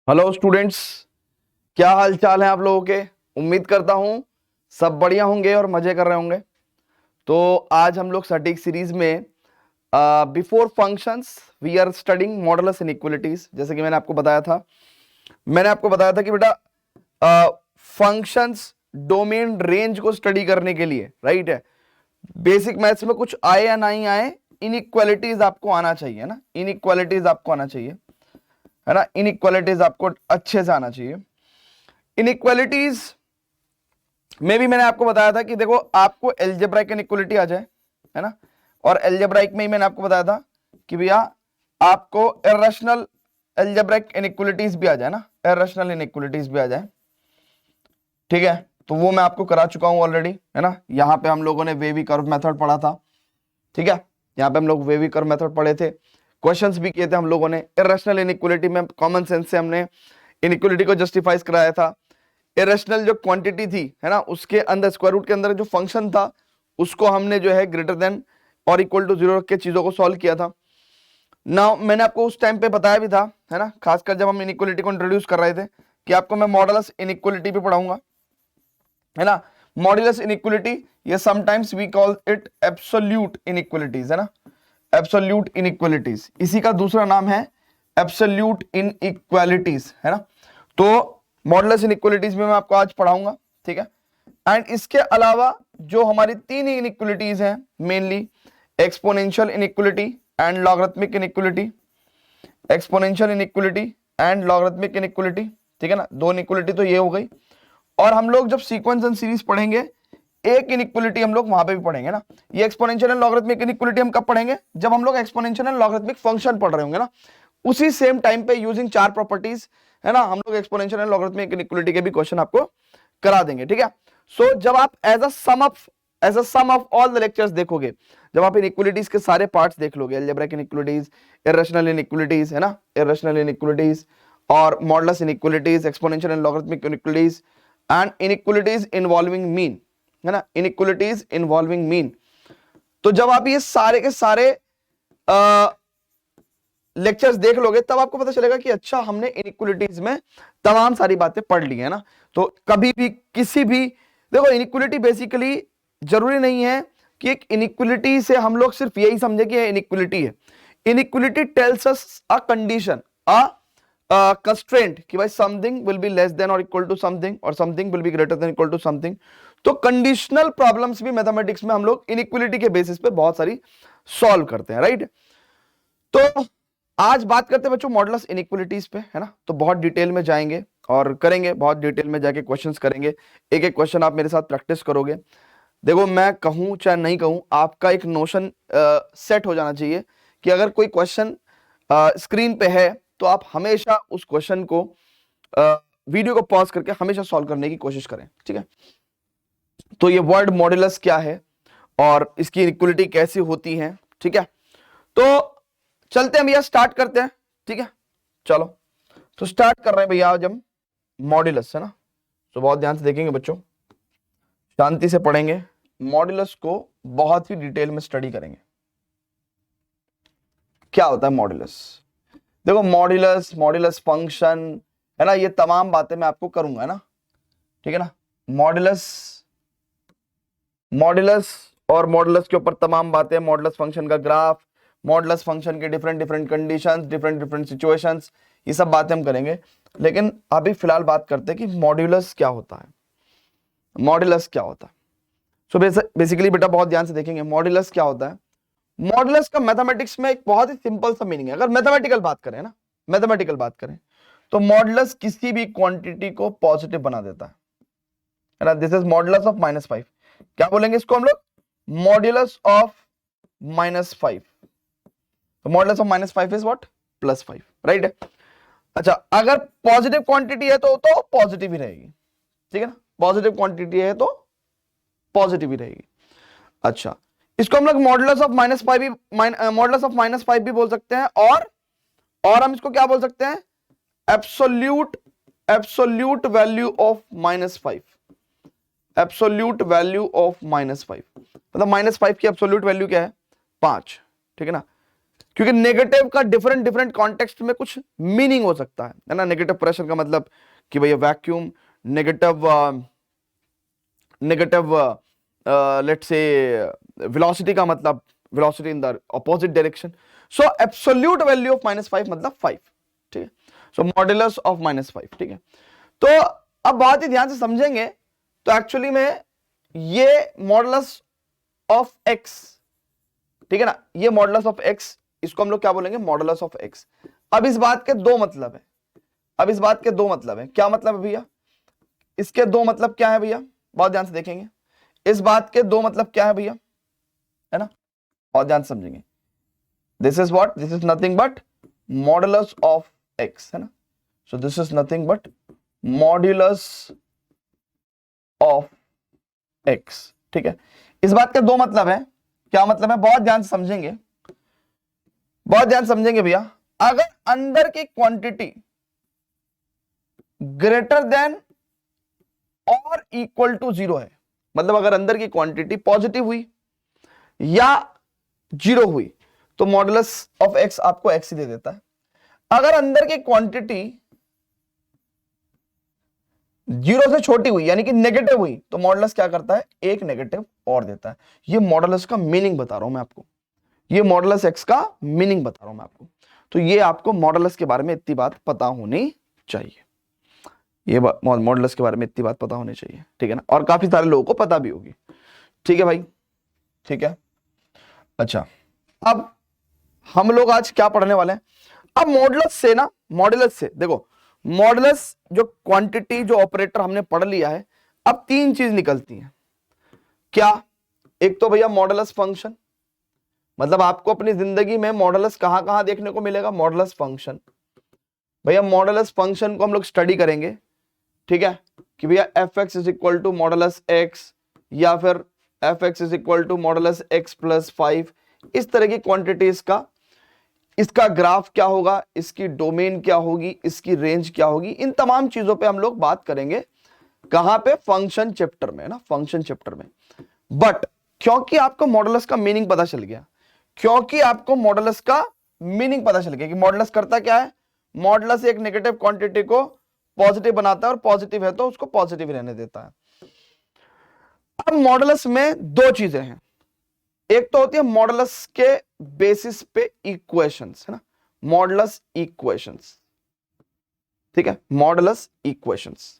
Hello students, क्या हाल चाल है आप लोगों के। उम्मीद करता हूं सब बढ़िया होंगे और मजे कर रहे होंगे। तो आज हम लोग सटीक सीरीज में before functions we are studying modulus inequalities. जैसे कि मैंने आपको बताया था कि बेटा फंक्शंस डोमेन रेंज को स्टडी करने के लिए, राइट है, बेसिक मैथ्स में कुछ आए या नहीं आए, इनइक्वालिटीज आपको आना चाहिए ना। इनइक्वालिटीज आपको आना चाहिए, है ना। इनइक्वालिटीज आपको अच्छे से आना चाहिए। इनइक्वालिटीज में भी मैंने आपको बताया था कि देखो आपको एल्जेब्राइक इनइक्वालिटी आ जाए, है ना। और एल्जेब्राइक में ही मैंने आपको बताया था कि भैया आपको इर्रेशनल एल्जेब्राइक इनइक्वालिटीज भी आ जाए ना, इर्रेशनल इनइक्वालिटीज भी आ जाए, ठीक है। तो वो मैं आपको करा चुका हूं ऑलरेडी, है ना। यहां पे हम लोगों ने वेवी कर्व मेथड पढ़ा था, ठीक है। यहाँ पे हम लोग वेवी कर्व मेथड पढ़े थे, क्वेश्चंस भी किए थे हम लोगों ने। इर्रेशनल इनइक्वालिटी में कॉमन सेंस से हमने इनइक्वालिटी को जस्टिफाइज कराया था। इरेशनल जो क्वांटिटी थी, है ना, उसके अंदर स्क्वायर रूट के अंदर जो फंक्शन था उसको हमने जो है ग्रेटर देन और इक्वल टू जीरो रख के चीजों को सॉल्व किया था। नाउ मैंने आपको उस टाइम पे बताया भी था, है ना, खासकर जब हम इनइक्वालिटी को इंट्रोड्यूस कर रहे थे, कि आपको मैं मॉडुलस इनइक्वालिटी भी पढ़ाऊंगा, है ना। मॉडुलस इनइक्वालिटी, ये sometimes we call it absolute inequalities, है ना, एब्सोल्यूट इनइक्वालिटीज, इसी का दूसरा नाम है एब्सोल्यूट इनइक्वालिटीज, है ना। तो मॉडुलस इनइक्वालिटीज में मैं आपको आज पढ़ाऊंगा, ठीक है। एंड इसके अलावा जो हमारी तीन इनइक्वालिटीज हैं mainly, exponential inequality and logarithmic inequality, exponential inequality and logarithmic inequality, ठीक है ना। दो इनइक्वालिटी तो ये हो गई, और हम लोग जब सीक्वेंस एंड सीरीज पढ़ेंगे एक इनइक्वालिटी हम लोग वहां पे भी पढ़ेंगे ना। ये एक्सपोनेंशियल एंड लॉगरिथमिक इनइक्वालिटी हम कब पढ़ेंगे, जब हम लोग एक्सपोनेंशियल एंड लॉगरिथमिक फंक्शन पढ़ रहे होंगे ना, उसी सेम टाइम पे यूजिंग चार प्रॉपर्टीज, है ना, हम लोग एक्सपोनेंशियल एंड लॉगरिथमिक इनइक्वालिटी के भी क्वेश्चन आपको करा देंगे, ठीक है। सो जब आप as a sum of all the lectures देखोगे, जब आप इनइक्वालिटीज के सारे पार्ट्स देख लोगे, अलजेब्रिक इनइक्वालिटीज, इर्रेशनल इनइक्वालिटीज, है ना, इर्रेशनल इनइक्वालिटीज और modulus inequalities, exponential and logarithmic inequalities and inequalities involving mean, है ना, इनइक्वालिटीज इन्वॉल्विंग मीन। तो जब आप ये सारे के सारे लेक्चर्स देख लोगे तब आपको पता चलेगा कि अच्छा हमने इनइक्वालिटीज में तमाम सारी बातें पढ़ ली है ना। तो कभी भी किसी भी, देखो इनइक्वालिटी बेसिकली जरूरी नहीं है कि एक इनइक्वालिटी से हम लोग सिर्फ यही समझे कि इनइक्वालिटी है। Inequality tells us a condition, a constraint, कि भाई something will be less than और इक्वल टू समथिंग और something will be greater than equal to something. तो कंडीशनल प्रॉब्लम्स भी मैथमेटिक्स में हम लोग इनइक्वालिटी के बेसिस पे बहुत सारी सॉल्व करते हैं, राइट। तो आज बात करते हैं बच्चों मॉडुलस इनइक्वालिटीज पे, है ना। तो बहुत डिटेल में जाएंगे और करेंगे, बहुत डिटेल में जाके क्वेश्चंस करेंगे। एक एक क्वेश्चन आप मेरे साथ प्रैक्टिस करोगे। देखो मैं कहूं चाहे नहीं कहूं, आपका एक नोशन सेट हो जाना चाहिए कि अगर कोई क्वेश्चन स्क्रीन पे है तो आप हमेशा उस क्वेश्चन को वीडियो को पॉज करके हमेशा सॉल्व करने की कोशिश करें, ठीक है। तो ये वर्ड मॉडुलस क्या है और इसकी इक्वलिटी कैसी होती है, ठीक है। तो चलते हैं भैया, स्टार्ट करते हैं, ठीक है। चलो तो स्टार्ट कर रहे हैं भैया आज हम मॉडुलस, है ना। तो बहुत ध्यान से देखेंगे बच्चों, शांति से पढ़ेंगे, मॉडुलस को बहुत ही डिटेल में स्टडी करेंगे। क्या होता है मॉडुलस, देखो मॉडुलस, मॉडुलस फंक्शन, है ना, ये तमाम बातें मैं आपको करूंगा, है ना, ठीक है ना। मॉडुलस, मॉडुलस और मॉडुलस के ऊपर तमाम बातें, मॉडुलस फंक्शन का ग्राफ, मॉडुलस फंक्शन के different different conditions, different different situations, ये सब बातें हम करेंगे। लेकिन अभी फिलहाल बात करते हैं कि मॉडुलस क्या होता है। मॉडुलस क्या होता है, सो बेसिकली बेटा बहुत ध्यान से देखेंगे मॉडुलस क्या होता है। मॉडुलस का मैथमेटिक्स में एक बहुत ही सिंपल सा मीनिंग है। अगर मैथमेटिकल बात करें ना, मैथमेटिकल बात करें तो मॉडुलस किसी भी क्वांटिटी को पॉजिटिव बना देता है ना। This is modulus of -5। क्या बोलेंगे इसको हम लोग, मॉडुलस ऑफ -5। तो modulus of -5 is what, +5, right है। अच्छा अगर पॉजिटिव क्वांटिटी है तो पॉजिटिव ही रहेगी, ठीक है ना। पॉजिटिव क्वांटिटी है तो पॉजिटिव ही रहेगी। अच्छा इसको हम लोग मॉडुलस ऑफ -5 भी, मॉडुलस ऑफ -5 भी बोल सकते हैं, और हम इसको क्या बोल सकते हैं, absolute, absolute value of -5, absolute value of -5। मतलब -5 की एब्सोल्यूट वैल्यू क्या है, 5, ठीक है ना। क्योंकि नेगेटिव का डिफरेंट डिफरेंट कॉन्टेक्स्ट में कुछ मीनिंग हो सकता है ना। नेगेटिव प्रेशर का मतलब कि भैया vacuum, negative negative let's say velocity का मतलब velocity in the opposite direction. So absolute value of -5 मतलब 5, ठीक है। सो मॉड्यूलस ऑफ -5, ठीक है। तो अब बात ही ध्यान से समझेंगे तो एक्चुअली में ये मॉडुलस ऑफ x, ठीक है ना, ये मॉडुलस ऑफ x, इसको हम लोग क्या बोलेंगे, मॉडुलस ऑफ x। अब इस बात के दो मतलब है, अब इस बात के दो मतलब है। क्या मतलब है भैया, इसके दो मतलब क्या है भैया, बहुत ध्यान से देखेंगे। इस बात के दो मतलब क्या है भैया, है ना, बहुत ध्यान से समझेंगे। This is what, this is nothing but modulus of x, है ना। So this is nothing but modulus of x, ठीक है। इस बात के दो मतलब है। क्या मतलब है, बहुत ध्यान से समझेंगे, बहुत ध्यान समझेंगे भैया। अगर अंदर की क्वांटिटी ग्रेटर देन और इक्वल टू 0 है, मतलब अगर अंदर की क्वांटिटी पॉजिटिव हुई या 0 हुई तो मॉडुलस ऑफ x आपको x ही दे देता है। अगर अंदर की क्वांटिटी 0 से छोटी हुई यानी कि नेगेटिव हुई तो मॉडुलस क्या करता है, एक नेगेटिव और देता है। ये मॉडुलस का मीनिंग बता रहा हूं मैं आपको, ये मॉडुलस x का मीनिंग बता रहा हूं मैं आपको। तो ये आपको मॉडुलस के बारे में इतनी बात पता होनी चाहिए, ये मॉडुलस के बारे में इतनी बात पता होनी चाहिए, ठीक है ना। और काफी सारे लोगों को पता भी होगी, ठीक है भाई, ठीक है। अच्छा, अब हम लोग आज क्या पढ़ने वाले हैं। अब मॉडुलस से ना, मॉडुलस से देखो, मॉडुलस जो क्वांटिटी जो ऑपरेटर हमने पढ़ लिया है, अब तीन चीज निकलती हैं। क्या, एक तो भैया मॉडुलस फंक्शन, मतलब आपको अपनी जिंदगी में मॉडुलस कहां कहां देखने को मिलेगा, मॉडुलस फंक्शन। भैया मॉडुलस फंक्शन को हम लोग स्टडी करेंगे, ठीक है, कि भैया F X is equal to modulus X, या फिर F X is equal to modulus x plus 5। इस तरह की क्वांटिटीज का, इसका ग्राफ क्या होगा, इसकी डोमेन क्या होगी, इसकी रेंज क्या होगी, इन तमाम चीजों पे हम लोग बात करेंगे। कहां पे, फंक्शन चैप्टर में ना, फंक्शन चैप्टर में। बट क्योंकि आपको मॉडुलस का मीनिंग पता चल गया, क्योंकि आपको मॉडुलस का मीनिंग पता चल गया कि मॉडुलस करता क्या है, मॉडुलस एक नेगेटिव क्वांटिटी को पॉजिटिव बनाता है और पॉजिटिव है तो उसको पॉजिटिव रहने देता है। अब मॉडुलस में दो चीजें हैं, एक तो होती है मॉडुलस के बेसिस पे इक्वेशंस, है ना, मॉडुलस इक्वेशंस, ठीक है, मॉडुलस इक्वेशंस,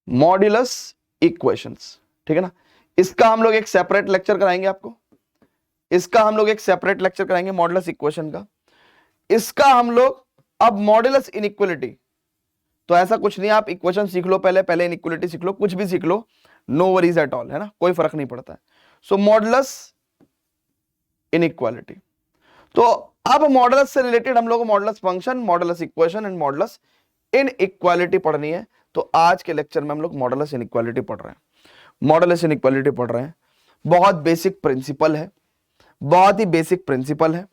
मॉडुलस इक्वेशंस, ठीक है ना। इसका हम लोग एक सेपरेट लेक्चर कराएंगे आपको, इसका हम लोग एक सेपरेट लेक्चर कराएंगे मॉडुलस इक्वेशन का। इसका हम लोग, अब मॉडुलस इनइक्वालिटी, तो ऐसा कुछ नहीं, आप इक्वेशन सीख लो पहले, पहले इनइक्वालिटी सीख लो, कुछ भी सीख लो, नो वरीज एट ऑल, है ना, कोई फर्क नहीं पड़ता है। सो मॉडुलस इनइक्वालिटी, तो अब मॉडुलस से रिलेटेड हम लोग को modulus function, modulus equation and modulus inequality पढ़नी है। तो आज के लेक्चर में हम लोग मॉडुलस इनइक्वालिटी पढ़ रहे हैं, मॉडुलस इनइक्वालिटी पढ़ रहे हैं। बहुत बेसिक प्रिंसिपल है, बहुत ही बेसिक प्रिंसिपल है,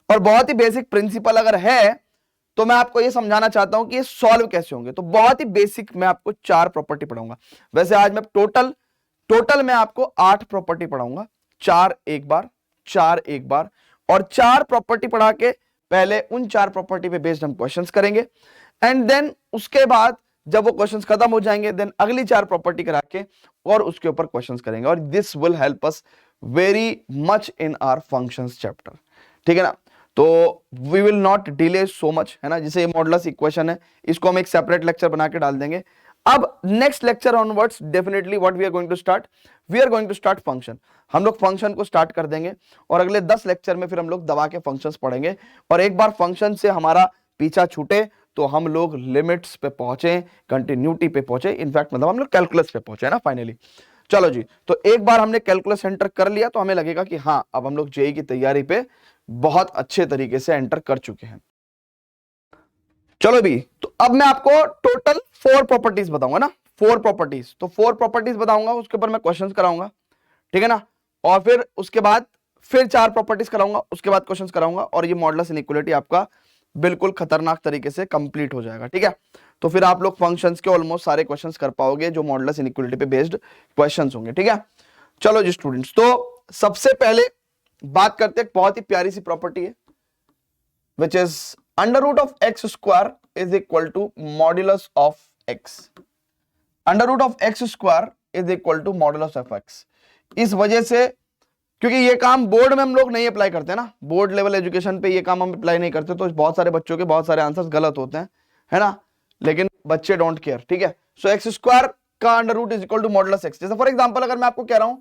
और बहुत ही बेसिक प्रिंसिपल अगर है तो मैं आपको ये समझाना चाहता हूं कि ये सॉल्व कैसे होंगे। तो बहुत ही बेसिक मैं आपको 4 प्रॉपर्टी पढ़ाऊंगा। वैसे आज मैं टोटल मैं आपको 8 प्रॉपर्टी पढ़ाऊंगा, 4 एक बार, 4 एक बार, और 4 प्रॉपर्टी पढ़ा के पहले उन 4 प्रॉपर्टी पे बेस्ड हम क्वेश्चंस करेंगे, एंड देन उसके बाद जब वो क्वेश्चंस खत्म हो जाएंगे देन अगली 4 प्रॉपर्टी करा के और उसके ऊपर क्वेश्चंस करेंगे, और this will help us very much in our functions chapter, ठीक है ना। तो we will not delay so much, है ना। जैसे ये मॉडुलस इक्वेशन है, इसको हम एक सेपरेट लेक्चर बना के डाल देंगे। अब next lecture onwards definitely what we are going to start, we are going to start function. हम लोग फंक्शन को स्टार्ट कर देंगे और अगले 10 लेक्चर में फिर हम लोग दबा के फंक्शंस पढ़ेंगे। और एक बार फंक्शन से हमारा पीछा छूटे तो हम लोग लिमिट्स पे पहुंचे, कंटिन्यूटी पे पहुंचे, इनफैक्ट मतलब हम लोग कैलकुलस पे पहुंचे ना फाइनली। चलो जी, तो एक बार हमने कैलकुलस एंटर कर लिया तो हमें लगेगा कि हाँ अब हम लोग जेईई की तैयारी पे बहुत अच्छे तरीके से एंटर कर चुके हैं। चलो भी, तो अब मैं आपको टोटल 4 प्रॉपर्टीज बताऊंगा ना, 4 प्रॉपर्टीज। तो 4 प्रॉपर्टीज बताऊंगा, उसके ऊपर मैं क्वेश्चंस कराऊंगा, ठीक है ना। और फिर उसके बाद फिर 4 प्रॉपर्टीज कराऊंगा, उसके बाद क्वेश्चंस कराऊंगा, और ये मॉडुलस इनइक्वालिटी आपका बिल्कुल खतरनाक तरीके से कंप्लीट हो जाएगा, ठीक है। तो फिर आप लोग फंक्शंस के ऑलमोस्ट सारे क्वेश्चंस कर पाओगे जो मॉडुलस इनइक्वालिटी पे बेस्ड क्वेश्चंस होंगे, ठीक है। चलो जी स्टूडेंट्स, तो सबसे पहले बात करते हैं, बहुत ही प्यारी सी प्रॉपर्टी है, which is under root of x square is equal to modulus of x. Under root of x square is equal to modulus of x. इस वजह से, क्योंकि ये काम बोर्ड में हम लोग नहीं अप्लाई करते ना, बोर्ड लेवल एजुकेशन पे ये काम हम अप्लाई नहीं करते, तो बहुत सारे बच्चों के बहुत सारे आंसर्स गलत होते हैं, है ना, लेकिन बच्चे डोंट केयर, ठीक है। सो एक्स स्क्वायर का under root is equal to modulus x. जैसे फॉर एग्जांपल अगर मैं आपको कह रहा हूं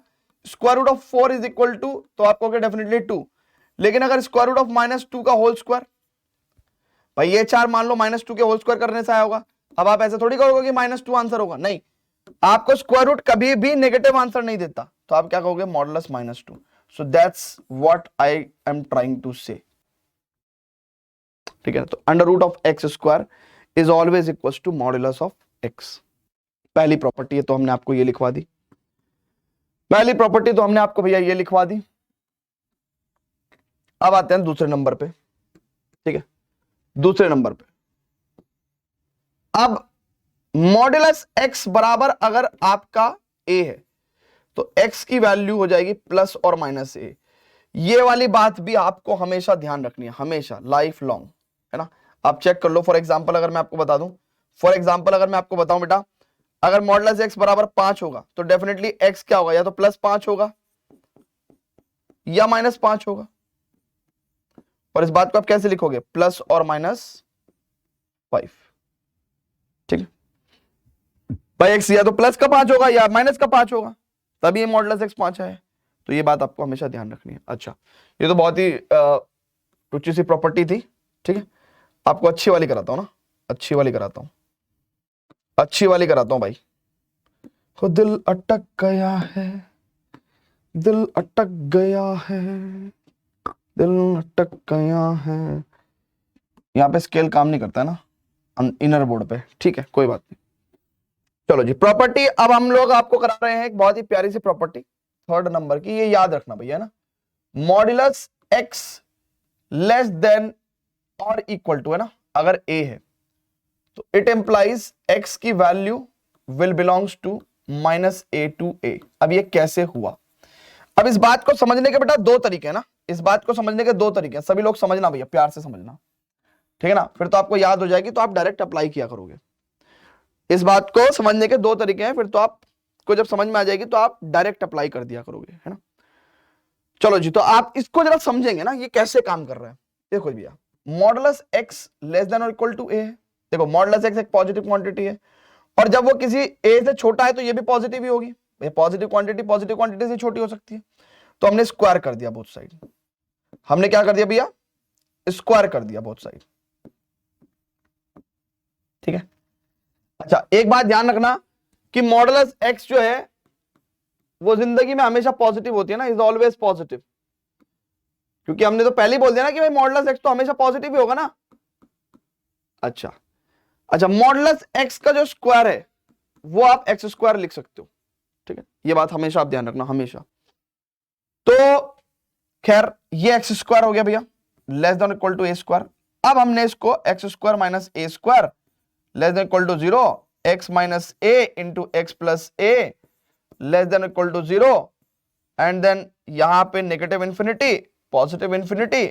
square root of 4 is equal to, तो आपको डेफिनेटली 2, लेकिन अगर स्क्वायर रूट ऑफ -2 का होल स्क्वायर, भाई ये 4 मान लो -2 के होल स्क्वायर करने से आया होगा। अब आप ऐसे थोड़ी कहोगे कि -2 आंसर होगा, नहीं, आपको स्क्वायर रूट कभी भी नेगेटिव आंसर नहीं देता, तो आप क्या कहोगे, modulus -2। So that's what I am trying to say, ठीक है। तो under root of x square is always equal to modulus of x. पहली प्रॉपर्टी है तो हमने आपको ये लिखवा दी, पहली प्रॉपर्टी तो हमने आपको भैया ये लिखवा दी। अब आते हैं दूसरे नंबर पे, ठीक है। दूसरे नंबर पे अब मॉडुलस एक्स बराबर अगर आपका ए है तो एक्स की वैल्यू हो जाएगी प्लस और माइनस ए। ये वाली बात भी आपको हमेशा ध्यान रखनी है, हमेशा, लाइफ लॉन्ग, है ना। आप चेक कर लो। फॉर एग्जांपल अगर मैं आपको बता दूं, फॉर एग्जांपल अगर मैं आपको बताऊं बेटा, अगर मॉडुलस एक्स बराबर 5 होगा तो डेफिनेटली एक्स क्या होगा, या तो +5 होगा या -5 होगा। और इस बात को आप कैसे लिखोगे, प्लस और -5, ठीक है भाई। एक्स या तो प्लस का 5 होगा या माइनस का 5 होगा, तभी मॉडुलस एक्स 5 है। तो ये बात आपको हमेशा ध्यान रखनी है। अच्छा, ये तो बहुत ही टुच्ची सी प्रॉपर्टी थी, ठीक है। आपको अच्छी वाली कराता हूं ना, अच्छी वाली कराता हूं, अच्छी वाली कराता हूं भाई। तो दिल अटक गया है, दिल अटक गया है, दिल अटक गया है। यहाँ पे स्केल काम नहीं करता है ना इनर बोर्ड पे, ठीक है, कोई बात नहीं। चलो जी, प्रॉपर्टी अब हम लोग आपको करा रहे हैं एक बहुत ही प्यारी सी प्रॉपर्टी, 3rd नंबर की। ये याद रखना भैया ना, मॉडुलस एक्स लेस देन और इक्वल टू, है ना, अगर ए है तो इट इंप्लाइज एक्स की value will belongs to -a to a। अब ये कैसे हुआ, अब इस बात को समझने के बेटा 2 तरीके हैं ना, इस बात को समझने के 2 तरीके हैं, सभी लोग समझना भैया, प्यार से समझना, ठीक है ना, फिर तो आपको याद हो जाएगी, तो आप डायरेक्ट अप्लाई किया करोगे। इस बात को समझने के 2 तरीके हैं, फिर तो आपको जब समझ में आ जाएगी तो आप डायरेक्ट अप्लाई कर दिया करोगे, है ना। चलो जी, तो आप इसको जरा समझेंगे ना, ये कैसे काम कर रहा है। देखो भैया, मॉडुलस एक्स लेस देन और इक्वल टू ए है। देखो मॉडुलस एक्स एक पॉजिटिव क्वांटिटी है, और जब वो किसी ए से छोटा है तो ये भी पॉजिटिव ही होगी। पॉजिटिव क्वांटिटी से छोटी हो सकती है, तो हमने स्क्वायर कर दिया बोथ साइड। हमने क्या कर दिया भैया, स्क्वायर कर दिया बोथ साइड, ठीक है। अच्छा, एक बात ध्यान रखना कि मॉडुलस एक्स जो है वो जिंदगी में हमेशा पॉजिटिव होती है ना, इज ऑलवेज पॉजिटिव, क्योंकि हमने तो पहले ही बोल दिया ना कि भाई मॉडुलस एक्स तो हमेशा पॉजिटिव ही होगा ना। अच्छा, मॉडुलस एक्स का जो स्क्वायर है वो आप एक्स स्क्वायर लिख सकते हो, ठीक है। ये बात हमेशा आप ध्यान रखना, हमेशा। तो खैर ये एक्स स्क्वायर हो गया भैया, less than equal to a square. अब हमने इसको x square minus a square less than equal to 0, x minus a into x plus a less than equal to 0, and then यहां पे नेगेटिव इंफिनिटी पॉजिटिव इंफिनिटी,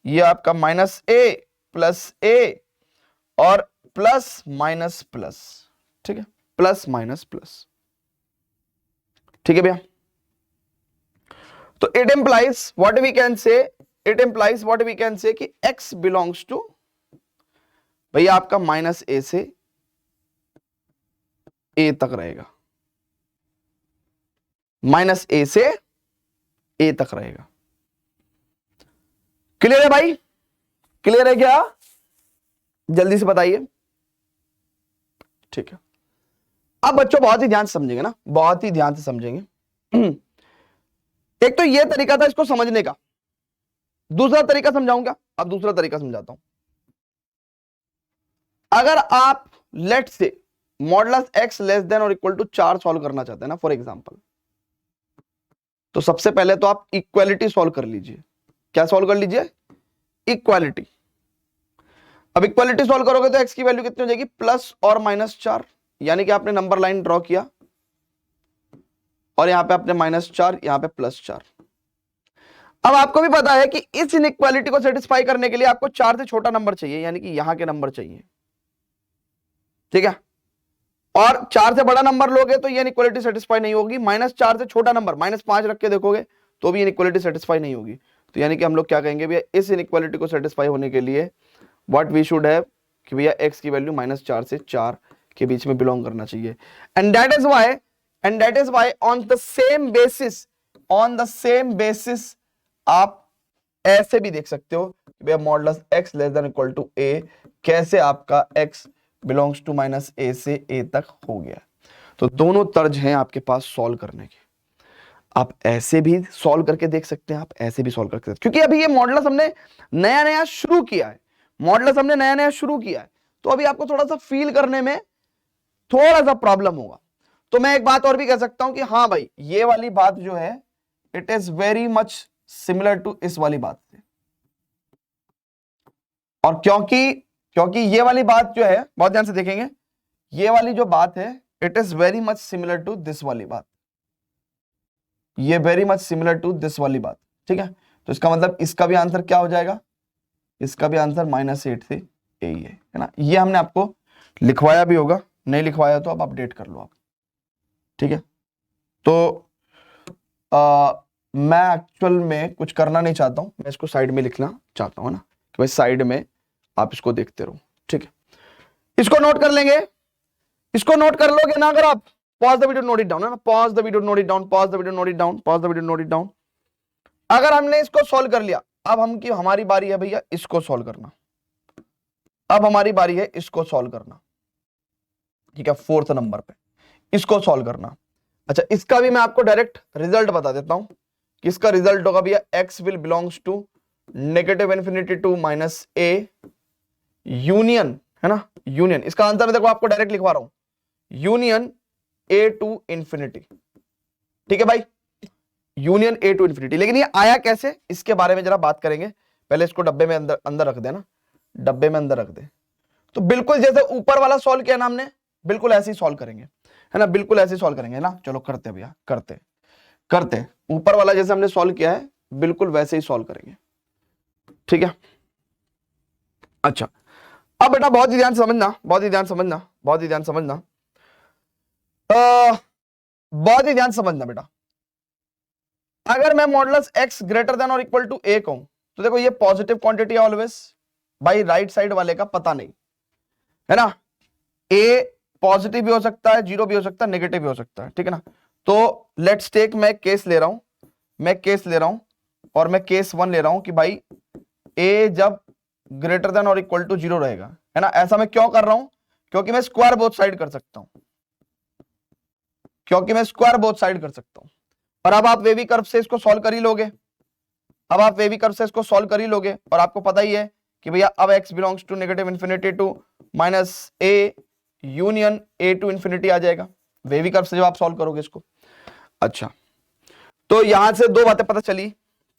ये आपका -a plus ए और plus minus plus, ठीक है, plus minus plus, ठीक है भैया। तो it implies what we can say, it implies what we can say कि x बिलोंग्स टू भैया आपका -a से a तक रहेगा, -a से a तक रहेगा। क्लियर है भाई, क्लियर है क्या, जल्दी से बताइए, ठीक है। अब बच्चों बहुत ही ध्यान से समझेंगे ना, बहुत ही ध्यान से समझेंगे। एक तो ये तरीका था इसको समझने का, दूसरा तरीका समझाऊं क्या, अब दूसरा तरीका समझाता हूं। अगर आप लेट से मॉडुलस एक्स लेस देन और इक्वल टू 4 सॉल्व करना चाहते हैं ना फॉर एग्जांपल, तो सबसे पहले तो आप इक्वालिटी सॉल्व कर लीजिए। क्या सॉल्व कर लीजिए, इक्वालिटी। अब इक्वालिटी सॉल्व करोगे तो एक्स की वैल्यू कितनी हो जाएगी, प्लस और -4, यानी कि आपने नंबर लाइन ड्रॉ किया और यहां पे आपने -4, यहां पे +4। अब आपको भी पता है कि इस इनइक्वालिटी को सेटिस्फाई करने के लिए आपको 4 से छोटा नंबर चाहिए, यानी कि यहां के नंबर चाहिए, ठीक है। और 4 से बड़ा नंबर लोगे तो ये इनइक्वालिटी सेटिस्फाई नहीं होगी। -4 से छोटा नंबर -5 रख के देखोगे तो भी इनइक्वालिटी सेटिस्फाई नहीं होगी। तो यानी कि हम लोग क्या कहेंगे भैया, इस इनइक्वालिटी को सेटिस्फाई होने के लिए व्हाट वी शुड हैव कि भैया x की वैल्यू -4 से 4 के बीच में बिलोंग करना चाहिए। And that is why on the same basis आप ऐसे भी देख सकते हो कि भैया modulus x less than equal to a, कैसे आपका x बिलोंग्स टू -a से a तक हो गया। तो दोनों तर्ज हैं आपके पास सॉल्व करने के। आप ऐसे भी सॉल्व करके देख सकते हैं, आप ऐसे भी सॉल्व करके सकते हैं, क्योंकि अभी ये मॉडुलस हमने नया नया शुरू किया है, तो अभी आपको थोड़ा सा फील करने में थोड़ा सा प्रॉब्लम होगा। तो मैं एक बात और भी कह सकता हूं कि हाँ भाई, ये वाली बात जो है it is very much similar to इस वाली बात से। और क्योंकि ये वाली बात जो है, बहुत ध्यान से देखेंगे, ये वाली जो बात है it is very much similar to this वाली बात, ये very much similar to this वाली बात, ठीक है। तो इसका मतलब इसका भी आंसर क्या हो जाएगा, इसका भी आंसर -8 से a ही है ना। ये हमने आपको लिखवाया भी होगा, नहीं लिखवाया तो अब अपडेट कर लो आप, ठीक है। तो मैं एक्चुअल में कुछ करना नहीं चाहता हूं, मैं इसको साइड में लिखना चाहता हूं ना, कि भाई साइड में आप इसको देखते रहो, ठीक है। इसको नोट कर लेंगे, इसको नोट कर लोगे ना अगर आप, pause the video, note it down, है ना, pause the video, note it down, pause the video, note it down, pause the video, note it down. अगर हमने इसको सॉल्व कर लिया, अब हमारी बारी है भैया इसको सॉल्व करना, अब हमारी बारी है इसको सॉल्व करना, ठीक है, 4th नंबर पे इसको सॉल्व करना। अच्छा, इसका भी मैं आपको डायरेक्ट रिजल्ट बता देता हूं कि इसका रिजल्ट होगा भैया x will belongs to -∞ to -a union, है ना, यूनियन। इसका आंसर मैं देखो आपको डायरेक्ट लिखवा रहा हूं, यूनियन a टू इंफिनिटी, ठीक है भाई, यूनियन a टू इंफिनिटी। लेकिन ये आया कैसे, इसके बारे में जरा बात करेंगे। पहले इसको डब्बे में अंदर रख देना, डब्बे में अंदर रख दे। तो बिल्कुल जैसे ऊपर वाला सॉल्व किया ना हमने, बिल्कुल ऐसे ही सॉल्व करेंगे, है ना, बिल्कुल ऐसे ही सॉल्व करेंगे ना। चलो करते भैया, करते ऊपर वाला जैसे हमने सॉल्व किया है बिल्कुल वैसे ही सॉल्व करेंगे, ठीक है। अच्छा, अब बेटा बहुत ही ध्यान समझना, बहुत ही ध्यान समझना, बहुत ही ध्यान समझना, बहुत ही ध्यान समझना बेटा। अगर मैं मॉडुलस x ग्रेटर देन और इक्वल टू a कहूं तो देखो ये पॉजिटिव क्वांटिटी है ऑलवेज, भाई राइट साइड वाले का पता नहीं, है ना। a पॉजिटिव भी हो सकता है, 0 भी हो सकता है, नेगेटिव भी हो सकता है, ठीक है ना। तो लेट्स टेक, मैं केस ले रहा हूं, और मैं केस 1 ले रहा हूं कि भाई a जब ग्रेटर देन और इक्वल टू 0 रहेगा, है ना। ऐसा मैं क्यों कर रहा हूं, क्योंकि मैं स्क्वायर बोथ साइड कर सकता हूं, और अब आप वेवी कर्व से इसको सॉल्व कर ही लोगे, और आपको पता ही है कि भैया अब x belongs to -∞ to -a union a to infinity आ जाएगा वेवी कर्व से जब आप सॉल्व करोगे इसको। अच्छा, तो यहां से 2 बातें पता चली,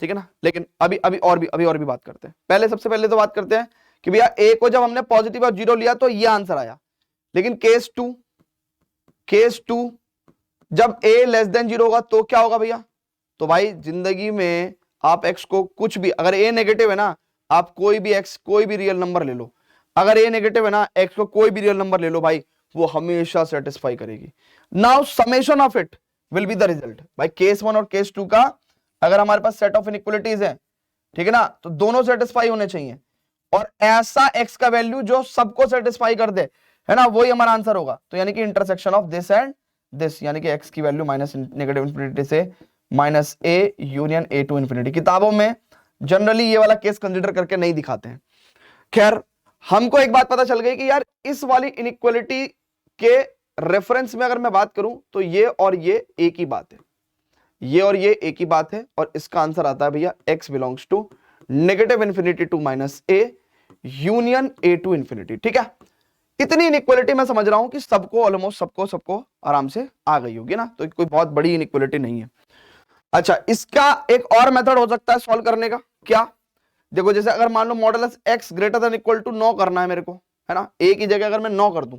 ठीक है ना। लेकिन अभी और भी बात करते हैं। पहले सबसे पहले तो बात करते हैं कि भैया a को जब हमने पॉजिटिव और 0 लिया तो ये आंसर आया, लेकिन केस 2 जब a लेस देन 0 होगा तो क्या होगा भैया। तो भाई जिंदगी में आप x को कुछ भी, अगर a नेगेटिव है ना, आप कोई भी रियल नंबर ले लो, अगर a नेगेटिव है ना, x को कोई भी रियल नंबर ले लो भाई, वो हमेशा सेटिस्फाई करेगी। Now summation of it will be the result. भाई केस 1 और केस 2 का अगर हमारे पास सेट ऑफ इनइक्वालिटीज है, ठीक है ना, तो दोनों सेटिस्फाई होने चाहिए, और ऐसा x का वैल्यू जो सबको सेटिस्फाई कर दे, है ना, वही हमारा आंसर होगा। तो यानी कि intersection of this and this, यानी कि x की वैल्यू -∞ से -a union a to infinity. किताबों में जनरली ये वाला केस कंसीडर करके नहीं दिखाते हैं। खैर, हमको एक बात पता चल गई कि यार इस वाली इनइक्वालिटी के रेफरेंस में अगर मैं बात करूं तो ये और ये एक ही बात है, और इसका आंसर आता है भैया x belongs to -∞ to -a union a to infinity, ठीक है। इतनी इनइक्वालिटी मैं समझ रहा हूं कि सबको ऑलमोस्ट सबको आराम से आ गई होगी ना, तो कोई बहुत बड़ी इनइक्वालिटी नहीं है। अच्छा, इसका एक और मेथड हो सकता है सॉल्व करने का। क्या, देखो जैसे अगर मान लो modulus x greater than equal to 9 करना है मेरे को, है ना, a की जगह अगर मैं 9 कर दूं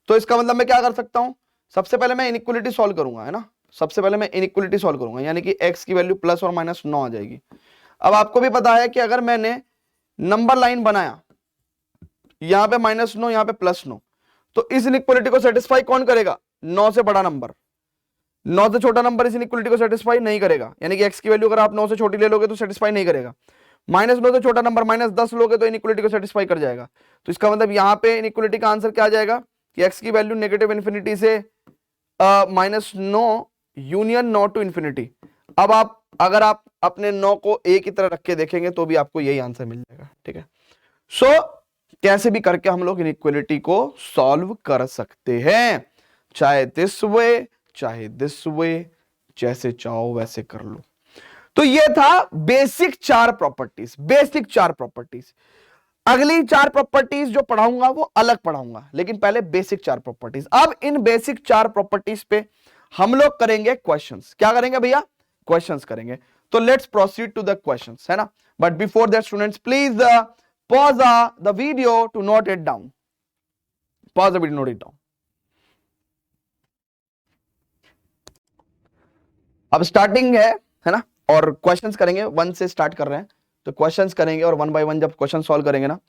तो इसका मतलब मैं क्या कर सकता हूं, सबसे पहले मैं इनइक्वालिटी सॉल्व करूंगा, है ना, यानी कि x की वैल्यू प्लस और माइनस 9 आ जाएगी। अब आपको भी पता है कि अगर मैंने नंबर लाइन बनाया, यहां पे -9 यहां पे +9, तो इस इनइक्वालिटी को सेटिस्फाई कौन करेगा? 9 से बड़ा नंबर। 9 से छोटा नंबर इस इनइक्वालिटी को सेटिस्फाई नहीं करेगा, यानी कि x की वैल्यू अगर आप 9 से छोटी ले लोगे तो सेटिस्फाई नहीं करेगा। -9 से छोटा नंबर -10 लोगे तो इनइक्वालिटी को सेटिस्फाई कर जाएगा। तो इसका मतलब यहां पे इनइक्वालिटी का आंसर क्या आ जाएगा कि x की वैल्यू -∞ से -9 यूनियन 9 टू इन्फिनिटी। अब आप अगर आप अपने 9 को a की तरह रख के देखेंगे तो भी आपको यही आंसर मिल जाएगा। ठीक है, सो कैसे भी करके हम लोग इनइक्वालिटी को सॉल्व कर सकते हैं, चाहे दिस वे चाहे दिस वे, जैसे चाहो वैसे कर लो। तो ये था बेसिक 4 प्रॉपर्टीज, बेसिक 4 प्रॉपर्टीज। अगली 4 प्रॉपर्टीज जो पढ़ाऊंगा वो अलग पढ़ाऊंगा, लेकिन पहले बेसिक 4 प्रॉपर्टीज। अब इन बेसिक 4 प्रॉपर्टीज पे हम लोग करेंगे क्वेश्चंस। क्या करेंगे भैया? क्वेश्चंस करेंगे। तो let's proceed to the questions, है ना। But before that students please pause the video to note it down. Pause the video, note it down. अब स्टार्टिंग है ना, और क्वेश्चंस करेंगे। 1 से स्टार्ट कर रहे हैं तो क्वेश्चंस करेंगे, और 1 बाय 1 जब क्वेश्चन सॉल्व करेंगे ना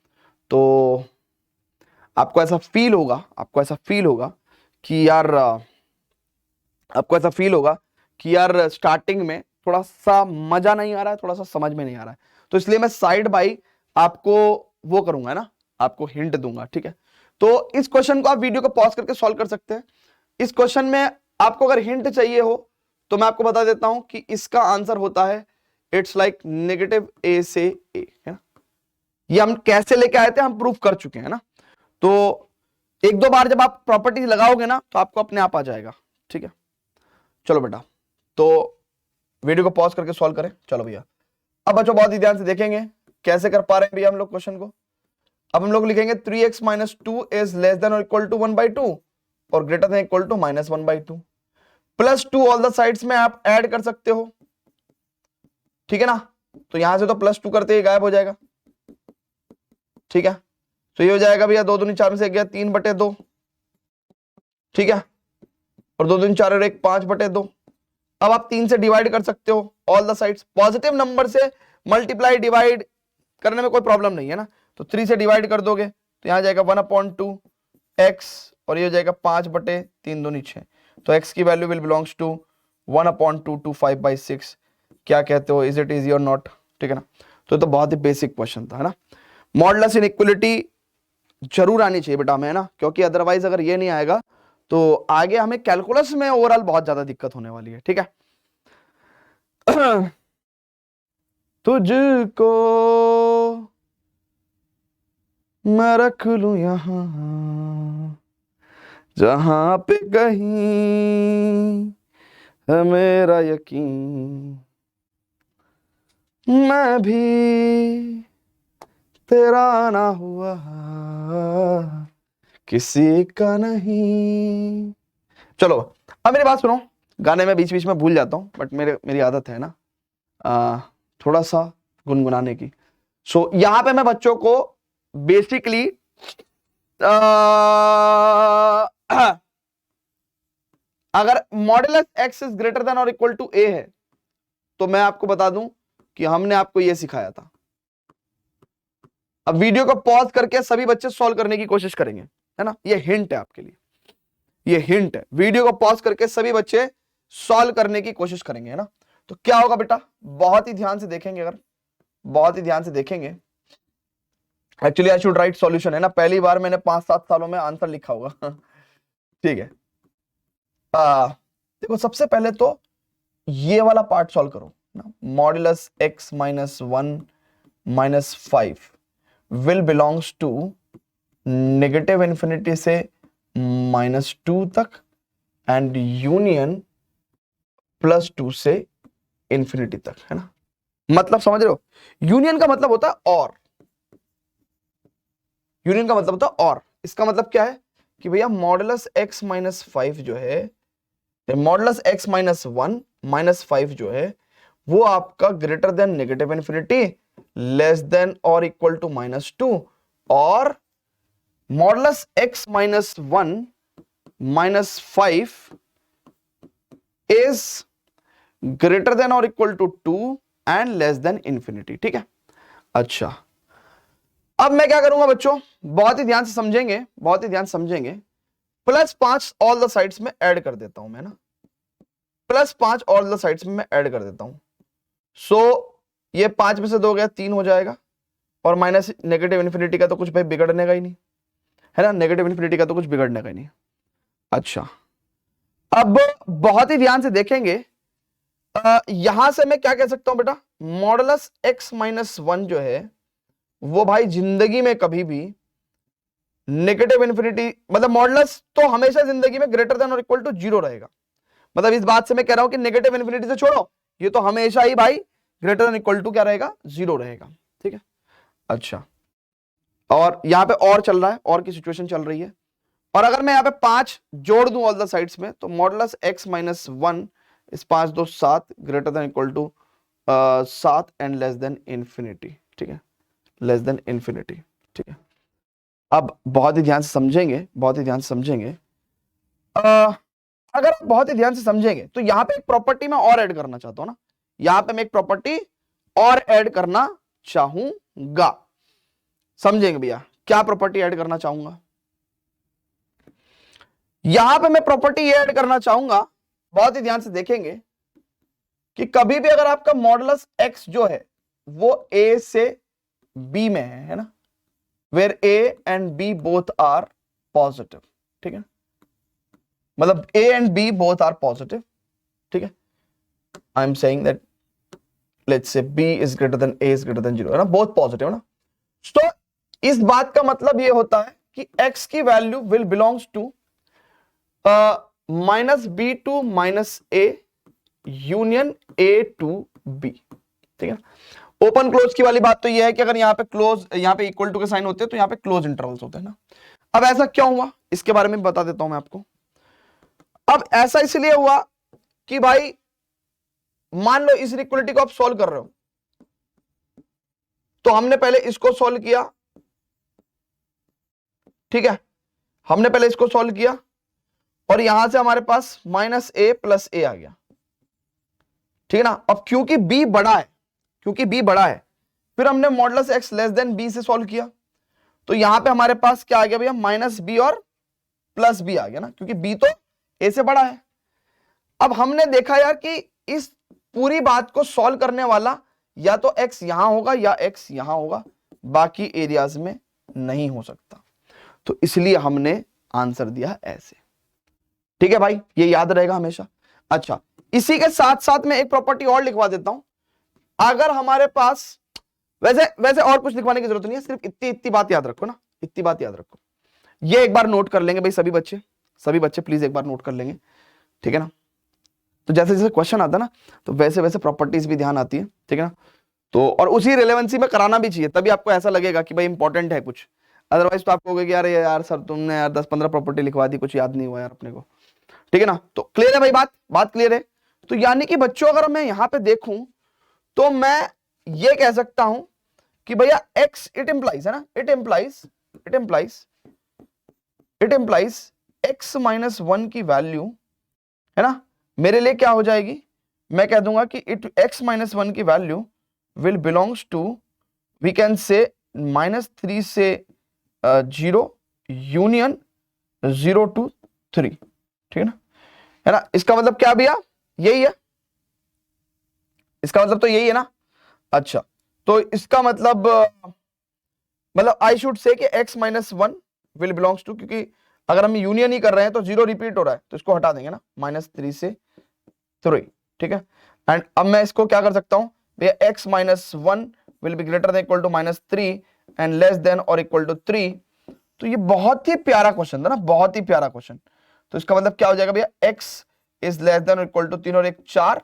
तो आपको ऐसा फील होगा कि यार स्टार्टिंग में थोड़ा सा मजा नहीं आ रहा है, थोड़ा सा समझ में नहीं आ रहा है। तो इसलिए मैं साइड बाय आपको वो करूंगा ना, आपको हिंट दूंगा। ठीक है, तो इस क्वेश्चन को आप वीडियो को पॉज करके सॉल्व कर सकते हैं। इस क्वेश्चन में आपको अगर हिंट चाहिए हो तो मैं आपको बता देता हूं कि इसका आंसर होता है इट्स लाइक -a से a, है ना। ये हम कैसे लेके आए थे, हम प्रूफ कर चुके हैं ना। तो 1-2 बार जब आप प्रॉपर्टीज लगाओगे ना तो आपको अपने आप आ जाएगा। ठीक है, चलो बेटा, तो वीडियो को पॉज करके सॉल्व करें। चलो भैया, अब बच्चों बहुत ही ध्यान से देखेंगे कैसे कर पा रहे हैं भैया हम लोग क्वेश्चन को। अब हम लोग लिखेंगे 3x - 2 इज लेस देन और इक्वल टू 1/2 और greater than equal to -1/2। +2 all the sides में आप ऐड कर सकते हो। ठीक है ना, तो यहां से तो +2 करते ही गायब हो जाएगा। ठीक है, तो ये हो जाएगा भैया 2 दूनी 4 में से गया 3/2। ठीक है, और 2 दूनी 4 और 1 5/2। अब आप 3 से डिवाइड कर सकते हो all the sides. Positive number से मल्टीप्लाई डिवाइड करने में कोई प्रॉब्लम नहीं है ना। तो 3 से डिवाइड कर दोगे तो यहां जाएगा 1/2 x, और ये हो जाएगा 5/3 दूनी 6। तो x की value will belongs to 1/2 to 5/6। क्या कहते हो, इज इट इजी और नॉट? ठीक है ना, तो बहुत ही बेसिक क्वेश्चन था, है ना। मॉडुलस इनइक्वालिटी जरूर आनी चाहिए बेटा हमें, है ना, क्योंकि अदरवाइज अगर ये नहीं आएगा तो आगे हमें कैलकुलस में ओवरऑल बहुत ज्यादा दिक्कत होने वाली है। ठीक है, तुझको मैं रख लूं यहां जहां पे कहीं है मेरा यकीन, मैं भी तेरा ना हुआ किसी का नहीं। चलो अब मेरी बात सुनो, गाने में बीच बीच में भूल जाता हूं, बट मेरी आदत है ना थोड़ा सा गुनगुनाने की। सो यहां पे मैं बच्चों को बेसिकली अगर modulus x is greater than और इक्वल टू a है तो मैं आपको बता दूं कि हमने आपको यह सिखाया था। अब वीडियो को पॉज करके सभी बच्चे सॉल्व करने की कोशिश करेंगे, है ना। ये हिंट है आपके लिए, ये हिंट है। वीडियो को पॉज करके सभी बच्चे सॉल्व करने की कोशिश करेंगे, है ना। तो क्या होगा बेटा, बहुत ही ध्यान से देखेंगे, अगर बहुत ही ध्यान से देखेंगे। Actually I should write solution, है ना। पहली बार मैंने 5-7 सालों में आंसर लिखा होगा। ठीक है, देखो सबसे पहले तो ये वाला पार्ट सॉल्व करो ना। Modulus x - 1 - 5 will belongs to -∞ से -2 तक एंड यूनियन +2 से इंफिनिटी तक, है ना। मतलब समझ रहे हो, यूनियन का मतलब होता है और, यूनियन का मतलब होता है और। इसका मतलब क्या है कि भैया मॉडुलस x - 5 जो है, मॉडुलस x - 1 - 5 जो है वो आपका ग्रेटर देन -∞, लेस देन और इक्वल टू -2, और modulus x - 1 - 5 is greater than और equal to 2 and less than infinity. ठीक है, अच्छा अब मैं क्या करूंगा बच्चों, बहुत ही ध्यान से समझेंगे, बहुत ही ध्यान से समझेंगे। +5 ऑल द साइड्स में ऐड कर देता हूं मैं ना, +5 ऑल द साइड्स में मैं ऐड कर देता हूं। सो ये 5 में से 2 गया 3 हो जाएगा, और माइनस नेगेटिव इन्फिनिटी का तो कुछ भाई बिगड़ने का ही नहीं है ना, नेगेटिव इन्फिनिटी का तो कुछ बिगड़ने का ही नहीं। अच्छा अब बहुत ही ध्यान से देखेंगे, यहां से मैं क्या कह सकता हूं बेटा, मॉडुलस x - 1 जो है वो भाई जिंदगी में कभी भी नेगेटिव इन्फिनिटी, मतलब मॉडुलस तो हमेशा जिंदगी में ग्रेटर देन और इक्वल टू 0 रहेगा। मतलब इस बात से मैं कह रहा हूं कि नेगेटिव इन्फिनिटी से छोड़ो, ये तो हमेशा ही भाई ग्रेटर देन इक्वल टू क्या रहेगा, 0 रहेगा। ठीक है, अच्छा और यहां पे और चल रहा है, और की सिचुएशन चल रही है, और अगर मैं यहां पे 5 जोड़ दूं ऑल द साइड्स में, तो मॉडुलस x - 1 इस 5 2 7 greater than equal to 7 and less than infinity. ठीक है, लेस देन इंफिनिटी। ठीक है, अब बहुत ही ध्यान से समझेंगे, बहुत ही ध्यान से समझेंगे। अगर आप बहुत ही ध्यान से समझेंगे तो यहां पे एक प्रॉपर्टी मैं और ऐड करना चाहता हूं ना, यहां पे मैं एक प्रॉपर्टी और ऐड करना चाहूंगा। समझेंगे भैया, क्या प्रॉपर्टी ऐड करना चाहूंगा, यहां पे मैं प्रॉपर्टी ऐड करना चाहूंगा, बहुत ही ध्यान से देखेंगे कि कभी भी अगर आपका मॉडुलस x जो है वो a से b में है ना, where a and b both are positive. ठीक है, मतलब a and b both are positive. ठीक है, I am saying that let's say b is greater than a is greater than 0 है ना, बोथ पॉजिटिव ना। तो इस बात का मतलब ये होता है कि x की value will belongs to -b to -a union a to b। ठीक है, ओपन क्लोज की वाली बात तो ये है कि अगर यहाँ पे क्लोज, यहाँ पे इक्वल टू के साइन होते हैं तो यहाँ पे क्लोज इंटरवल्स होते हैं ना। अब ऐसा क्यों हुआ इसके बारे में बता देता हूं मैं आपको। अब ऐसा इसलिए हुआ कि भाई मान लो इस इक्वलिटी को आप सॉल्व कर रहे हो, तो हमने पहले इसको सॉल्व किया। ठीक है, हमने पहले इसको सॉल्व किया और यहां से हमारे पास -a + a आ गया। ठीक है ना, अब क्योंकि b बड़ा है, क्योंकि b बड़ा है, फिर हमने modulus x less then b से सॉल्व किया, तो यहां पे हमारे पास क्या आ गया भैया, -b और +b आ गया ना, क्योंकि b तो a से बड़ा है। अब हमने देखा यार कि इस पूरी बात को सॉल्व करने वाला या तो x यहां होगा या x यहां होगा, बाकी एरियाज में नहीं हो सकता, तो इसलिए हमने आंसर दिया ऐसे। ठीक है भाई, ये याद रहेगा हमेशा। अच्छा, इसी के साथ साथ मैं एक प्रॉपर्टी और लिखवा देता हूं। अगर हमारे पास वैसे और कुछ लिखवाने की जरूरत नहीं है, सिर्फ इतनी बात याद रखो ना, इतनी बात याद रखो, ये एक बार नोट कर लेंगे भाई सभी बच्चे प्लीज एक बार नोट कर लेंगे। ठीक है ना, तो जैसे जैसे क्वेश्चन आता है ना, तो वैसे वैसे प्रॉपर्टीज भी ध्यान आती है। ठीक है ना, तो और उसी रिलेवेंसी में कराना भी चाहिए, तभी आपको ऐसा लगेगा कि भाई इंपॉर्टेंट है कुछ, अदरवाइज तो आपको होगा कि यार सर तुमने यार 10-15 प्रॉपर्टी लिखवा दी, कुछ याद नहीं हुआ यार अपने को। ठीक है ना, तो क्लियर है भाई, बात क्लियर है। तो यानी कि बच्चों अगर मैं यहां पे देखूं तो मैं ये कह सकता हूं कि भैया x इट इंप्लाइज है ना, इट इंप्लाइज x - 1 की वैल्यू है ना, मेरे लिए क्या हो जाएगी, मैं कह दूंगा कि इट x - 1 की value will belongs to, we can say -3 से 0 यूनियन 0 to 3। ठीक है ना, इसका मतलब क्या भैया, यही है, इसका मतलब तो यही है ना। अच्छा, तो इसका मतलब आई शुड से कि x - 1 विल बिलोंग्स टू, क्योंकि अगर हम यूनियन ही कर रहे हैं तो 0 रिपीट हो रहा है, तो इसको हटा देंगे ना, -3 से 3। ठीक है, एंड अब मैं इसको क्या कर सकता हूं भैया, x - 1 will be greater than equal to -3 and less than और इक्वल टू 3। तो ये बहुत ही प्यारा क्वेश्चन था ना, बहुत ही प्यारा क्वेश्चन। तो इसका मतलब क्या हो जाएगा भैया, x इज लेस देन और इक्वल टू 3 और 1 4,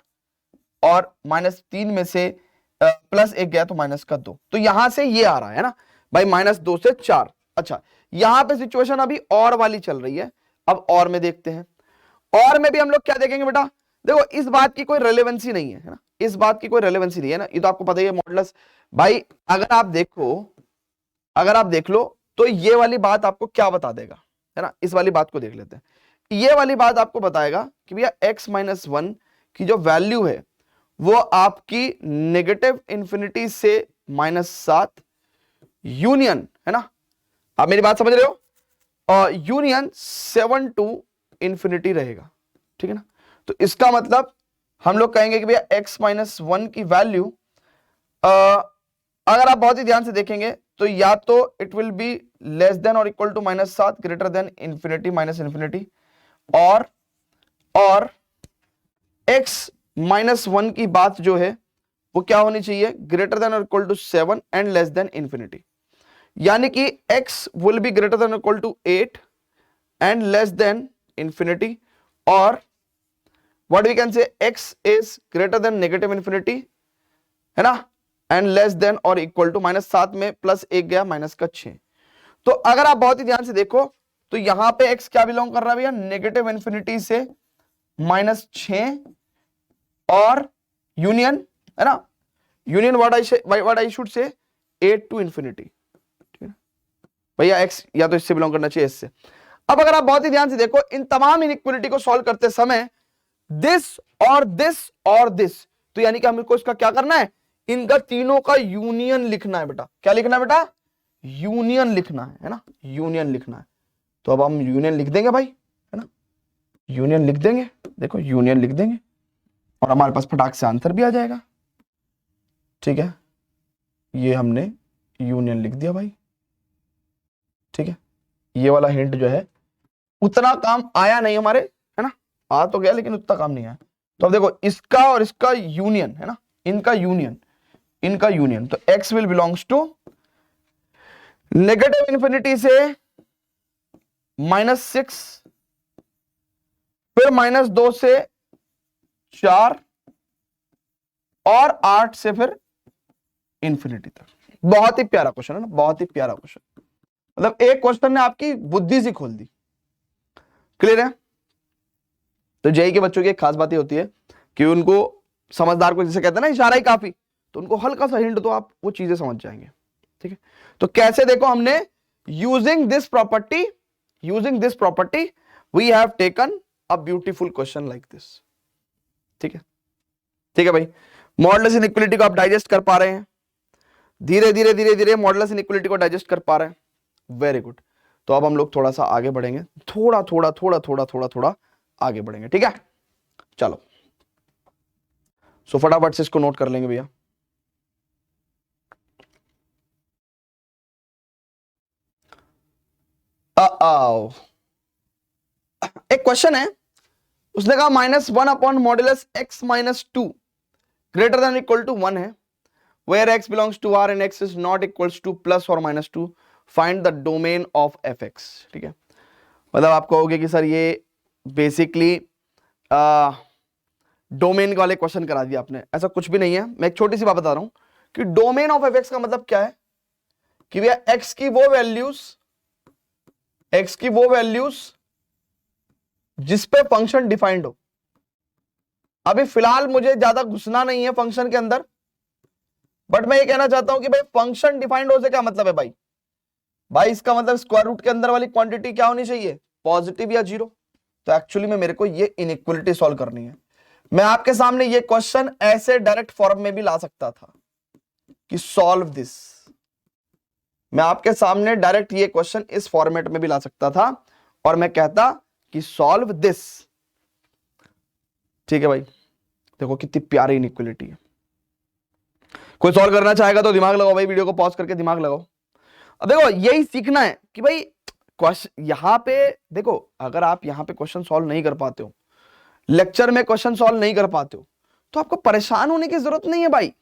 और -3 में से +1 गया तो -2, तो यहां से ये आ रहा है ना भाई, -2 से 4। अच्छा, यहां पे सिचुएशन अभी और वाली चल रही है, अब और में देखते हैं, और में भी हम लोग क्या देखेंगे बेटा, देखो इस बात की कोई रेलेवेंसी नहीं है ना, इस बात की कोई रेलेवेंसी नहीं है ना, ये तो आपको पता ही है मॉडुलस। भाई अगर आप देख लो तो ये वाली बात आपको क्या बता देगा, है ना, इस वाली बात को देख लेते हैं। ये वाली बात आपको बताएगा कि भैया x - 1 की जो वैल्यू है वो आपकी नेगेटिव इंफिनिटी से -7 यूनियन, है ना, आप मेरी बात समझ रहे हो, और यूनियन 7 टू इंफिनिटी रहेगा, ठीक है ना। तो इसका मतलब हम लोग कहेंगे कि भैया x-1 की वैल्यू, अगर आप बहुत ही ध्यान से देखेंगे तो या तो it will be less than और equal to -7, greater than infinity minus infinity, और x-1 की बात जो है वो क्या होनी चाहिए, ग्रेटर देन और equal to 7 and less than infinity, यानी कि x will be greater than equal to 8 and less than infinity, और what we can say x is greater than negative infinity, है ना, एंड लेस देन और equal to -7 में +1 गया -6। तो अगर आप बहुत ही ध्यान से देखो तो यहां पे x क्या बिलोंग कर रहा है भैया, नेगेटिव इंफिनिटी से -6 और यूनियन, है ना, यूनियन व्हाट आई शुड से 8 टू इंफिनिटी, ठीक है भैया, x या तो इससे बिलोंग करना चाहिए, इससे। अब अगर आप बहुत ही ध्यान से देखो इन तमाम इनइक्वालिटी को सॉल्व करते समय दिस और दिस और दिस, तो यानी कि हमको इसका क्या करना है, इनका तीनों का यूनियन लिखना है बेटा। क्या लिखना है बेटा, यूनियन लिखना है ना, यूनियन लिखना है। तो अब हम यूनियन लिख देंगे भाई, है ना, यूनियन लिख देंगे, देखो यूनियन लिख देंगे और हमारे पास फटाक से आंसर भी आ जाएगा, ठीक है। ये हमने यूनियन लिख दिया भाई, ठीक है। ये वाला हिंट जो है उतना काम आया नहीं हमारे, है ना, आ तो गया लेकिन उतना काम नहीं आया। तो अब देखो इसका और इसका यूनियन, है ना, इनका यूनियन, इनका यूनियन, तो x will belongs to negative infinity से -6, फिर -2 से 4 और 8 से फिर इंफिनिटी तक। बहुत ही प्यारा क्वेश्चन है ना, बहुत ही प्यारा क्वेश्चन, मतलब एक क्वेश्चन ने आपकी बुद्धि सी खोल दी। क्लियर है। तो जेई के बच्चों की एक खास बात ये होती है कि उनको, समझदार को जैसे कहते हैं ना इशारा ही काफी, तो उनको हल्का सा हिंट दो आप, वो चीजें समझ जाएंगे, ठीक है। तो कैसे, देखो हमने using this property we have taken a beautiful question like this, ठीक है, ठीक है भाई। मॉडुलस इनइक्वालिटी को आप डाइजेस्ट कर पा रहे हैं, धीरे धीरे धीरे धीरे मॉडुलस इनइक्वालिटी को डाइजेस्ट कर पा रहे हैं, वेरी गुड। तो अब हम लोग थोड़ा सा आगे बढ़ेंगे, थोड़ा थोड़ा थोड़ा थोड़ा थोड़ा थोड़ा आगे बढ़ेंगे, ठीक है। चलो सो फटाफट से इसको नोट कर लेंगे भैया। एक क्वेश्चन है, उसने कहा -1 upon modulus x-2 greater than equal to 1 है, where x belongs to R and x is not equals to +or -2, find the domain of fx, ठीक है। मतलब आप कहोगे कि सर ये बेसिकली डोमेन वाले क्वेश्चन करा दिया आपने, ऐसा कुछ भी नहीं है। मैं एक छोटी सी बात बता रहा हूं कि डोमेन ऑफ एफ एक्स का मतलब क्या है, कि भैया एक्स की वो वैल्यूज जिस पे फंक्शन डिफाइंड हो। अभी फिलहाल मुझे ज्यादा घुसना नहीं है फंक्शन के अंदर, बट मैं ये कहना चाहता हूं कि भाई फंक्शन डिफाइंड हो से क्या मतलब है भाई इसका मतलब स्क्वायर रूट के अंदर वाली क्वांटिटी क्या होनी चाहिए, पॉजिटिव या 0। तो एक्चुअली में मेरे को ये इनइक्वालिटी सॉल्व करनी है। मैं आपके सामने ये क्वेश्चन ऐसे डायरेक्ट फॉर्म में भी ला सकता था कि सॉल्व दिस, मैं आपके सामने डायरेक्ट ये क्वेश्चन इस फॉर्मेट में भी ला सकता था और मैं कहता कि सॉल्व दिस, ठीक है भाई। देखो कितनी प्यारी इनइक्वालिटी है। कोई सॉल्व करना चाहेगा तो दिमाग लगाओ भाई, वीडियो को पॉज करके दिमाग लगाओ। अब देखो यही सीखना है कि भाई क्वेश्चन यहां पे देखो, अगर आप यहां पे क्वेश्चन सॉल्व नहीं कर पाते हो, लेक्चर में क्वेश्चन सॉल्व नहीं कर पाते हो, तो आपको परेशान होने की जरूरत नहीं है भाई।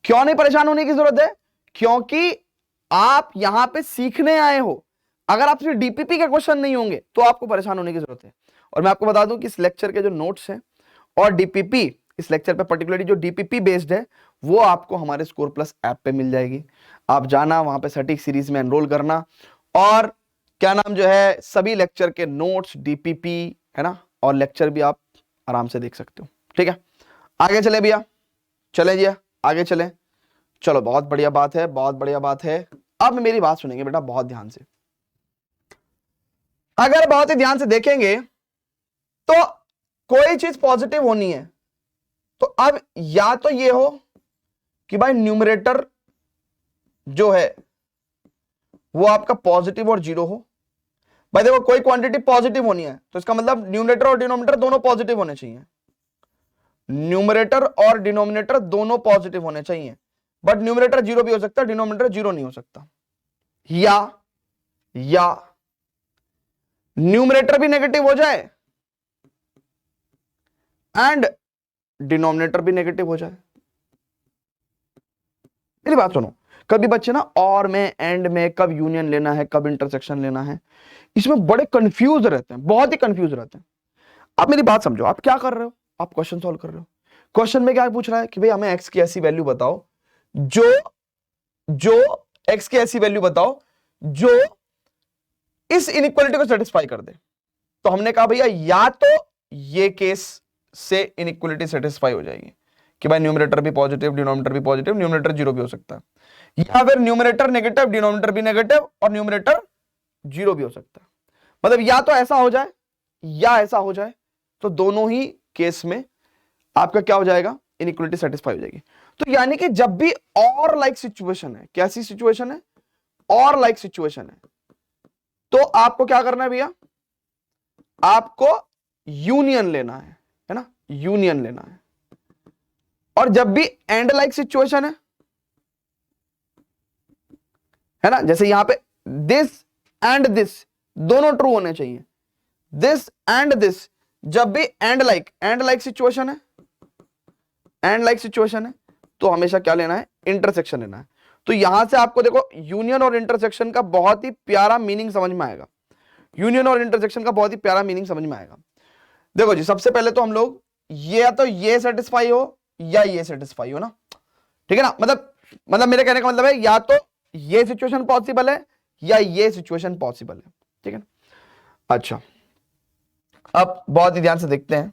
क्यों नहीं परेशान होने की जरूरत है, क्योंकि आप यहां पे सीखने आए हो। अगर आपसे डीपीपी के क्वेश्चन नहीं होंगे तो आपको परेशान होने की जरूरत है। और मैं आपको बता दूं कि इस लेक्चर के जो नोट्स हैं और डीपीपी, इस लेक्चर पे पर्टिकुलरली जो डीपीपी बेस्ड है वो आपको हमारे स्कोर प्लस ऐप पे मिल जाएगी। आप जाना वहां पे सटीक सीरीज में एनरोल करना, और क्या नाम जो है, सभी लेक्चर के नोट्स, डीपीपी, है ना, और लेक्चर भी आप आराम से देख सकते हो, ठीक है। आगे चले भैया, चले जी आगे चले। चलो बहुत बढ़िया बात है, बहुत बढ़िया बात है। अब मेरी बात सुनेंगे बेटा बहुत ध्यान से। अगर बहुत ही ध्यान से देखेंगे तो कोई चीज पॉजिटिव होनी है तो अब या तो ये हो कि भाई न्यूमरेटर जो है वो आपका पॉजिटिव और जीरो हो। भाई देखो कोई क्वांटिटी पॉजिटिव होनी है तो इसका मतलब न्यूमरेटर और डिनोमिनेटर दोनों पॉजिटिव होने चाहिए, न्यूमरेटर और डिनोमिनेटर दोनों पॉजिटिव होने चाहिए, बट न्यूमरेटर जीरो भी हो सकता है, डिनोमिनेटर जीरो नहीं हो सकता। या न्यूमरेटर भी नेगेटिव हो जाए एंड डिनोमिनेटर भी नेगेटिव हो जाए। मेरी बात सुनो, कभी बच्चे ना और में एंड में कब यूनियन लेना है कब इंटरसेक्शन लेना है इसमें बड़े कंफ्यूज रहते हैं, बहुत ही कंफ्यूज रहते हैं। आप मेरी बात समझो, आप क्या कर रहे हो, आप क्वेश्चन सॉल्व कर रहे हो। क्वेश्चन में क्या पूछ रहा है कि भाई हमें एक्स की ऐसी वैल्यू बताओ जो एक्स की ऐसी वैल्यू बताओ जो इस इनइक्वालिटी को सेटिस्फाई कर दे। तो हमने कहा भैया या तो ये केस से इनइक्वालिटी सेटिस्फाई हो जाएगी कि भाई न्यूमरेटर भी पॉजिटिव डिनोमिनेटर भी पॉजिटिव, न्यूमरेटर जीरो भी हो सकता है, या फिर न्यूमरेटर नेगेटिव डिनोमिनेटर भी नेगेटिव और न्यूमरेटर जीरो भी हो सकता है। मतलब या तो ऐसा हो जाए या ऐसा हो जाए, तो दोनों ही केस में आपका क्या हो जाएगा, इनइक्वालिटी सेटिस्फाई हो जाएगी। तो यानी कि जब भी और लाइक सिचुएशन है, कैसी सिचुएशन है, और लाइक सिचुएशन है, तो आपको क्या करना है भैया, आपको यूनियन लेना है ना, यूनियन लेना है। और जब भी एंड लाइक सिचुएशन है ना, जैसे यहां पे दिस एंड दिस दोनों ट्रू होने चाहिए, दिस एंड दिस, जब भी एंड लाइक सिचुएशन है, एंड लाइक सिचुएशन है, तो हमेशा क्या लेना है, इंटरसेक्शन लेना है। तो यहां से आपको देखो यूनियन और इंटरसेक्शन का बहुत ही प्यारा मीनिंग समझ में आएगा, यूनियन और इंटरसेक्शन का बहुत ही प्यारा मीनिंग समझ में आएगा। देखो जी, सबसे पहले तो हम लोग या तो ये सेटिस्फाई हो या ये सेटिस्फाई हो ना, ठीक है ना। मतलब मेरे कहने का मतलब है या तो ये सिचुएशन पॉसिबल है या ये सिचुएशन पॉसिबल है, ठीक है ना। अच्छा, अब बहुत ही ध्यान से देखते हैं,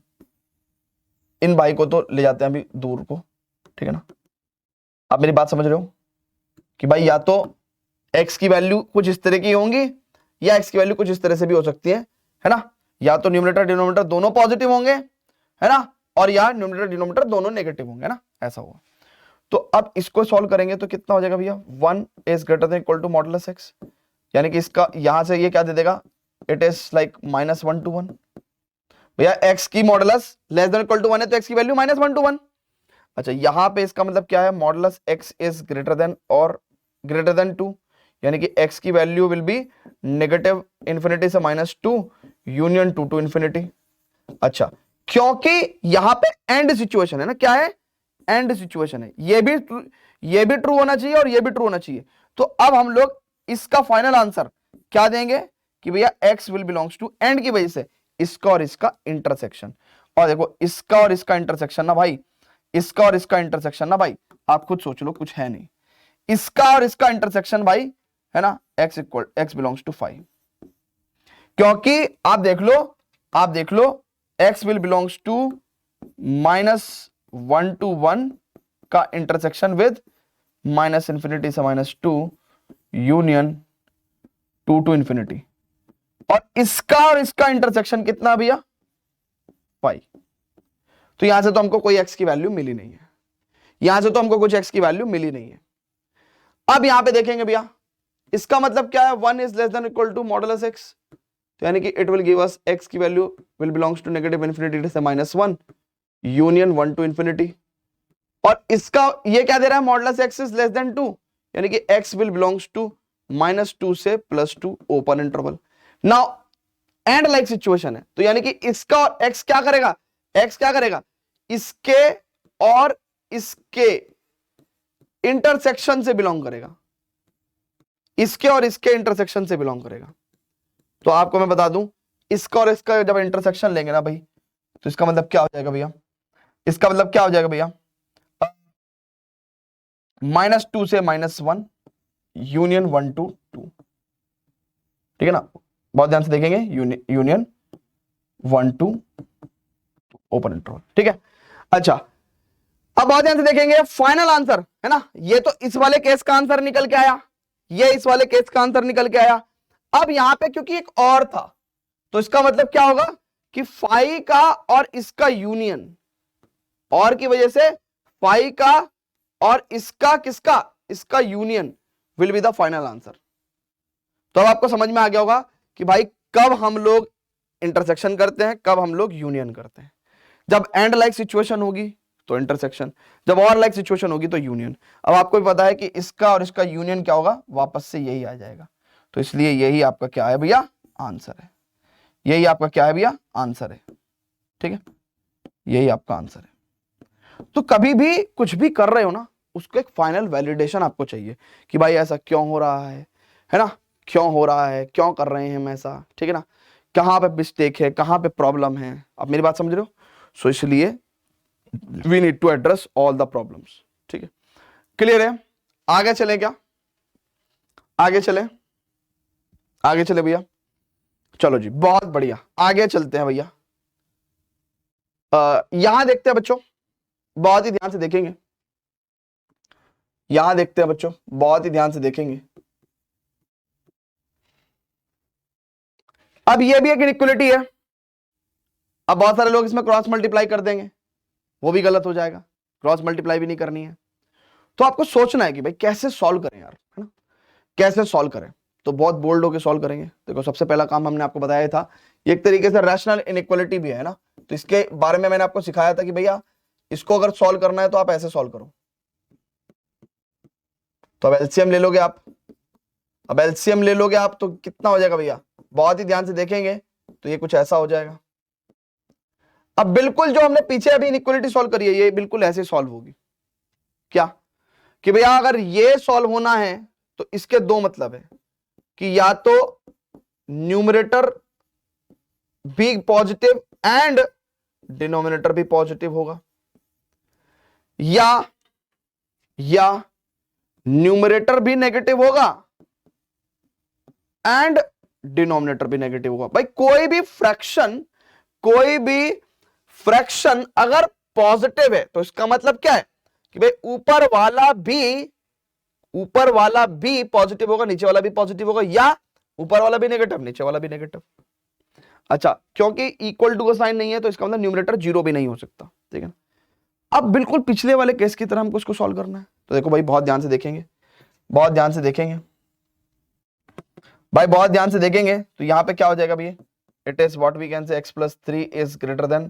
इन भाई को तो ले जाते हैं अभी दूर को, ठीक है ना। आप मेरी बात समझ रहे हो कि भाई या तो x की वैल्यू कुछ इस तरह की होंगी या x की वैल्यू कुछ इस तरह से भी हो सकती है ना। या तो न्यूमरेटर डिनोमिनेटर दोनों पॉजिटिव होंगे, है ना, और या न्यूमरेटर डिनोमिनेटर दोनों नेगेटिव होंगे ना, ऐसा होगा। तो अब इसको सॉल्व करेंगे तो कितना हो जाएगा भैया, 1 is greater than equal to modulus x, यानी कि इसका यहां से ये क्या दे देगा, इट इज लाइक -1 to 1। भैया x की modulus less than equal to 1 है तो x की वैल्यू -1 to 1। अच्छा, यहां पे इसका मतलब क्या है, modulus x is greater than और ग्रेटर देन 2, यानी कि x की value will be negative infinity से -2 यूनियन 2 टू इन्फिनिटी। अच्छा, क्योंकि यहां पे एंड सिचुएशन है ना, क्या है, एंड सिचुएशन है, ये भी ट्रू होना चाहिए और ये भी ट्रू होना चाहिए। तो अब हम लोग इसका फाइनल आंसर क्या देंगे कि भैया x will belongs to and की वजह से इसका और इसका इंटरसेक्शन। और देखो इसका और इसका इंटरसेक्शन ना भाई, इसका और इसका इंटरसेक्शन ना भाई, आप खुद सोच लो, कुछ है नहीं, इसका और इसका इंटरसेक्शन भाई है ना, x बिलोंग्स टू 5, क्योंकि आप देख लो x will belongs to -1 to 1 का इंटरसेक्शन विद -इन्फिनिटी से -2 यूनियन 2 टू इन्फिनिटी, और इसका इंटरसेक्शन कितना भैया, 5। तो यहां से तो हमको कोई x की वैल्यू मिली नहीं है, यहां से तो हमको कुछ x की वैल्यू मिली नहीं है। अब यहां पे देखेंगे भैया, इसका मतलब क्या है, 1 is less than equal to modulus x, तो यानी कि it will give us x की value will belongs to negative infinity से -1 यूनियन 1 टू इन्फिनिटी, और इसका ये क्या दे रहा है, modulus x is less then 2, यानी कि x विल बिलोंग्स टू -2 से +2 open interval. Now and like situation है, तो यानी कि इसका और x क्या करेगा, इसके और इसके इंटरसेक्शन से बिलोंग करेगा, इसके और इसके इंटरसेक्शन से बिलोंग करेगा। तो आपको मैं बता दूं, इसका और इसका जब इंटरसेक्शन लेंगे ना भाई, तो इसका मतलब क्या हो जाएगा भैया, इसका मतलब क्या हो जाएगा भैया, -2 से -1 यूनियन 1 to 2, ठीक है ना। बहुत ध्यान से देखेंगे, यूनियन 1 to ओपन इंटरवल, ठीक है। अच्छा, अब बहुत ध्यान से देखेंगे, फाइनल आंसर है ना, ये तो इस वाले केस का आंसर निकल के आया, ये इस वाले केस का आंसर निकल के आया। अब यहां पे क्योंकि एक और था, तो इसका मतलब क्या होगा कि 5 का और इसका यूनियन और की वजह से फाई का और इसका किसका, इसका union will be the final answer. तो अब आपको समझ में आ गया होगा कि भाई कब हम लोग इंटरसेक्शन करते हैं, कब हम लोग यूनियन करते हैं। जब एंड लाइक सिचुएशन होगी तो इंटरसेक्शन, जब और लाइक सिचुएशन होगी तो यूनियन। अब आपको भी पता है कि इसका और इसका यूनियन क्या होगा, वापस से यही आ जाएगा। तो इसलिए यही आपका क्या है भैया, आंसर है। यही आपका क्या है भैया, आंसर है। ठीक है, यही आपका आंसर है। तो कभी भी कुछ भी कर रहे हो ना, उसको एक फाइनल वैलिडेशन आपको चाहिए कि भाई ऐसा क्यों हो रहा है ना, क्यों हो रहा है, क्यों कर रहे हैं हम ऐसा, ठीक है ना, कहां पे मिस्टेक है, कहां पे प्रॉब्लम है। आप मेरी बात समझ रहे हो? सो इसलिए we need to address all the problems. ठीक है, क्लियर है? आगे चले क्या, आगे चले, आगे चले भैया, चलो जी बहुत बढ़िया, आगे चलते हैं भैया। यहां देखते हैं बच्चों, बहुत ही ध्यान से देखेंगे, यहां देखते हैं बच्चों, बहुत ही ध्यान से देखेंगे। अब ये भी एक इनइक्वालिटी है। अब बहुत सारे लोग इसमें क्रॉस मल्टीप्लाई कर देंगे, वो भी गलत हो जाएगा, क्रॉस मल्टीप्लाई भी नहीं करनी है। तो आपको सोचना है कि भाई कैसे सॉल्व करें यार, है ना, कैसे सॉल्व करें। तो बहुत बोल्ड होकर सॉल्व करेंगे। देखो सबसे पहला काम हमने आपको बताया था, एक तरीके से रैशनल इनइक्वालिटी भी है ना, तो इसके बारे में मैंने आपको सिखाया था कि भैया इसको अगर सॉल्व करना है तो आप ऐसे सॉल्व करो। तो अब एलसीएम ले लोगे आप, अब एलसीएम ले लोगे आप तो कितना हो जाएगा भैया, बहुत ही ध्यान से देखेंगे तो ये कुछ ऐसा हो जाएगा। अब बिल्कुल जो हमने पीछे अभी इनइक्वालिटी सॉल्व करी है, ये बिल्कुल ऐसे सॉल्व होगी। क्या कि भैया अगर ये सॉल्व होना है तो इसके दो मतलब है कि या तो न्यूमरेटर भी पॉजिटिव एंड डिनोमिनेटर भी पॉजिटिव होगा, या न्यूमरेटर भी नेगेटिव होगा एंड डिनोमिनेटर भी नेगेटिव होगा। भाई कोई भी फ्रैक्शन अगर पॉजिटिव है तो इसका मतलब क्या है कि भाई ऊपर वाला भी पॉजिटिव होगा, नीचे वाला भी पॉजिटिव होगा, या ऊपर वाला भी नेगेटिव, नीचे वाला भी नेगेटिव। अच्छा, क्योंकि इक्वल टू का साइन नहीं है तो इसका मतलब न्यूमरेटर जीरो भी नहीं हो सकता। ठीक है, अब बिल्कुल पिछले वाले केस की तरह हमको इसको सॉल्व करना है। तो देखो भाई बहुत ध्यान से देखेंगे, बहुत ध्यान से देखेंगे भाई, बहुत ध्यान से देखेंगे। तो यहां पे क्या हो जाएगा भैया, it is what we can say x plus 3 is greater than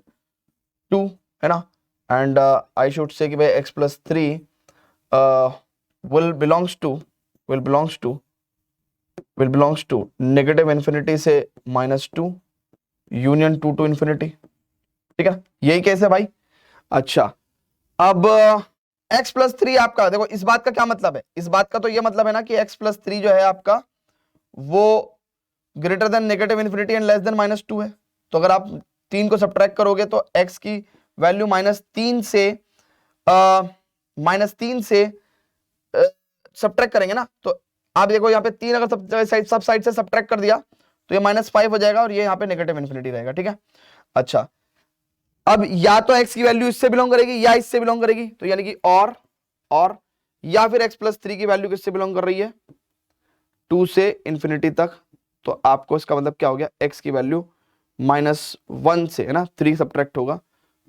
2, है ना, एंड आई शुड से कि भाई x plus 3 will belongs to negative infinity से -2 यूनियन 2 टू इन्फिनिटी। ठीक है, यही केस है भाई। अच्छा, अब x प्लस 3 आपका, देखो इस बात का क्या मतलब है, इस बात का तो ये मतलब है ना कि x प्लस 3 जो है आपका वो greater than negative infinity and less then -2 है। तो अगर आप 3 को सब्ट्रैक्ट करोगे तो x की वैल्यू -3 से सब्ट्रैक्ट करेंगे ना, तो आप देखो यहाँ पे 3 अगर सब साइड से सब्ट्रैक्ट कर दिया तो ये -5 हो जाएगा और ये यहाँ पे नेगेटिव इन्फिनिटी रहेगा। ठीक है, अच्छा अब या तो x की वैल्यू इससे बिलोंग करेगी या इससे बिलोंग करेगी, तो यानी कि और या फिर x प्लस 3 की वैल्यू किससे बिलोंग कर रही है, 2 से इन्फिनिटी तक। तो आपको इसका मतलब क्या हो गया, x की वैल्यू -1 से, है ना, 3 सब्ट्रैक्ट होगा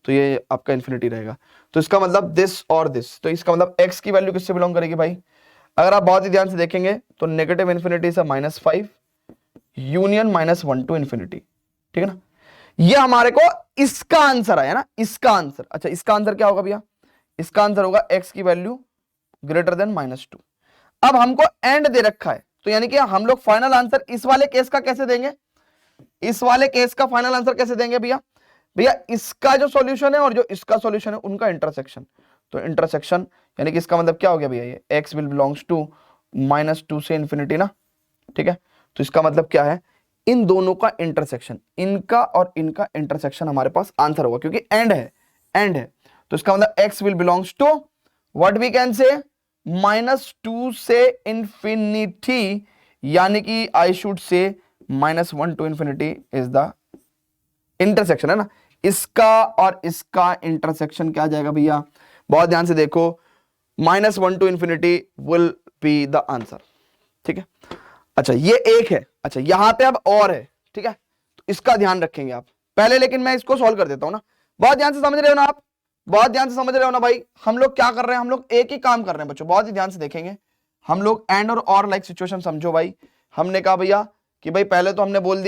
तो ये आपका इन्फिनिटी रहेगा। तो इसका मतलब दिस और दिस, तो इसका मतलब x की वैल्यू किससे बिलोंग करेगी भाई, अगर आप बहुत ही ध्यान से देखेंगे तो नेगेटिव इन्फिनिटी से -5 यूनियन -1 टू इन्फिनिटी। ठीक है ना, ये हमारे को इसका आंसर आया ना, इसका आंसर। अच्छा, इसका आंसर क्या होगा भैया, इसका आंसर होगा x की वैल्यू ग्रेटर देन -2। अब हमको एंड दे रखा है, तो यानी कि हम लोग फाइनल आंसर इस वाले केस का कैसे देंगे, इस वाले केस का फाइनल आंसर कैसे देंगे भैया, इसका जो सॉल्यूशन है और जो इसका सॉल्यूशन है उनका इंटरसेक्शन। तो इंटरसेक्शन यानी कि इसका मतलब क्या हो गया भैया, ये x विल बिलोंग्स टू -2 से इन्फिनिटी ना। ठीक है, तो इसका मतलब क्या है, इन दोनों का इंटरसेक्शन, इनका और इनका इंटरसेक्शन हमारे पास आंसर होगा, क्योंकि एंड है। तो इसका मतलब x will belongs to what we can say -2 से इन्फिनिटी, यानी कि आई should say -1 to infinity is the intersection, है ना। इसका और इसका इंटरसेक्शन क्या आ जाएगा भैया, बहुत ध्यान से देखो, -1 to infinity will be the answer. ठीक है, अच्छा ये एक है। अच्छा, यहां पे अब और है, ठीक है, तो इसका ध्यान रखेंगे आप पहले, लेकिन मैं इसको सॉल्व कर देता हूं ना, बहुत ध्यान से समझ रहे हो ना आप, बहुत ध्यान से समझ रहे हो ना भाई, हम लोग क्या कर रहे हैं, हम लोग एक ही काम कर रहे हैं बच्चों, बहुत ही ध्यान से देखेंगे हम लोग। एंड और लाइक सिचुएशन समझो भाई। हमने कहा भैया कि भाई पहले तो हमने बोल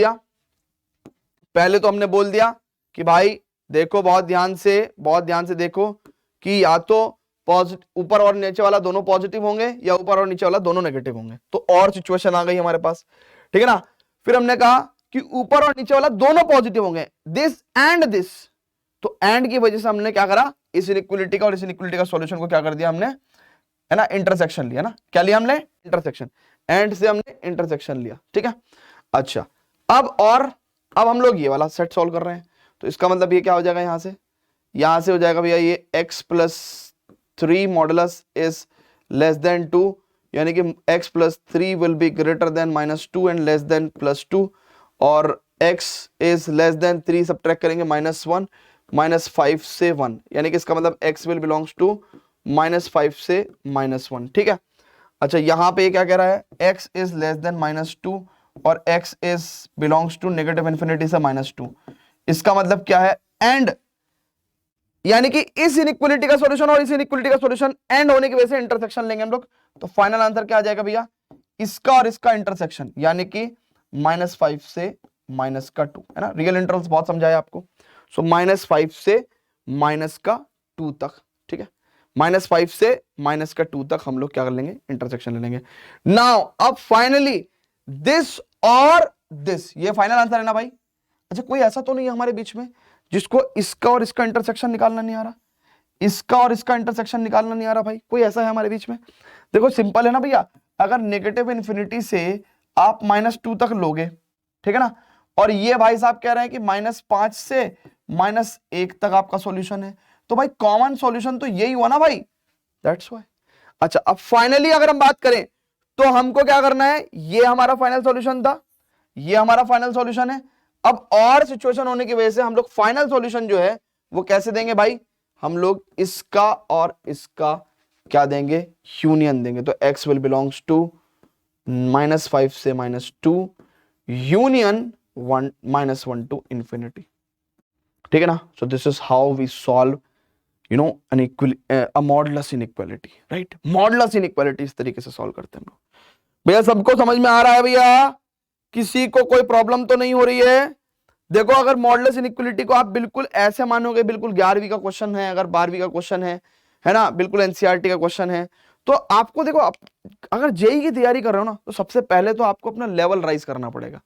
दिया कि भाई देखो बहुत ध्यान से देखो कि या तो पॉजिटिव ऊपर और नीचे वाला दोनों पॉजिटिव होंगे या ऊपर और नीचे वाला दोनों नेगेटिव होंगे। तो और सिचुएशन आ गई हमारे पास, ठीक है ना। फिर हमने कहा कि ऊपर और नीचे वाला दोनों पॉजिटिव होंगे, दिस एंड दिस। तो एंड की वजह से हमने क्या करा, इस इनइक्वालिटी का और इस इनइक्वालिटी का सॉल्यूशन को क्या कर दिया हमने, है ना, इंटरसेक्शन लिया ना। क्या लिया हमने, इंटरसेक्शन। एंड से हमने इंटरसेक्शन लिया, ठीक है। अच्छा अब हम लोग ये वाला सेट सॉल्व कर रहे हैं। तो इसका मतलब ये क्या हो जाएगा, यहां से हो जाएगा भैया ये x plus 3 modulus is less then 2, यानी कि x plus 3 will be greater than -2 and less then +2, और x is less than 3 subtract करेंगे -1 -5 से 1, यानी कि इसका मतलब x विल बिलोंग्स टू -5 से -1, ठीक है। अच्छा यहां पे क्या कह रहा है, x इज लेस देन -2 और x is belongs to negative infinity से -2। इसका मतलब क्या है, एंड, यानी कि इस इनइक्वालिटी का सॉल्यूशन और इस इनइक्वालिटी का सॉल्यूशन एंड होने की वजह से इंटरसेक्शन लेंगे हम लोग। तो फाइनल आंसर क्या आ जाएगा भैया, इसका और इसका इंटरसेक्शन, यानी कि -5 से -2, है ना। रियल इंटरवल्स बहुत समझाया आपको। सो -5 से -2 तक, ठीक है। -5 से -2 तक हम लोग क्या कर लेंगे, इंटरसेक्शन ले लेंगे। नाउ अब फाइनली दिस और दिस, ये फाइनल आंसर है ना भाई। अच्छा कोई ऐसा तो नहीं है हमारे बीच में जिसको इसका और इसका इंटरसेक्शन निकालना नहीं आ रहा, इसका और इसका इंटरसेक्शन निकालना नहीं आ रहा भाई, कोई ऐसा है हमारे बीच में। देखो सिंपल है ना भैया, अगर नेगेटिव इन्फिनिटी से आप -2 तक लोगे, ठीक है ना, और ये भाई साहब कह रहे हैं कि -5 से -1 तक आपका सॉल्यूशन है, तो भाई कॉमन सॉल्यूशन तो यही हुआ ना भाई, दैट्स व्हाई। अच्छा अब फाइनली अगर हम बात करें तो हमको क्या करना है, ये हमारा फाइनल सॉल्यूशन था, ये हमारा फाइनल सॉल्यूशन है। अब और सिचुएशन होने की वजह से हम लोग फाइनल सॉल्यूशन जो है वो कैसे देंगे भाई, हम लोग इसका और इसका क्या देंगे, यूनियन देंगे। तो x विल बिलोंग्स टू -5 से -2 यूनियन 1 टू इंफिनिटी, ठीक है ना। So this is how we solve you know a modulus inequality, right. Modulus inequality इस तरीके से सॉल्व करते हैं हम लोग। भैया सबको समझ में आ रहा है भैया, किसी को कोई प्रॉब्लम तो नहीं हो रही है। देखो अगर मॉडुलस इनइक्वालिटी को आप बिल्कुल ऐसे मानोगे, बिल्कुल 11वीं का क्वेश्चन है, अगर 12वीं का क्वेश्चन है ना, बिल्कुल एनसीईआरटी का क्वेश्चन है, तो आपको देखो अगर जेई की तैयारी कर रहे हो ना, तो सबसे पहले तो आपको अपना लेवल राइज करना पड़ेगा,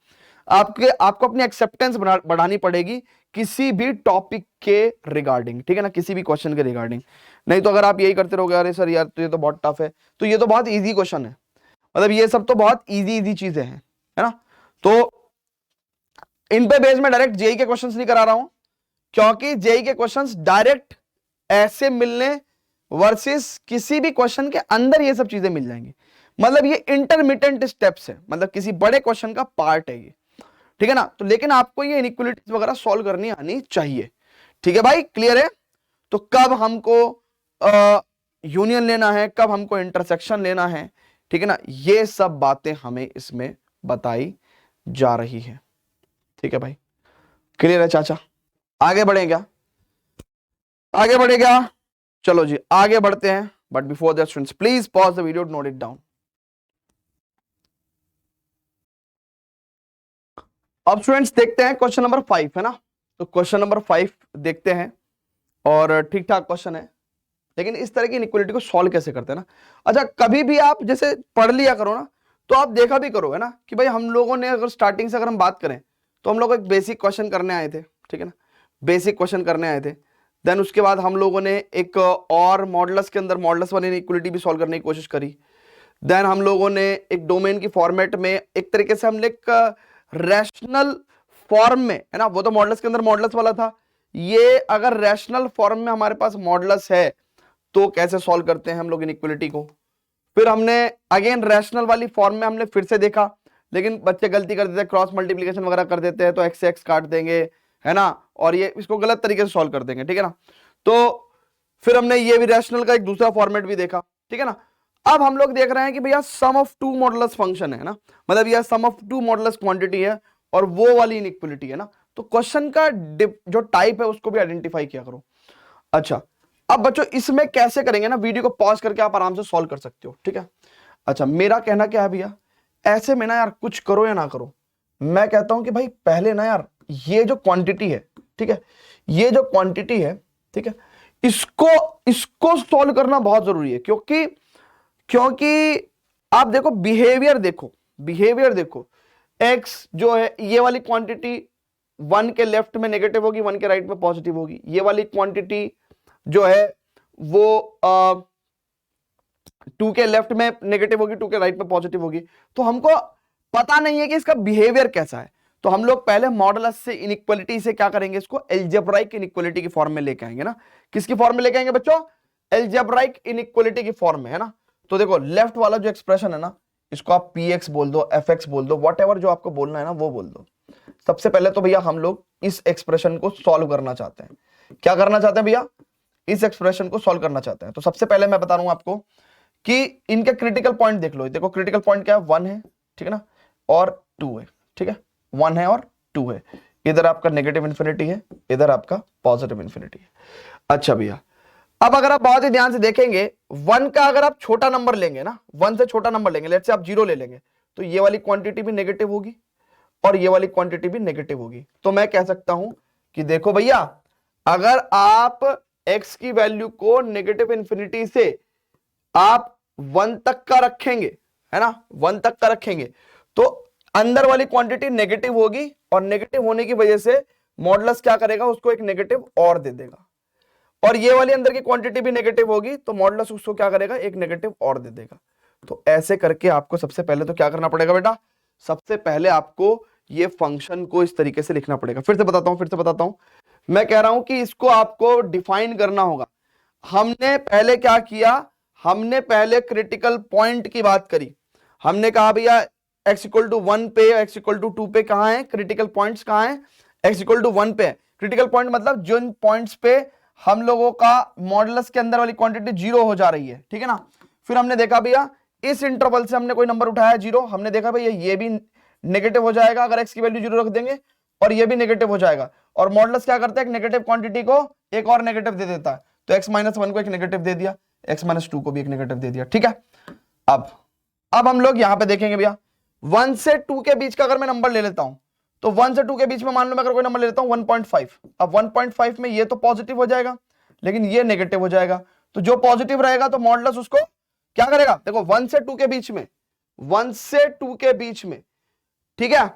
आपको अपनी एक्सेप्टेंस बढ़ानी पड़ेगी किसी भी टॉपिक के रिगार्डिंग, ठीक है ना, किसी भी क्वेश्चन के रिगार्डिंग। नहीं तो अगर आप यही करते रहोगे, अरे सर यार तो ये तो बहुत टफ है, तो ये तो बहुत इजी क्वेश्चन है, मतलब ये सब तो बहुत इजी चीजें हैं, है ना। तो इन पे बेस में डायरेक्ट जेई के क्वेश्चंस नहीं करा रहा हूं, क्योंकि जेई के क्वेश्चंस डायरेक्ट ऐसे मिलने वर्सेस किसी भी क्वेश्चन के अंदर ये सब चीजें मिल जाएंगी, मतलब ये इंटरमीडिएट स्टेप्स है, मतलब किसी बड़े क्वेश्चन का पार्ट है ये, ठीक है ना। तो लेकिन आपको ये इनइक्वालिटीज वगैरह सॉल्व करनी आनी चाहिए, ठीक है भाई, क्लियर है। तो कब हमको यूनियन लेना है, कब हमको इंटरसेक्शन लेना है, ठीक है ना, ये सब बातें हमें इसमें बताई जा रही है, ठीक है भाई, क्लियर है चाचा। आगे बढ़े क्या, आगे बढ़े क्या, चलो जी आगे बढ़ते हैं, but before that students please pause the video, note it down. अब स्टूडेंट्स देखते हैं क्वेश्चन नंबर 5, है ना। तो क्वेश्चन नंबर 5 देखते हैं, और ठीक ठाक क्वेश्चन है, लेकिन इस तरह की इनइक्वालिटी को सॉल्व कैसे करते हैं ना। अच्छा कभी भी आप जैसे पढ़ लिया करो ना, तो आप देखा भी करो, है ना, कि भाई हम लोगों ने अगर स्टार्टिंग से अगर हम बात करें तो हम लोग एक बेसिक क्वेश्चन करने आए थे, ठीक है ना, बेसिक क्वेश्चन करने आए थे। देन उसके बाद हम लोगों ने एक और मॉडुलस के अंदर मॉडुलस वाली इनइक्वालिटी भी सॉल्व करने की कोशिश करी। देन हम लोगों ने एक डोमेन की फॉर्मेट में एक तरीके से हमने एक रैशनल फॉर्म में, है ना, वो तो मॉडुलस के अंदर मॉडुलस वाला था, ये अगर रैशनल फॉर्म में हमारे पास मॉडुलस है तो कैसे सॉल्व करते हैं हम लोग इनइक्वालिटी को। फिर हमने अगेन रैशनल वाली फॉर्म में हमने फिर से देखा, लेकिन बच्चे गलती कर देते हैं, क्रॉस मल्टीप्लिकेशन वगैरह कर देते हैं, तो एक्स से एक्स काट देंगे, है ना, और ये इसको गलत तरीके से सॉल्व कर देंगे, ठीक है ना। तो फिर हमने ये भी रैशनल का एक दूसरा फॉर्मेट भी देखा, ठीक है ना। अब हम लोग देख रहे हैं कि भैया सम ऑफ टू मॉडुलस फंक्शन है ना, मतलब यह सम ऑफ टू मॉडुलस क्वांटिटी है और वो वाली इनइक्वालिटी है ना। तो क्वेश्चन का जो टाइप है उसको भी आइडेंटिफाई किया करो। अच्छा अब बच्चों इसमें कैसे करेंगे ना, वीडियो को पॉज करके आप आराम से सॉल्व कर सकते हो, ठीक है। अच्छा मेरा कहना क्या है भैया, ऐसे में ना यार कुछ करो या ना करो, मैं कहता हूं कि भाई पहले ना यार ये जो क्वांटिटी है, ठीक है, ये जो क्वांटिटी है, ठीक है, इसको इसको सॉल्व करना बहुत जरूरी है, क्योंकि क्योंकि आप देखो बिहेवियर देखो, एक्स जो है ये वाली क्वांटिटी 1 के लेफ्ट में नेगेटिव होगी, 1 के राइट में पॉजिटिव होगी, ये वाली क्वांटिटी जो है वो 2 के लेफ्ट में नेगेटिव होगी, 2 के राइट में पॉजिटिव होगी। तो हमको पता नहीं है कि इसका बिहेवियर कैसा है, तो हम लोग पहले मॉडुलस से इनइक्वालिटी से क्या करेंगे, इसको अलजेब्राइक इनइक्वालिटी की फॉर्म में लेके आएंगे ना। किसकी फॉर्म में लेके आएंगे बच्चों, अलजेब्राइक इनइक्वालिटी की फॉर्म में, है ना। तो देखो लेफ्ट वाला जो एक्सप्रेशन है ना, इसको आप px बोल दो, fx बोल दो, व्हाटएवर जो आपको बोलना है ना वो बोल दो। सबसे पहले तो भैया हम लोग इस एक्सप्रेशन को सॉल्व करना चाहते हैं। क्या करना चाहते हैं भैया, इस एक्सप्रेशन को सॉल्व करना चाहते हैं। तो सबसे पहले मैं बता रहा हूं आपको कि इनके क्रिटिकल पॉइंट देख लो। देखो क्रिटिकल पॉइंट क्या है, 1 है, ठीक है ना, और 2 है, ठीक है, 1 है और 2 है। इधर आपका नेगेटिव इन्फिनिटी है, इधर आपका पॉजिटिव इन्फिनिटी है। अच्छा भैया अब अगर आप बहुत ही ध्यान से देखेंगे, 1 का अगर आप छोटा नंबर लेंगे ना, 1 से छोटा नंबर लेंगे, लेट्स से आप 0 ले लेंगे, तो ये वाली क्वांटिटी भी नेगेटिव होगी और ये वाली क्वांटिटी भी नेगेटिव होगी। तो मैं कह सकता हूं कि देखो भैया, अगर आप x की वैल्यू को नेगेटिव इन्फिनिटी से आप 1 तक का रखेंगे, है ना, 1 तक का रखेंगे, तो अंदर वाली क्वांटिटी नेगेटिव होगी और नेगेटिव होने की वजह से मॉडुलस क्या करेगा, उसको एक नेगेटिव और दे देगा, और ये वाली अंदर की क्वांटिटी भी नेगेटिव होगी तो मॉडुलस उसको क्या करेगा, एक नेगेटिव और दे देगा। तो ऐसे करके आपको सबसे पहले तो क्या करना पड़ेगा बेटा, सबसे पहले आपको ये फंक्शन को इस तरीके से लिखना पड़ेगा। फिर से बताता हूं, मैं कह रहा हूं कि इसको आपको डिफाइन करना होगा। हमने पहले क्या किया, हमने पहले क्रिटिकल पॉइंट की बात करी। हमने कहा भैया x इक्वल टू 1 पे, x इक्वल टू 2 पे कहां है क्रिटिकल पॉइंट्स, कहां है, x इक्वल टू 1 पे है क्रिटिकल पॉइंट, मतलब जिन पॉइंट्स पे हम लोगों का मॉडुलस के अंदर वाली क्वांटिटी 0 हो जा रही है, ठीक है ना। फिर हमने देखा भैया इस इंटरवल से हमने कोई नंबर उठाया 0, हमने देखा भैया ये भी नेगेटिव हो जाएगा अगर x की वैल्यू 0 रख देंगे, और ये भी नेगेटिव हो जाएगा, और मॉडुलस क्या करता है, एक नेगेटिव क्वांटिटी को एक और नेगेटिव दे देता है, तो x-1 को एक नेगेटिव दे दिया, x-2 को भी एक नेगेटिव दे दिया, ठीक है। अब हम लोग यहां पे देखेंगे भैया 1 से 2 के बीच का अगर मैं नंबर ले लेता हूं, तो 1 से 2 के बीच में मान लो मैं अगर कोई नंबर ले लेता हूं 1.5, अब 1.5 में ये तो पॉजिटिव हो जाएगा लेकिन ये नेगेटिव हो जाएगा, तो जो पॉजिटिव रहेगा तो मॉडुलस उसको क्या करेगा, देखो 1 से 2 के बीच में, 1 से 2 के बीच में, ठीक है,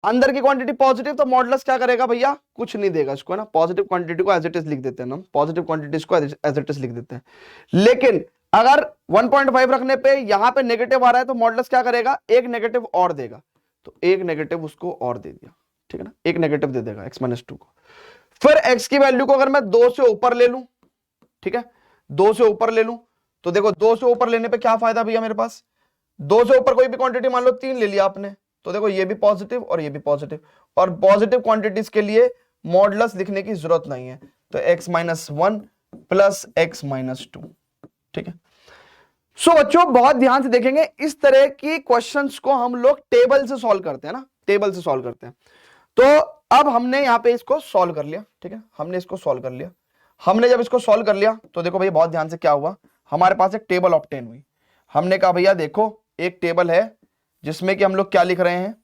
अंदर की क्वांटिटी पॉजिटिव, तो मॉडुलस क्या करेगा भैया, कुछ नहीं देगा इसको, है ना। पॉजिटिव क्वांटिटी को एज इट इज लिख देते हैं ना, पॉजिटिव क्वांटिटीज को एज इट इज लिख देते हैं। लेकिन अगर 1.5 रखने पे यहां पे नेगेटिव आ रहा है तो मॉडुलस क्या करेगा, एक नेगेटिव और देगा, तो एक नेगेटिव उसको और दे दिया, ठीक है ना, एक नेगेटिव दे देगा x-2 को। फिर x की वैल्यू को अगर मैं 2 से ऊपर ले लूं, ठीक है, 2 से ऊपर ले लूं, तो देखो 2 से ऊपर लेने पे क्या फायदा भैया मेरे पास, 2 से ऊपर कोई भी क्वांटिटी मान लो 3 ले लिया आपने, तो देखो ये भी पॉजिटिव और ये भी पॉजिटिव, और पॉजिटिव क्वांटिटीज के लिए मॉडुलस लिखने की जरूरत नहीं है, तो x-1 प्लस x-2, ठीक है। सो बच्चों बहुत ध्यान से देखेंगे, इस तरह की क्वेश्चंस को हम लोग टेबल से सॉल्व करते हैं ना, टेबल से सॉल्व करते हैं। तो अब हमने यहां पे इसको सॉल्व कर लिया, ठीक है, हमने इसको सॉल्व कर लिया। हमने जब इसको सॉल्व कर लिया तो देखो भैया बहुत ध्यान से क्या हुआ, हमारे पास एक टेबल ऑब्टेन हुई। हमने कहा भैया देखो एक टेबल है जिसमें कि हम लोग क्या लिख रहे हैं,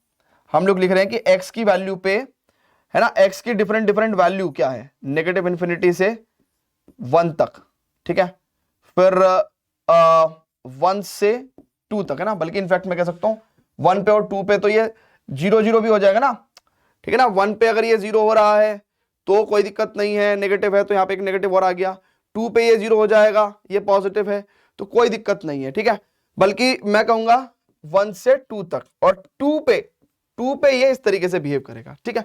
हम लोग लिख रहे हैं कि x की वैल्यू पे, है ना, x की डिफरेंट डिफरेंट वैल्यू क्या है, नेगेटिव इन्फिनिटी से 1 तक, ठीक है, फिर 1 से 2 तक, है ना, बल्कि इनफैक्ट मैं कह सकता हूं 1 पे और 2 पे तो ये 0 भी हो जाएगा ना, ठीक है ना। 1 पे अगर ये 0 हो रहा है तो कोई दिक्कत नहीं है, नेगेटिव है तो यहाँ पे एक नेगेटिव और आ गया, 2 पे ये 0 हो जाएगा, ये पॉजिटिव है तो कोई दिक्कत नहीं है, ठीक है। बल्कि मैं कहूंगा 1 से 2 तक, और 2 पे ये इस तरीके से बिहेव करेगा, ठीक है,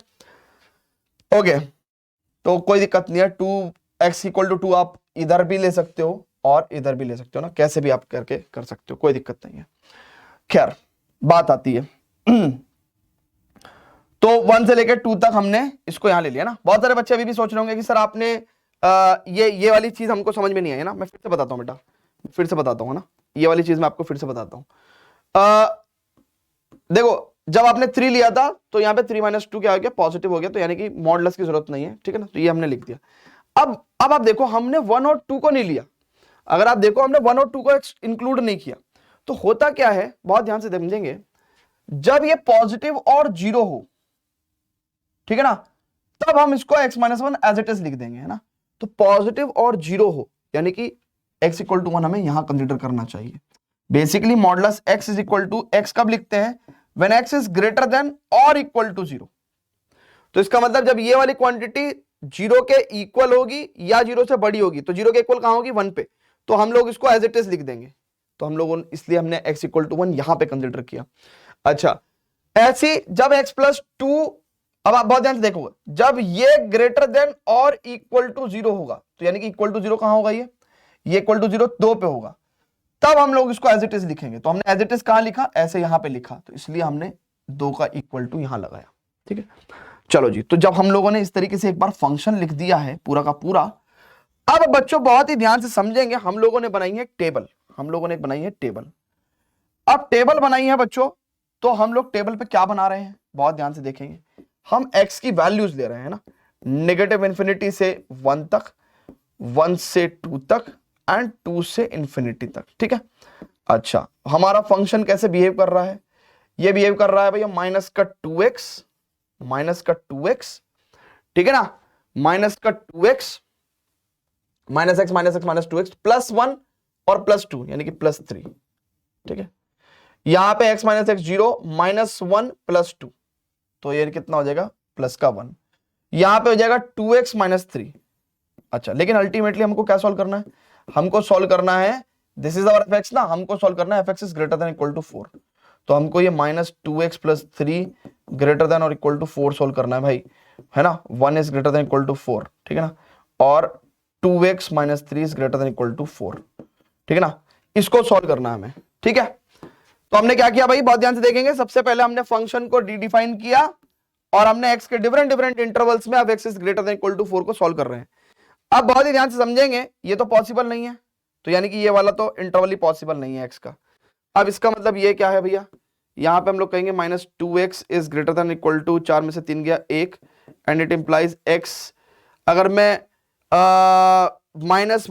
ओके, तो कोई दिक्कत नहीं है। 2x=2 आप इधर भी ले सकते हो और इधर भी ले सकते हो ना, कैसे भी आप करके कर सकते हो, कोई दिक्कत नहीं है। खैर बात आती है तो 1 से लेकर 2 तक हमने इसको यहां ले लिया ना। बहुत सारे बच्चे अभी भी सोच रहे होंगे कि सर आपने ये वाली चीज हमको समझ में नहीं आई ना। मैं फिर से बताता हूं बेटा, फिर से बताता हूं ना, ये वाली चीज मैं आपको फिर से बताता हूं। देखो जब आपने 3 लिया था तो यहाँ पे 3 - 2 क्या हो गया, पॉजिटिव हो गया, तो यानी कि मॉडुलस की जरूरत नहीं है, ठीक है ना, तो ये हमने लिख दिया। अब आप देखो हमने 1 और 2 को नहीं लिया, अगर आप देखो हमने 1 और 2 को इंक्लूड नहीं किया तो होता क्या है, बहुत ध्यान से समझेंगे, जब ये पॉजिटिव और जीरो हो, ठीक है ना, तब हम इसको x minus 1 as it is लिख देंगे, है ना। तो पॉजिटिव और जीरो हो यानी कि x इक्वल टू 1 हमें यहां कंसीडर करना चाहिए। Basically modulus x is equal to, x कब लिखते हैं, when x is greater than और इक्वल टू 0। तो इसका मतलब जब ये वाली क्वांटिटी जीरो के इक्वल होगी या जीरो से बड़ी होगी, तो जीरो के इक्वल कहां होगी, 1 पे, तो हम लोग इसको एज इट इज लिख देंगे। तो हम लोगों इसलिए हमने x इक्वल टू 1 यहां पे कंसीडर किया। अच्छा, ऐसी जब x प्लस 2, अब आप बहुत ध्यान से देखोगे, जब ये ग्रेटर देन और इक्वल टू 0 होगा, तो यानी कि इक्वल टू 0 कहां होगा, ये इक्वल टू 0 2 पे होगा, तब हम लोग इसको एज इट इज लिखेंगे। तो हमने एज इट इज कहां लिखा, ऐसे यहां पे लिखा, तो इसलिए हमने 2 का इक्वल टू यहां लगाया, ठीक है। चलो जी, तो जब हम लोगों ने इस तरीके से एक बार फंक्शन लिख दिया है पूरा का पूरा, अब बच्चों बहुत ही ध्यान से समझेंगे, हम लोगों ने बनाई है टेबल, हम लोगों ने बनाई है टेबल। अब टेबल बनाई है बच्चों, तो हम लोग टेबल पे क्या बना रहे हैं, बहुत ध्यान से देखेंगे, हम x की वैल्यूज ले रहे हैं ना, नेगेटिव इंफिनिटी से 1 तक, 1 से 2 तक एंड 2 से इंफिनिटी तक, ठीक है। अच्छा, हमारा फंक्शन कैसे बिहेव कर रहा है, ये बिहेव कर रहा है भैया माइनस का 2x, माइनस का 2x, ठीक है ना, माइनस का 2x, minus x minus x minus 2x plus 1 और प्लस 2 यानी कि प्लस 3, ठीक है। यहां पे x minus x 0 minus 1 plus 2, तो ये कितना हो जाएगा, प्लस का 1, यहां पे हो जाएगा 2x माइनस 3। अच्छा, लेकिन अल्टीमेटली हमको क्या सॉल्व करना है, हमको सॉल्व करना है, दिस इज आवर fx ना, हमको सॉल्व करना है fx is greater than equal to 4। तो हमको ये minus 2x plus 3 greater than और इक्वल टू 4 सॉल्व करना है भाई, है ना, 1 is greater than equal to 4, ठीक है ना, और 2x minus 3 is greater than equal to 4, ठीक है ना, इसको सॉल्व करना है हमें, ठीक है। तो हमने क्या किया भाई, बहुत ध्यान से देखेंगे, सबसे पहले हमने फंक्शन को डिफाइन किया और हमने x के डिफरेंट इंटरवल्स में अब x is greater than equal to 4 को सॉल्व कर रहे हैं। अब बहुत ही ध्यान से समझेंगे, ये तो पॉसिबल नहीं है, तो यानी कि ये वाला तो इंटरवल ही पॉसिबल नहीं है x का। अब इसका मतलब ये क्या है भैया, यहां पे हम लोग कहेंगे minus 2x is greater than equal to, 4 में से 3 गया 1, एंड इट इंप्लाइज x, अगर मैं माइनस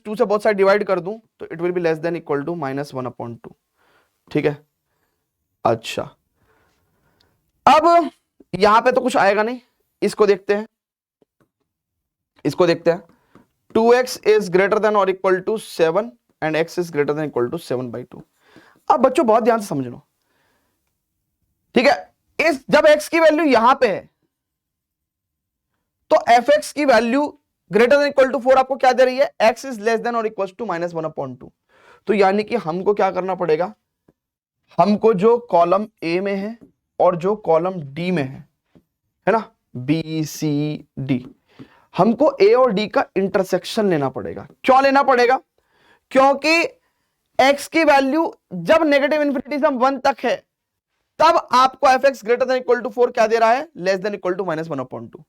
2 से बहुत साइड डिवाइड कर दूं तो it will be less than equal to minus 1/2, ठीक है। अच्छा, अब यहां पे तो कुछ आएगा नहीं, इसको देखते हैं, इसको देखते हैं, 2x इज ग्रेटर देन और equal to 7 and x is greater than equal to 7/2। अब बच्चों बहुत ध्यान से समझ लो, ठीक है, इस जब x की वैल्यू यहां पे है तो fx की value greater than equal to 4 आपको क्या दे रही है, x इज लेस देन और इक्वल टू माइनस 1/2। तो यानी कि हमको क्या करना पड़ेगा, हमको जो कॉलम ए में है और जो कॉलम डी में है ना, बी सी डी, हमको ए और डी का इंटरसेक्शन लेना पड़ेगा। क्यों लेना पड़ेगा, क्योंकि x की वैल्यू जब नेगेटिव इंफिनिटी से 1 तक है तब आपको fx greater than equal to 4 क्या दे रहा है, less than equal to minus 1/2।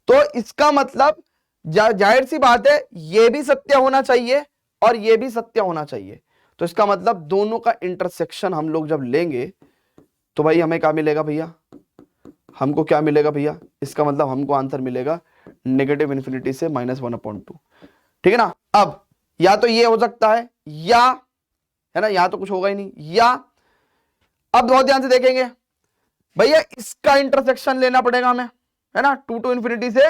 तो इसका मतलब जाहिर सी बात है, यह भी सत्य होना चाहिए और यह भी सत्य होना चाहिए। तो इसका मतलब दोनों का इंटरसेक्शन हम लोग जब लेंगे तो भाई हमें क्या मिलेगा भैया, हमको क्या मिलेगा भैया, इसका मतलब हमको आंसर मिलेगा नेगेटिव इंफिनिटी से माइनस 1/2, ठीक है ना। अब या तो ये हो सकता है, या है ना, या तो कुछ होगा ही नहीं, या अब बहुत ध्यान से देखेंगे भैया, इसका इंटरसेक्शन लेना पड़ेगा हमें, है ना, 2 टू इंफिनिटी से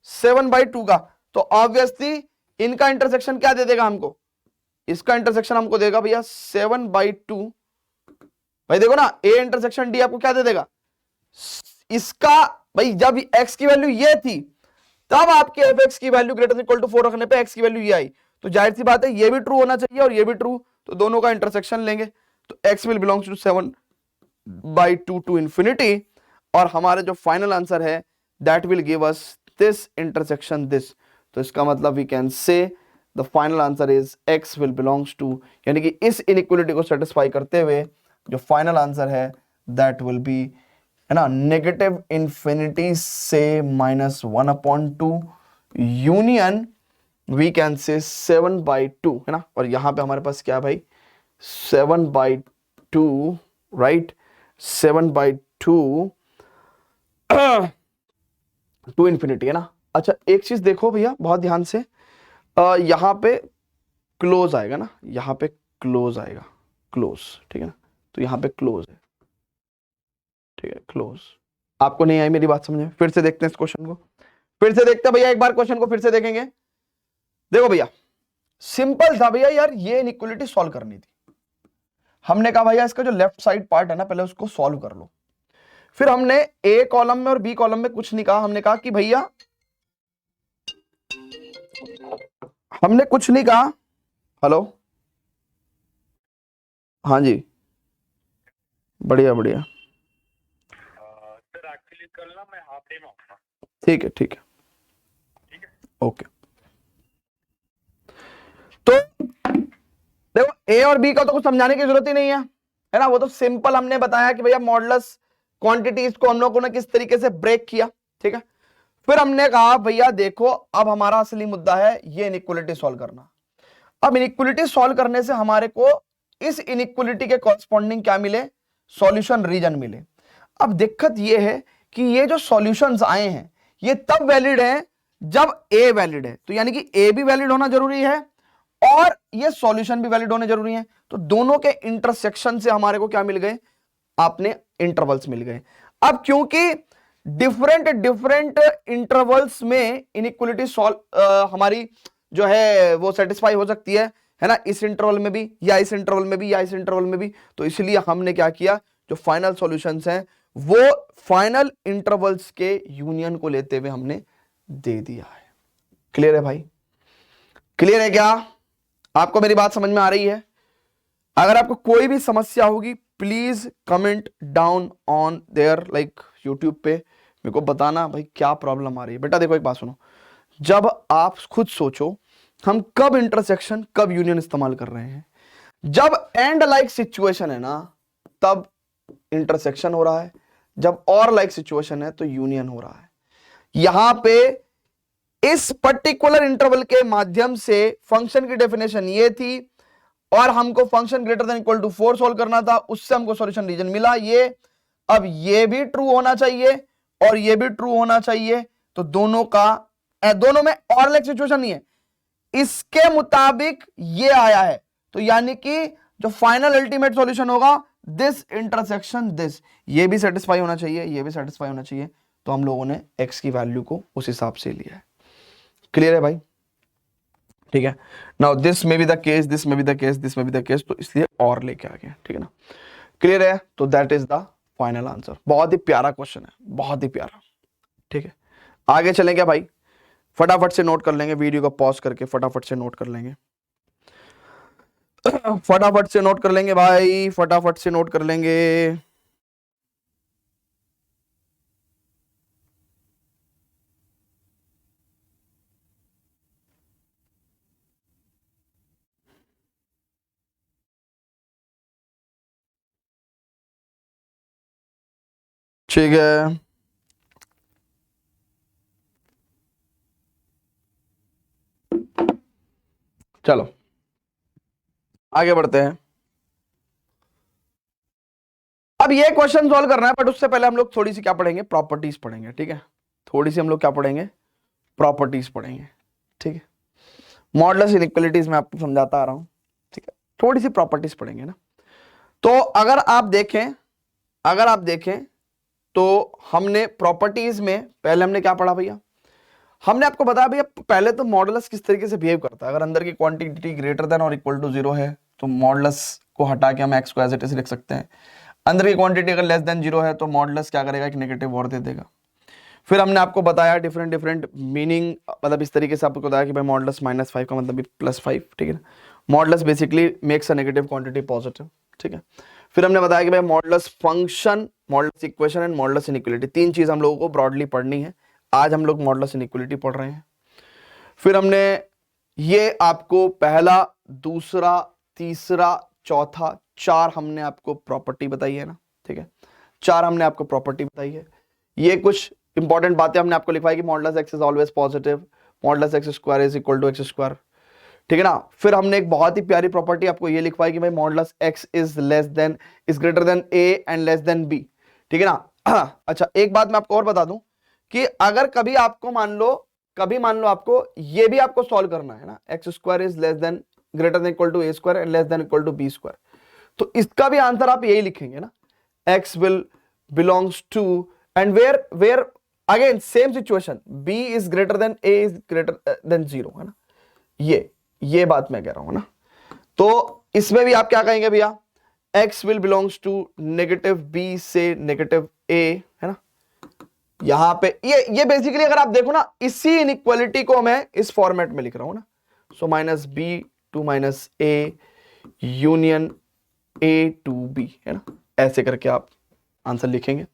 7/2 का, तो ऑब्वियसली इनका इंटरसेक्शन क्या दे देगा हमको, इसका इंटरसेक्शन हमको देगा भैया 7/2। भाई देखो ना, ए इंटरसेक्शन डी आपको क्या दे देगा, इसका भाई जब x की वैल्यू ये थी तब आपके fx की value greater than equal to 4 रखने पे x की वैल्यू ये आई, तो जाहिर सी बात है ये भी ट्रू होना चाहिए और ये भी ट्रू, तो दोनों का इंटरसेक्शन लेंगे तो x will belongs to 7/2 to infinity, और हमारे जो फाइनल आंसर है that will give us this intersection this. तो इसका मतलब we can say the final answer is x will belongs to, यानी कि इस इनइक्वालिटी को सेटिस्फाई करते हुए जो फाइनल आंसर है दैट विल बी, है ना, नेगेटिव इंफिनिटी से minus 1/2 union we can say 7/2, है ना, और यहां पे हमारे पास क्या है भाई, 7/2, राइट, 7/2 टू इंफिनिटी, है ना, अच्छा एक चीज देखो भैया बहुत ध्यान से, यहाँ पे क्लोज आएगा ना, यहाँ पे क्लोज आएगा, क्लोज, ठीक है ना, तो यहाँ पे क्लोज है, ठीक है, क्लोज। आपको नहीं आई मेरी बात समझ में? फिर से देखते हैं इस क्वेश्चन को, फिर से देखते हैं भैया, एक बार क्वेश्चन को फिर से देखेंगे। देखो भैया सिंपल था भैया यार, ये इनइक्वालिटी सॉल्व करनी थी। हमने कहा भैया इसका जो लेफ्ट साइड पार्ट है ना पहले उसको सॉल्व कर लो। फिर हमने ए कॉलम में और बी कॉलम में कुछ नहीं कहा, हमने कहा कि भैया, हमने कुछ नहीं कहा। हेलो, हाँ जी, बढ़िया बढ़िया। सर एक्चुअली कल ना मैं हाफ डे में आऊंगा। ठीक है ठीक है, ओके। तो देखो ए और बी का तो कुछ समझाने की जरूरत ही नहीं है ना, वो तो सिंपल हमने बताया कि भैया मॉडुलस क्वांटिटीज को हम लोगों ने किस तरीके से ब्रेक किया, ठीक है। फिर हमने कहा भैया देखो अब हमारा असली मुद्दा है ये इनइक्वालिटी सॉल्व करना। अब इनइक्वालिटी सॉल्व करने से हमारे को इस इनइक्वालिटी के कॉरस्पॉन्डिंग क्या मिले, सॉल्यूशन रीजन मिले। अब दिक्कत ये है कि ये जो सॉल्यूशंस आए हैं ये तब वैलिड हैं जब ए वैलिड है, तो यानी कि ए भी वैलिड होना जरूरी है और ये सॉल्यूशन भी वैलिड होने जरूरी है। तो दोनों के इंटरसेक्शन से हमारे को क्या मिल गए, आपने इंटरवल्स मिल गए। अब क्योंकि डिफरेंट डिफरेंट इंटरवल्स में इनइक्वालिटी सॉल्व हमारी जो है वो सेटिस्फाई हो सकती है ना, इस इंटरवल में भी या इस इंटरवल में भी या इस इंटरवल में भी, तो इसलिए हमने क्या किया, जो फाइनल सॉल्यूशंस हैं वो फाइनल इंटरवल्स के यूनियन को लेते हुए हमने दे दिया है। क्लियर है भाई, क्लियर है क्या? आपको मेरी बात समझ में आ रही है? अगर आपको कोई भी समस्या होगी please comment down on their like YouTube पे, मेरे को बताना भाई क्या प्रॉब्लम आ रही है। बेटा देखो एक बात सुनो, जब आप खुद सोचो हम कब इंटरसेक्शन कब यूनियन इस्तेमाल कर रहे हैं, जब एंड लाइक सिचुएशन है ना तब इंटरसेक्शन हो रहा है, जब और लाइक सिचुएशन है तो यूनियन हो रहा है। यहां पे इस पर्टिकुलर इंटरवल के माध्यम से फंक्शन की डेफिनेशन ये थी और हमको function greater than equal to 4 solve करना था, उससे हमको सॉल्यूशन रीजन मिला ये। अब ये भी ट्रू होना चाहिए और ये भी ट्रू होना चाहिए, तो दोनों में और लाइक सिचुएशन नहीं है, इसके मुताबिक ये आया है, तो यानी कि जो फाइनल अल्टीमेट सॉल्यूशन होगा दिस इंटरसेक्शन दिस, ये भी सेटिस्फाई होना चाहिए, ये भी सेटिस्फाई होना चाहिए, तो हम लोगों ने x की वैल्यू को उस हिसाब से लिया है। क्लियर है भाई? ठीक है, नाउ दिस में बी द केस, दिस में बी द केस, दिस में बी द केस, तो इसलिए और लेके आ गया, ठीक है ना। क्लियर है? तो that is the final answer. बहुत ही प्यारा क्वेश्चन है, बहुत ही प्यारा, ठीक है। आगे चलें क्या भाई? फटाफट से नोट कर लेंगे, वीडियो को पॉज करके फटाफट से नोट कर लेंगे, फटाफट से नोट कर लेंगे भाई, फटाफट से नोट कर लेंगे। ठीक है, चलो आगे बढ़ते हैं। अब ये क्वेश्चन सॉल्व करना है, बट उससे पहले हम लोग थोड़ी सी क्या पढ़ेंगे, प्रॉपर्टीज पढ़ेंगे, ठीक है। थोड़ी सी हम लोग क्या पढ़ेंगे, प्रॉपर्टीज पढ़ेंगे, ठीक है। मॉडुलस इनइक्वालिटीज में आपको समझाता आ रहा हूं, ठीक है। थोड़ी सी प्रॉपर्टीज पढ़ेंगे ना। तो अगर आप देखें तो हमने प्रॉपर्टीज में पहले हमने क्या पढ़ा भैया, हमने आपको बताया भैया पहले तो मॉडुलस किस तरीके से बिहेव करता है। अगर अंदर की क्वांटिटी ग्रेटर देन और इक्वल टू 0 है तो मॉडुलस को हटा के हम x को एज इट इज लिख सकते हैं। अंदर की क्वांटिटी अगर लेस देन 0 है तो मॉडुलस क्या करेगा, एक नेगेटिव और दे देगा। फिर हमने आपको बताया डिफरेंट मीनिंग, मतलब इस तरीके से आपको बताया कि भाई मॉडुलस -5 का मतलब भी +5, ठीक है ना। Modulus basically makes a negative quantity positive, ठीक है। फिर हमने बताया कि भाई modulus function, modulus equation and modulus inequality, तीन चीज हम लोगों को ब्रॉडली पढ़नी है। आज हम लोग मॉडुलस इनइक्वालिटी पढ़ रहे हैं। फिर हमने ये आपको पहला, दूसरा, तीसरा, चौथा, 4 हमने आपको प्रॉपर्टी बताई है ना, ठीक है। 4 हमने आपको प्रॉपर्टी बताई है। ये कुछ इंपॉर्टेंट बातें हमने आपको लिखवाई कि modulus x is always positive, modulus x² is equal to x², ठीक है ना। फिर हमने एक बहुत ही प्यारी प्रॉपर्टी आपको ये लिखवाई कि भाई modulus x is greater than a and less then b, ठीक है ना। अच्छा एक बात मैं आपको और बता दूं कि अगर कभी आपको मान लो कभी मान लो आपको ये भी आपको सॉल्व करना है ना, x square is less than greater than equal to a square and less than equal to b square, तो इसका भी आंसर आप यही लिखेंगे ना, x will belongs to and where again same situation, b is greater than a is greater than 0 है ना, ये बात मैं कह रहा हूं ना। तो इसमें भी आप क्या कहेंगे भैया, x will belongs to negative b से नेगेटिव a है ना, यहां पे ये बेसिकली अगर आप देखो ना, इसी इनइक्वालिटी को मैं इस फॉर्मेट में लिख रहा हूं ना, so minus b to minus a union a to b है ना, ऐसे करके आप आंसर लिखेंगे।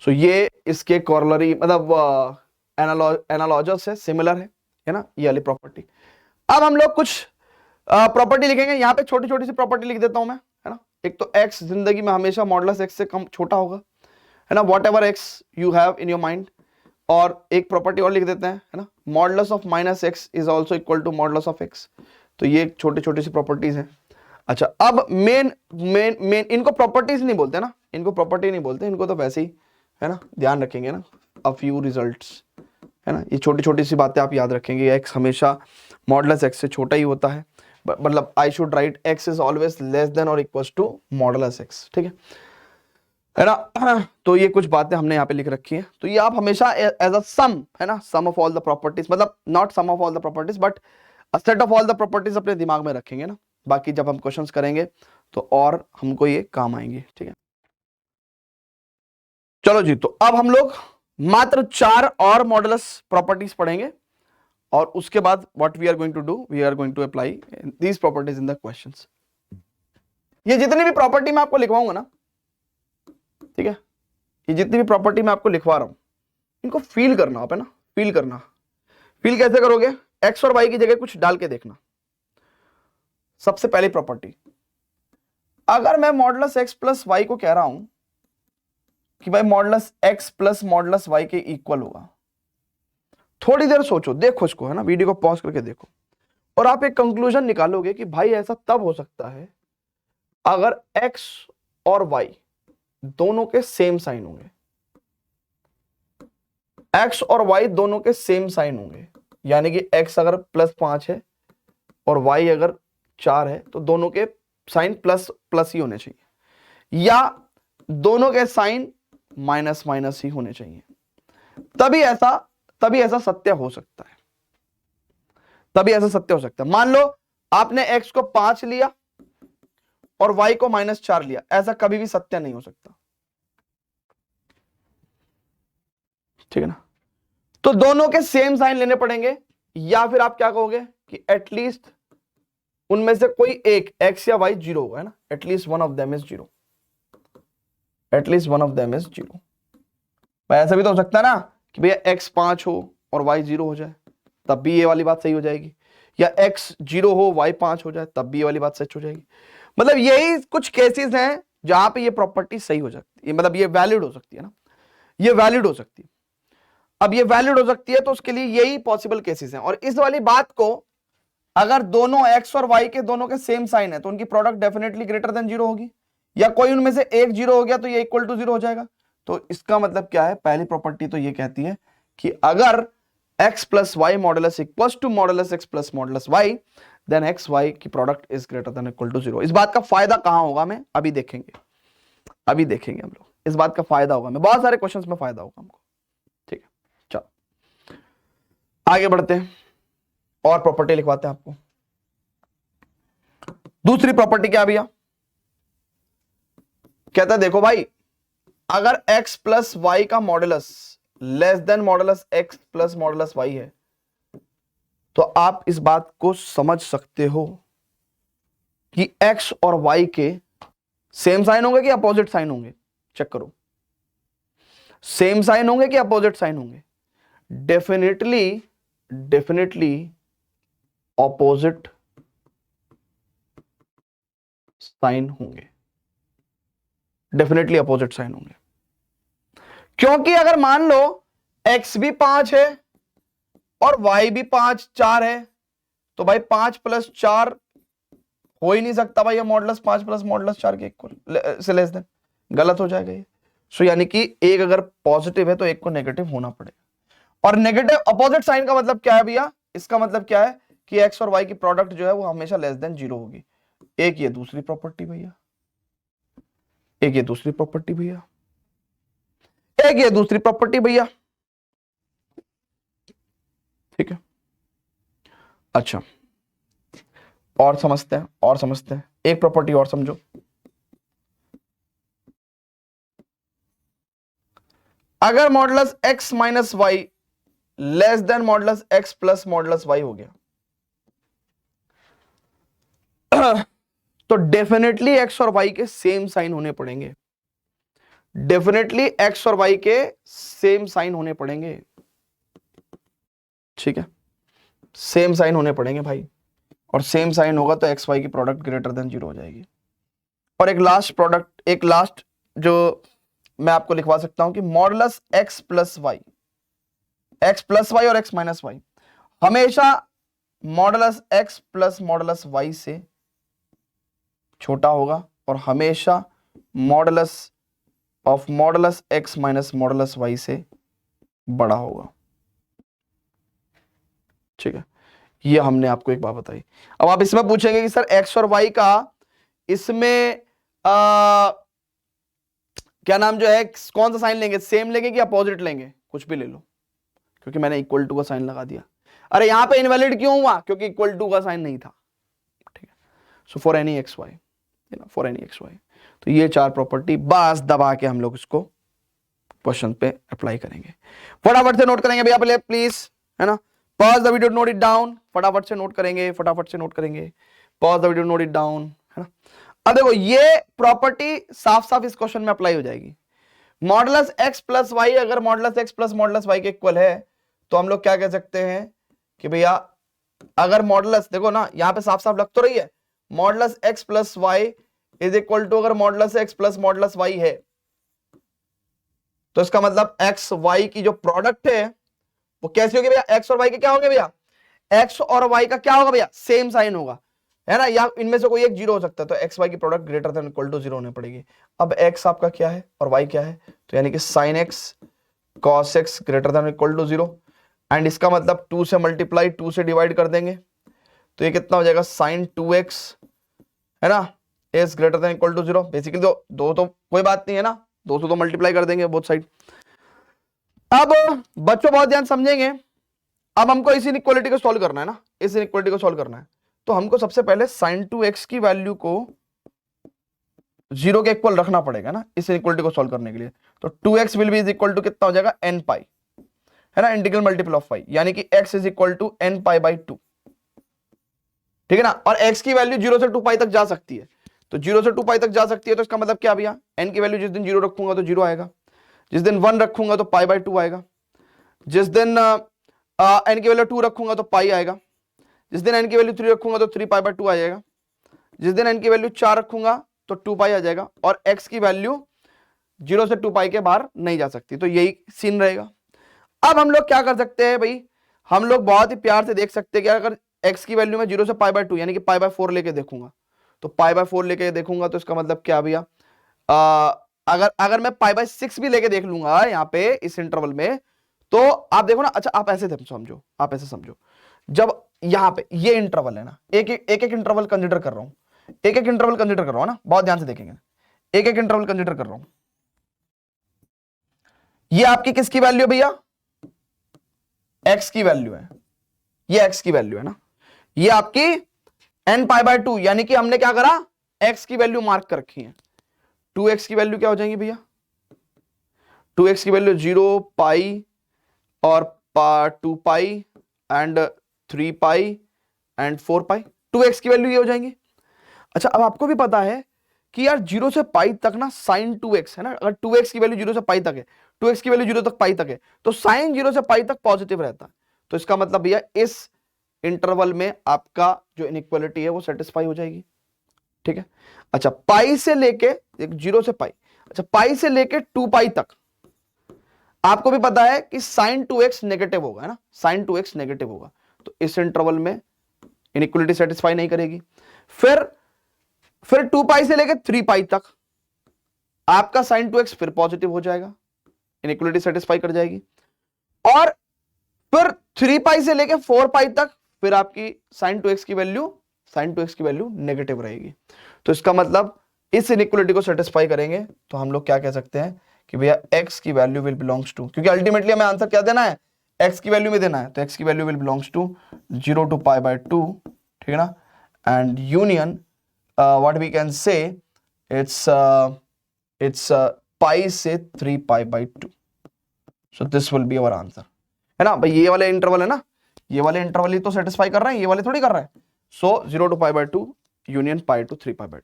सो ये इसके कॉर्लरी मतलब एनालॉजस है, सिमिलर है ना, ये वाली प्रॉपर्टी। अब हम लोग कुछ प्रॉपर्टी लिखेंगे, यहां पे छोटी छोटी सी प्रॉपर्टी लिख देता हूं मैं, है ना। एक तो x जिंदगी में हमेशा मॉडुलस x से कम छोटा होगा, है ना, whatever x you have in your mind. और एक प्रॉपर्टी और लिख देते हैं, है ना, modulus of minus x is also equal to modulus of x। तो ये छोटी छोटी सी प्रॉपर्टीज हैं। अच्छा, अब मेन मेन मेन इनको प्रॉपर्टीज नहीं बोलते ना, इनको प्रॉपर्टी नहीं बोलते, इनको तो वैसे ही है ना, ध्यान रखेंगे ना, अ फ्यू रिजल्ट्स, है ना, ये छोटी छोटी सी बातें आप याद रखेंगे। x हमेशा मॉडुलस x से छोटा ही होता है, मतलब I should write x is always less than और इक्वल्स टू मॉडुलस x, ठीक है ना। तो ये कुछ बातें हमने यहाँ पे लिख रखी है। तो ये आप हमेशा एज अ सम, है ना, sum of all the properties, मतलब not sum of all the properties but a set of all the properties अपने दिमाग में रखेंगे ना, बाकी जब हम क्वेश्चंस करेंगे तो और हमको ये काम आएंगे, ठीक है। चलो जी, तो अब हम लोग मात्र 4 और मॉडुलस प्रॉपर्टीज पढ़ेंगे और उसके बाद what we are going to do, we are going to apply these properties in the questions. ये जितनी भी प्रॉपर्टी मैं आपको लिखवाऊंगा ना, ठीक है, ये जितनी भी प्रॉपर्टी मैं आपको लिखवा रहा हूं, इनको फील करना आप, है ना, फील करना। फील कैसे करोगे, एक्स और वाई की जगह कुछ डाल के देखना। सबसे पहली प्रॉपर्टी, अगर मैं मॉडुलस एक्स प्लस वाई को कह रहा हूं कि भाई modulus x plus modulus y के इक्वल होगा, थोड़ी देर सोचो, देखो इसको, है ना, वीडियो को पॉज करके देखो और आप एक कंक्लूजन निकालोगे कि भाई ऐसा तब हो सकता है अगर एक्स और वाई दोनों के सेम साइन होंगे, एक्स और वाई दोनों के सेम साइन होंगे, यानी कि एक्स अगर +5 है और वाई अगर 4 है तो दोनों के साइन प्लस प्लस ही होने चाहिए, या दोनों के साइन माइनस माइनस ही होने चाहिए, तभी ऐसा सत्य हो सकता है, तभी ऐसा सत्य हो सकता है। मान लो आपने x को 5 लिया और y को -4 लिया, ऐसा कभी भी सत्य नहीं हो सकता, ठीक है ना। तो दोनों के सेम साइन लेने पड़ेंगे, या फिर आप क्या कहोगे कि एटलीस्ट उनमें से कोई एक x या y 0 होगा, है ना, at least one of them is 0, at least one of them is 0। ऐसा भी तो हो सकता है ना कि भैया x 5 हो और y 0 हो जाए, तब भी ये वाली बात सही हो जाएगी, या x 0 हो y 5 हो जाए, तब भी ये वाली बात सच हो जाएगी। मतलब यही कुछ केसेस हैं जहां पे ये प्रॉपर्टी सही हो सकती है, मतलब ये वैलिड हो सकती है ना, ये वैलिड हो सकती है। अब ये वैलिड हो सकती है तो उसके लिए यही पॉसिबल केसेस हैं, और इस वाली बात को अगर दोनों x और y के दोनों के सेम साइन है तो उनकी प्रोडक्ट डेफिनेटली ग्रेटर देन 0 होगी, या कोई उनमें से एक 0 हो गया तो ये इक्वल टू 0 हो जाएगा। तो इसका मतलब क्या है, पहली प्रॉपर्टी तो ये कहती है कि अगर x plus y modulus equals to modulus x plus modulus y, then x y की product is greater than equal to 0। इस बात का फायदा कहां होगा, मैं अभी देखेंगे, अभी देखेंगे हम लोग, इस बात का फायदा होगा, मैं बहुत सारे क्वेश्चंस में फायदा होगा हमको, ठीक है। चलो आगे बढ़ते हैं और प्रॉपर्टी लिखवाते हैं आपको। दूसरी प्रॉपर्टी क्या भैया, कहता है देखो भाई, अगर x प्लस वाई का modulus less than modulus x plus modulus y है, तो आप इस बात को समझ सकते हो कि x और y के सेम साइन होंगे कि अपोजिट साइन होंगे। चेक करो, सेम साइन होंगे कि अपोजिट साइन होंगे, डेफिनेटली ऑपोजिट साइन होंगे, डेफिनेटली अपोजिट साइन होंगे। क्योंकि अगर मान लो x भी 5 है और y भी 4 है, तो भाई 5 + 4 हो ही नहीं सकता भाई, ये मॉडुलस 5 + मॉडुलस 4 के इक्वल से लेस देन, गलत हो जाएगा ये। सो यानी कि एक अगर पॉजिटिव है तो एक को नेगेटिव होना पड़ेगा। और नेगेटिव अपोजिट साइन का मतलब क्या है भैया, इसका मतलब क्या है कि एक्स और वाई की प्रोडक्ट जो है वो हमेशा लेस देन 0 होगी। एक ये दूसरी प्रॉपर्टी भैया, एक ये दूसरी प्रॉपर्टी भैया, एक ये दूसरी प्रॉपर्टी भैया, ठीक है। अच्छा, और समझते हैं, और समझते हैं, एक प्रॉपर्टी और समझो। अगर modulus x minus y less than modulus x plus modulus y हो गया तो डेफिनेटली एक्स और वाई के सेम साइन होने पड़ेंगे, डेफिनेटली एक्स और वाई के सेम साइन होने पड़ेंगे, ठीक है, सेम साइन होने पड़ेंगे भाई। और सेम साइन होगा तो एक्स वाई की प्रोडक्ट ग्रेटर देन 0 हो जाएगी। और एक लास्ट प्रोडक्ट, एक लास्ट जो मैं आपको लिखवा सकता हूं कि modulus x plus y, x plus y और एक्स माइनस वाई हमेशा modulus x plus modulus y से छोटा होगा और हमेशा modulus of modulus x minus modulus y से बड़ा होगा, ठीक है। ये हमने आपको एक बात बताई। अब आप इसमें पूछेंगे कि सर एक्स और वाई का इसमें क्या नाम जो है कौन सा साइन लेंगे, सेम लेंगे कि अपोजिट लेंगे, कुछ भी ले लो, क्योंकि मैंने इक्वल टू का साइन लगा दिया। अरे यहां पे इनवैलिड क्यों हुआ, क्योंकि इक्वल टू का साइन नहीं था, ठीक है। So for any x y, for any x y, तो ये चार प्रॉपर्टी बस दबा के हम लोग इसको क्वेश्चन पे अप्लाई करेंगे। फटाफट से नोट करेंगे भैया पहले प्लीज, है ना। Pause the video, note it down, फटाफट से नोट करेंगे, फटाफट से नोट करेंगे, pause the video, note it down, है ना। अब देखो ये प्रॉपर्टी साफ साफ इस क्वेश्चन में अप्लाई हो जाएगी। मॉडुलस एक्स प्लस वाई अगर modulus x plus modulus y के इक्वल है तो हम लोग क्या कह सकते हैं कि भैया अगर मॉडुलस, देखो ना यहां पे साफ साफ लग तो रही है, modulus x plus y is equal to, अगर modulus x plus modulus y है तो इसका मतलब एक्स वाई की जो प्रोडक्ट है वो कैसी होगी भैया, एक्स और वाई के क्या होंगे भैया, एक्स और वाई का क्या होगा भैया, सेम साइन होगा, है ना, या इनमें से कोई एक 0 हो सकता है, तो एक्स वाई की product greater than equal to 0 होनी पड़ेगी। अब एक्स आपका क्या है और वाई क्या है, तो यानी कि sine x cos x greater than equal to 0, and इसका मतलब 2 से मल्टीप्लाई 2 से डिवाइड कर देंगे तो ये कितना हो जाएगा, साइन 2x, है ना, is greater than equal to 0। Basically दो तो कोई बात नहीं है ना, 2 से तो मल्टीप्लाई कर देंगे बोथ साइड। अब बच्चों बहुत ध्यान समझेंगे, अब हमको इस इनइक्वालिटी को सॉल्व करना है ना, इस इनइक्वालिटी को सॉल्व करना है, तो हमको सबसे पहले sin 2x की वैल्यू को 0 के इक्वल रखना पड़ेगा ना इस इनइक्वालिटी को सॉल्व करने के लिए। तो 2x will be is equal to कितना हो जाएगा, n पाई, है ना, इंटीग्रल मल्टीपल ऑफ पाई, यानी कि x is equal to n pi by 2, ठीक है ना। और x की वैल्यू 0 से 2 पाई तक जा सकती है, तो 0 से 2 पाई तक जा सकती है, तो इसका मतलब क्या भैया, n की वैल्यू जिस दिन 0 रखूंगा तो 0 आएगा, जिस दिन 1 रखूंगा तो पाई बाई 2 आएगा, जिस दिन n की वैल्यू 2 रखूंगा तो पाई आएगा, जिस दिन n की वैल्यू 3 रखूंगा तो 3 पाई बाई 2 आ जाएगा, जिस दिन n की वैल्यू 4 रखूंगा तो 2 पाई आ जाएगा, और x की वैल्यू 0 से 2 पाई के बाहर नहीं जा सकती, तो यही सीन रहेगा। अब हम लोग क्या कर सकते हैं भाई, हम लोग बहुत ही प्यार से देख सकते हैं कि अगर x की वैल्यू में 0 से पाई बाई 2 यानी कि पाई बाई 4 लेके देखूंगा, तो पाई बाई 4 लेके देखूंगा तो इसका मतलब क्या भैया, अगर मैं पाई बाई 6 भी लेके देख लूंगा यहाँ पे इस इंटरवल में, तो आप देखो ना, अच्छा आप ऐसे समझो, आप ऐसे समझो, जब यहां पे ये इंटरवल है ना, एक एक इंटरवल कंसीडर कर रहा हूं, एक एक इंटरवल कंसीडर कर रहा हूं ना, बहुत ध्यान से देखेंगे, एक एक इंटरवल कंसीडर कर रहा हूं, ये आपकी किसकी वैल्यू है भैया, एक्स की वैल्यू है, ये एक्स की वैल्यू है ना, ये आपकी n पाई बाय 2, यानी कि हमने क्या करा, x की वैल्यू मार्क कर रखी है, 2x की वैल्यू क्या हो जाएंगी भैया, 2x की वैल्यू 0 पाई और 2 पाई and 3 pi and 4 pi, 2x की वैल्यू ये हो जाएंगी। अच्छा अब आपको भी पता है कि यार 0 से पाई तक ना साइन 2x है ना, अगर 2x की वैल्यू 0 से पाई तक है, 2x की वैल्यू 0 तक पाई तक है, तो साइन 0 से पाई तक पॉजिटिव रहता है, तो इसका मतलब भैया इस इंटरवल में आपका जो इनइक्वालिटी है वो सेटिस्फाई हो जाएगी, ठीक है। अच्छा पाई से लेके 0 से पाई, अच्छा पाई से लेके 2 पाई तक आपको भी पता है कि साइन 2x नेगेटिव होगा, है ना, साइन 2x नेगेटिव होगा, तो इस इंटरवल में इनइक्वालिटी सेटिस्फाई नहीं करेगी। फिर 2 पाई से लेके 3 पाई तक आपका साइन 2x फिर पॉजिटिव हो जाएगा, इनइक्वालिटी सेटिस्फाई कर जाएगी। और फिर 3 पाई से लेके 4 पाई तक फिर आपकी sin 2x की वैल्यू नेगेटिव रहेगी। तो इसका मतलब इस इनइक्वालिटी को सेटिस्फाई करेंगे तो हम लोग क्या कह सकते हैं कि भैया x की वैल्यू विल बिलोंग्स टू, क्योंकि अल्टीमेटली हमें आंसर क्या देना है, x की वैल्यू में देना है, तो x की value will belongs to 0 to π/2, ठीक है ना, and union what we can say it's pi से 3 π/2। So this will be our answer, है ना भाई। ये वाले इंटरवल है ना, ये वाले इंटरवल ही तो सेटिस्फाई कर रहे हैं, ये वाले थोड़ी कर रहे हैं। So 0 to π/2 union pi to 3 π/2।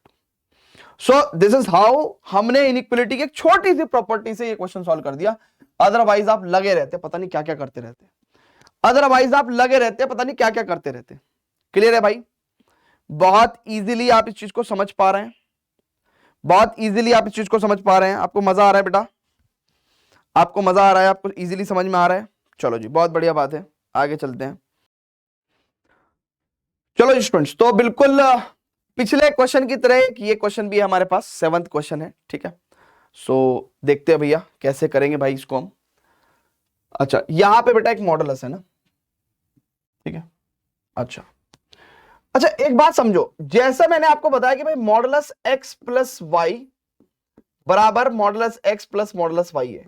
So this is how हमने इनइक्वालिटी की एक छोटी सी प्रॉपर्टी से ये क्वेश्चन सॉल्व कर दिया। अदरवाइज आप लगे रहते पता नहीं क्या क्या करते रहते, अदरवाइज आप लगे रहते पता नहीं क्या क्या करते रहते। क्लियर है भाई? बहुत इजीली आप इस चीज को समझ पा रहे हैं, बहुत इजीली आप इस चीज को समझ पा रहे हैं। आपको मजा आ रहा है बेटा? आपको मजा आ रहा है? आपको इजीली समझ में आ रहा है? चलो जी, बहुत बढ़िया बात है, आगे चलते हैं। चलो स्टूडेंट्स, तो बिल्कुल पिछले क्वेश्चन की तरह ये क्वेश्चन भी हमारे पास 7th क्वेश्चन है, ठीक है। सो देखते हैं भैया कैसे करेंगे भाई इसको हम। अच्छा, यहां पे बेटा एक मॉडुलस है ना, ठीक है। अच्छा, एक बात समझो, जैसा मैंने आपको बताया कि भाई मॉडुलस x प्लस वाई बराबर modulus x plus modulus y है,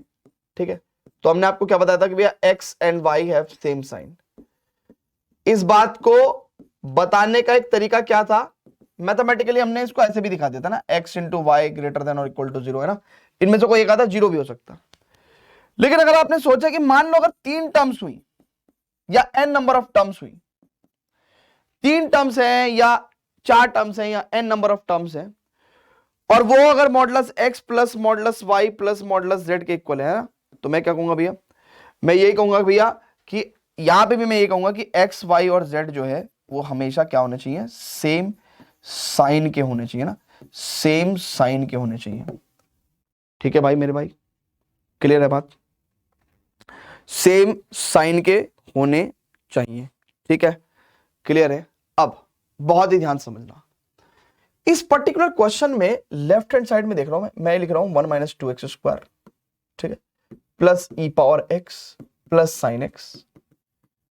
ठीक है। तो हमने आपको क्या बताया था कि भैया x and y have same sign. इस बात को बताने का एक तरीका क्या था, मैथमेटिकली हमने इसको ऐसे भी दिखा दिया था ना, x into y greater than और इक्वल टू 0, है ना। इनमें से कोई एक आधा 0 भी हो सकता। लेकिन अगर आपने सोचा कि मान लो अगर 3 टर्म्स हुई या n नंबर ऑफ टर्म्स हुई, 3 टर्म्स हैं या 4 टर्म्स हैं या n नंबर ऑफ टर्म्स हैं, और वो अगर modulus x plus modulus y plus modulus z के इक्वल है ना, तो मैं क्या कहूंगा भैया, मैं यही कहूंगा भैया कि यहां पे भी मैं यही कहूंगा कि x y और z जो है वो हमेशा क्या होने चाहिए, सेम साइन के होने चाहिए ना, सेम साइन के होने चाहिए। ठीक है भाई मेरे भाई, क्लियर है बात? सेम साइन के होने चाहिए, ठीक है, क्लियर है। अब बहुत ही ध्यान समझना, इस पर्टिकुलर क्वेश्चन में लेफ्ट हैंड साइड में देख रहा हूं मैं लिख रहा हूं 1 - 2x², ठीक है, plus e power x plus sign x,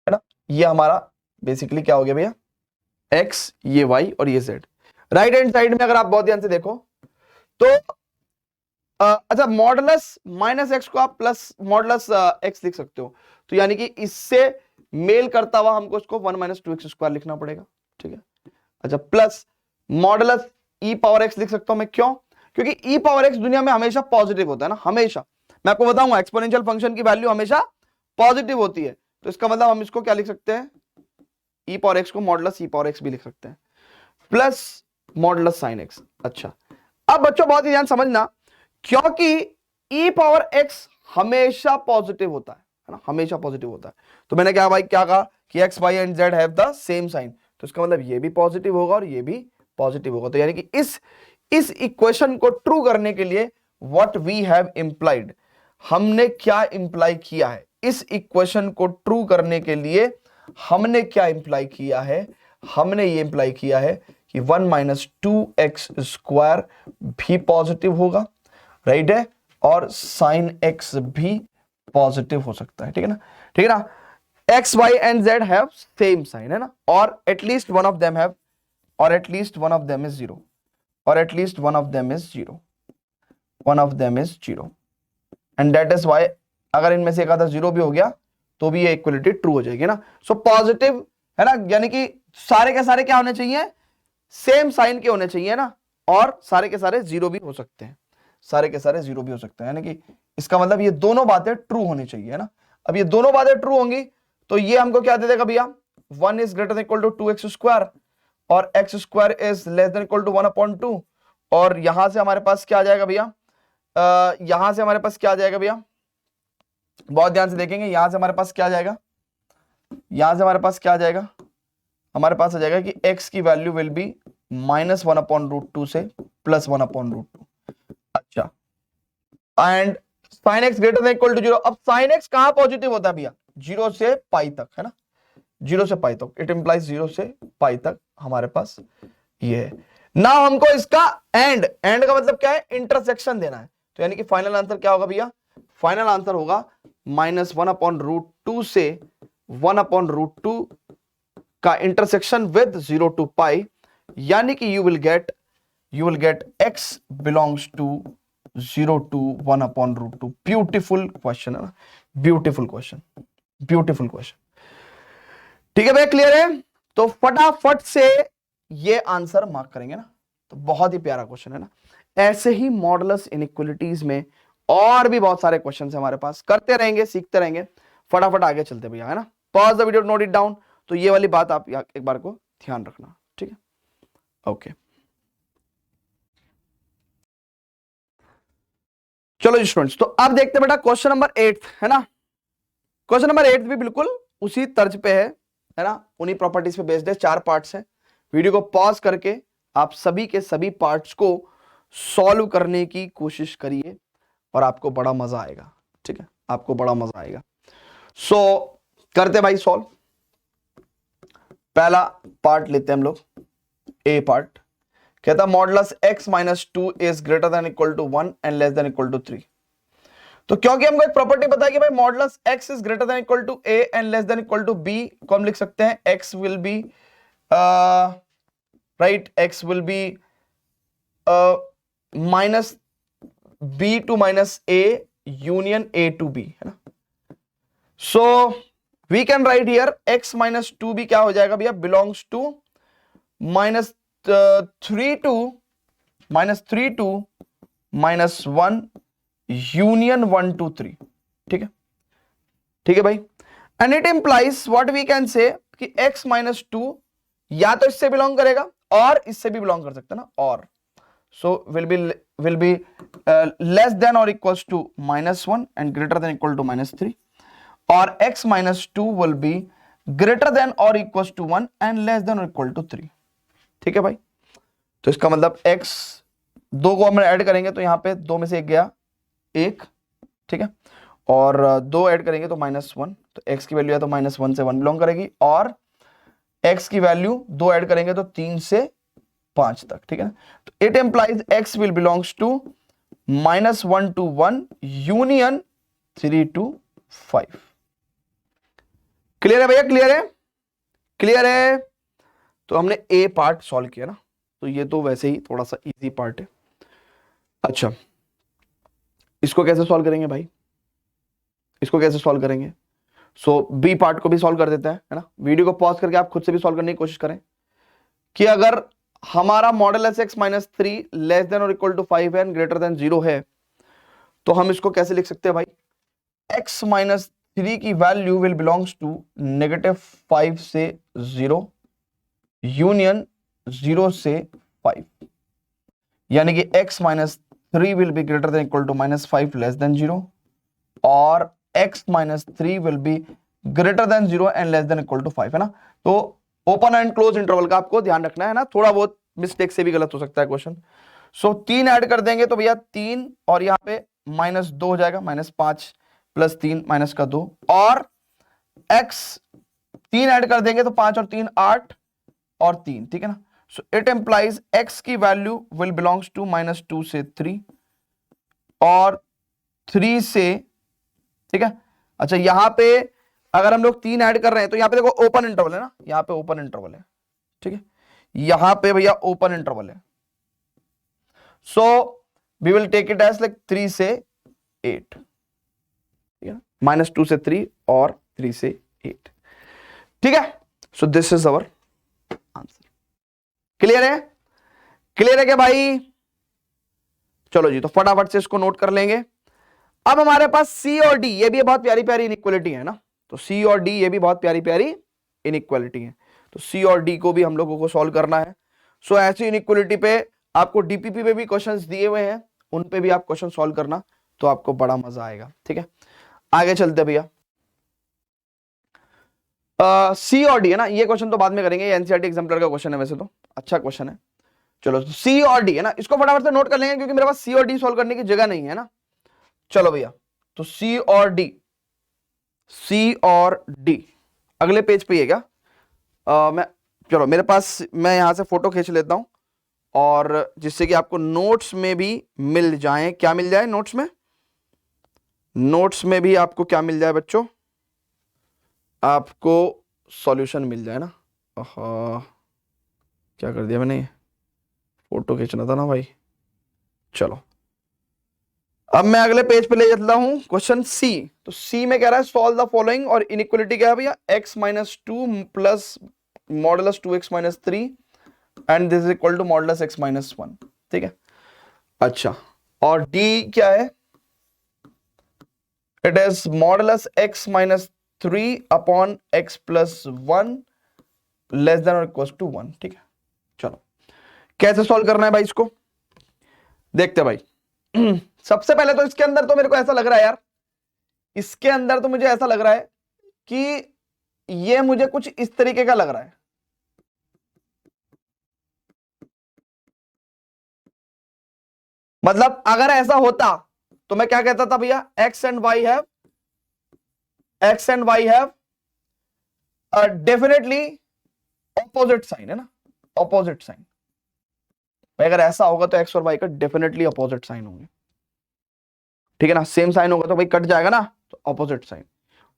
है ना। ये हमारा बेसिकली क्या हो गया भैया, x, ये y और ये z। राइट हैंड साइड में अगर आप बहुत ध्यान से देखो तो अच्छा, मॉडुलस माइनस x को आप प्लस मॉडुलस x लिख सकते हो, तो यानी कि इससे मेल करता हुआ हमको इसको 1 - 2x² लिखना पड़ेगा, ठीक है। अच्छा, plus modulus e power x लिख सकता हूं मैं, क्यों? क्योंकि e पावर x दुनिया में हमेशा पॉजिटिव होता है ना, हमेशा। मैं आपको बताऊंगा एक्सपोनेंशियल फंक्शन की वैल्यू हमेशा पॉजिटिव होती है, तो इसका मतलब हम इसको क्या लिख सकते हैं, e पावर x को मॉडुलस e पावर x भी लिख सकते हैं, प्लस मॉडुलस साइन x। अच्छा, अब बच्चों बहुत ही ध्यान समझना, क्योंकि e पावर x हमेशा पॉजिटिव होता है ना, हमेशा पॉजिटिव होता है। तो मैंने क्या भाई क्या कहा कि x, y and z have the same sign, तो इसका मतलब ये भी पॉजिटिव होगा और ये भी पॉजिटिव होगा। तो यानी कि इस इक्वेशन को ट्रू करने के लिए व्हाट वी हैव इंप्लाइड, हमने क्या इंप्लाई किया है, इस इक्वेशन को ट्रू करने के लिए हमने क्या इंप्लाई किया है, हमने ये इंप्लाई किया है कि 1 - 2x² भी पॉजिटिव होगा, राइट है, और साइन x भी पॉजिटिव हो सकता है, ठीक है ना, ठीक है ना। x, y and z have same sign, है ना, और at least one of them have, और at least one of them is 0, और at least one of them is 0, one of them is 0, and that is why अगर इनमें से एक आधा 0 भी हो गया तो भी ये इक्वलिटी ट्रू हो जाएगी ना। सो पॉजिटिव है ना, यानी कि सारे के सारे क्या होने चाहिए, सेम साइन के होने चाहिए ना, और सारे के सारे 0 भी हो सकते हैं, सारे के सारे 0 भी हो सकते हैं, यानी कि इसका मतलब ये दोनों बातें ट्रू होनी चाहिए, है ना। अब ये दोनों बातें ट्रू होंगी तो ये हमको क्या दे देगा भैया, 1 is greater than equal to 2x² और x² is less than equal to 1/2, और यहां से हमारे पास क्या आ जाएगा भैया, यहां से हमारे पास क्या आ जाएगा भैया, बहुत ध्यान से देखेंगे, यहां से हमारे पास क्या आ जाएगा, यहां से हमारे पास क्या आ जाएगा, हमारे पास आ जाएगा कि x की वैल्यू विल बी -1/√2 से +1/√2। अच्छा, and sine x greater than equal to 0। अब साइन x कहां पॉजिटिव होता है भैया, 0 से पाई तक, है ना, 0 से पाई तक, इट इंप्लाइज 0 से पाई तक हमारे पास ये है ना। हमको इसका एंड का मतलब क्या है, इंटरसेक्शन देना है, तो यानी कि फाइनल आंसर क्या होगा भैया, फाइनल आंसर होगा -1/√2 से 1/√2 का इंटरसेक्शन विद 0 to पाई, यानी कि you will get x belongs to 0 to 1/√2। Beautiful question है ना, ब्यूटीफुल क्वेश्चन, ब्यूटीफुल क्वेश्चन। ठीक है भैया, क्लियर है? तो फटाफट से ये आंसर मार्क करेंगे ना, तो बहुत ही प्यारा क्वेश्चन है ना। ऐसे ही मॉडुलस इनइक्वालिटीज में और भी बहुत सारे क्वेश्चन है हमारे पास, करते रहेंगे, सीखते रहेंगे। फटाफट आगे चलते भैया, है ना। Pause the video, note it down. तो ये वाली बात आप एक बार को ध्यान रखना, ठीक है। ओके, चलो जी स्टूडेंट्स, तो अब देखते हैं बेटा क्वेश्चन नंबर 8 है ना। क्वेश्चन नंबर 8 भी बिल्कुल उसी तर्ज पे है ना, उन्हीं प्रॉपर्टीज पे बेस्ड है। 4 पार्ट्स हैं। वीडियो को पॉज करके आप सभी के सभी पार्ट्स को सॉल्व करने की कोशिश करिए और आपको बड़ा मजा आएगा, ठीक है, आपको बड़ा मजा आएगा। सो करते भाई सॉल्व। पहला पार्ट लेते हैं हम लोग, ए पार्ट। कहता modulus x minus 2 is greater than equal to 1 and less than equal to 3। तो क्योंकि हमको एक प्रॉपर्टी पता है कि भाई modulus x is greater than equal to a and less than equal to b, को हम लिख सकते हैं x will be right, x will be minus b to minus a union a to b, है ना। So we can write here x minus 2b क्या हो जाएगा भैया, belongs to minus 3 to minus 1 union 1 to 3, ठीक है, ठीक है भाई। And it implies what we can say कि x माइनस 2 या तो इससे बिलोंग करेगा और इससे भी बिलोंग कर सकता है ना, और so will be less than और equals to -1 and greater than equal to -3, और x minus 2 will be greater than और equals to 1 and less than और इक्वल टू 3, ठीक है भाई। तो इसका मतलब x, दो को हम ऐड करेंगे तो यहां पे 2 में से एक गया 1, ठीक है, और 2 ऐड करेंगे तो -1, तो x की वैल्यू है तो -1 से 1 बिलोंग करेगी, और x की वैल्यू 2 ऐड करेंगे तो 3 से 5 तक, ठीक है ना। तो it implies x will belongs to -1 to 1 union 3 to 5। Clear है भैया, क्लियर है, क्लियर है। तो हमने ए पार्ट सॉल्व किया ना, तो ये तो वैसे ही थोड़ा सा इजी पार्ट है। अच्छा, इसको कैसे सॉल्व करेंगे भाई, इसको कैसे सॉल्व करेंगे? सो बी पार्ट को भी सॉल्व कर देते हैं, है ना। वीडियो को पॉज करके आप खुद से भी सॉल्व करने की कोशिश करें कि अगर हमारा modulus x minus 3 less than और equal to 5 and greater than 0 है, तो हम इसको कैसे लिख सकते हैं भाई, x माइनस 3 की वैल्यू विल बिलोंग्स टू -5 से 0 यूनियन 0 से 5, यानी कि x minus 3 will be greater than equal to -5 less than 0, और x minus 3 will be greater than 0 and less than equal to 5, है ना। तो ओपन एंड क्लोज इंटरवल का आपको ध्यान रखना है ना, थोड़ा बहुत मिस्टेक से भी गलत हो सकता है क्वेश्चन। सो 3 ऐड कर देंगे तो भैया 3, और यहां पे -2 हो जाएगा, -5 प्लस 3 माइनस का 2, और x 3 ऐड कर देंगे तो 5 और 3 8 और 3, ठीक है ना। सो इट एम्प्लाइज x की वैल्यू विल बिलोंग्स टू -2 से 3 और 3 से, ठीक है। अच्छा, यहां पे अगर हम लोग 3 ऐड कर रहे हैं तो यहां पे देखो ओपन इंटरवल है ना, यहां पे ओपन इंटरवल है, ठीक है, यहां पे भैया ओपन इंटरवल है। So we will take it as like 3 से 8, ठीक है, -2 से 3 और 3 से 8, ठीक है। So this is our answer. Clear है, क्लियर है क्या भाई? चलो जी, तो फटाफट से इसको नोट कर लेंगे। अब हमारे पास सी और डी, ये भी बहुत प्यारी प्यारी इनइक्वालिटी है ना, तो सी और डी ये भी बहुत प्यारी प्यारी इनइक्वालिटी है, तो सी और डी को भी हम लोगों को सॉल्व करना है। सो ऐसी इनइक्वालिटी पे आपको डीपीपी पे भी क्वेश्चंस दिए हुए हैं, उन पे भी आप क्वेश्चन सॉल्व करना, तो आपको बड़ा मजा आएगा, ठीक है। आगे चलते भैया, सी और डी है ना, ये क्वेश्चन तो बाद में करेंगे, एनसीईआरटी एग्जाम्पलर का क्वेश्चन है, वैसे तो अच्छा क्वेश्चन है। चलो सी और डी है ना, इसको फटाफट से नोट कर लेंगे क्योंकि मेरे पास सी और डी सॉल्व करने की जगह नहीं है ना। चलो भैया, तो सी और डी, सी और डी अगले पेज पे ही है क्या? मैं, चलो मेरे पास, मैं यहां से फोटो खींच लेता हूं, और जिससे कि आपको नोट्स में भी मिल जाए। क्या मिल जाए नोट्स में? नोट्स में भी आपको क्या मिल जाए बच्चों? आपको सॉल्यूशन मिल जाए ना। क्या कर दिया मैंने, ये फोटो खींचना था ना भाई। चलो अब मैं अगले पेज पे ले जाता हूं, क्वेश्चन सी। तो सी में कह रहा है सॉल्व द फॉलोइंग, और इनइक्वालिटी क्या है भैया, x minus two plus modulus 2x minus 3 and this is equal to modulus x minus 1। ठीक है, अच्छा, और डी क्या है, it is modulus x minus 3 upon x plus 1 less than और इक्वल टू 1। ठीक है, चलो कैसे सॉल्व करना है भाई इसको, देखते हैं भाई। सबसे पहले तो इसके अंदर तो मेरे को ऐसा लग रहा है यार, इसके अंदर तो मुझे ऐसा लग रहा है कि ये मुझे कुछ इस तरीके का लग रहा है। मतलब अगर ऐसा होता तो मैं क्या कहता था भैया, x and y have definitely opposite sign, है ना, ऑपोजिट साइन। अगर ऐसा होगा तो x और y का डेफिनेटली ऑपोजिट साइन होंगे। ठीक है ना, सेम साइन होगा तो भाई कट जाएगा ना, तो ऑपोजिट साइन।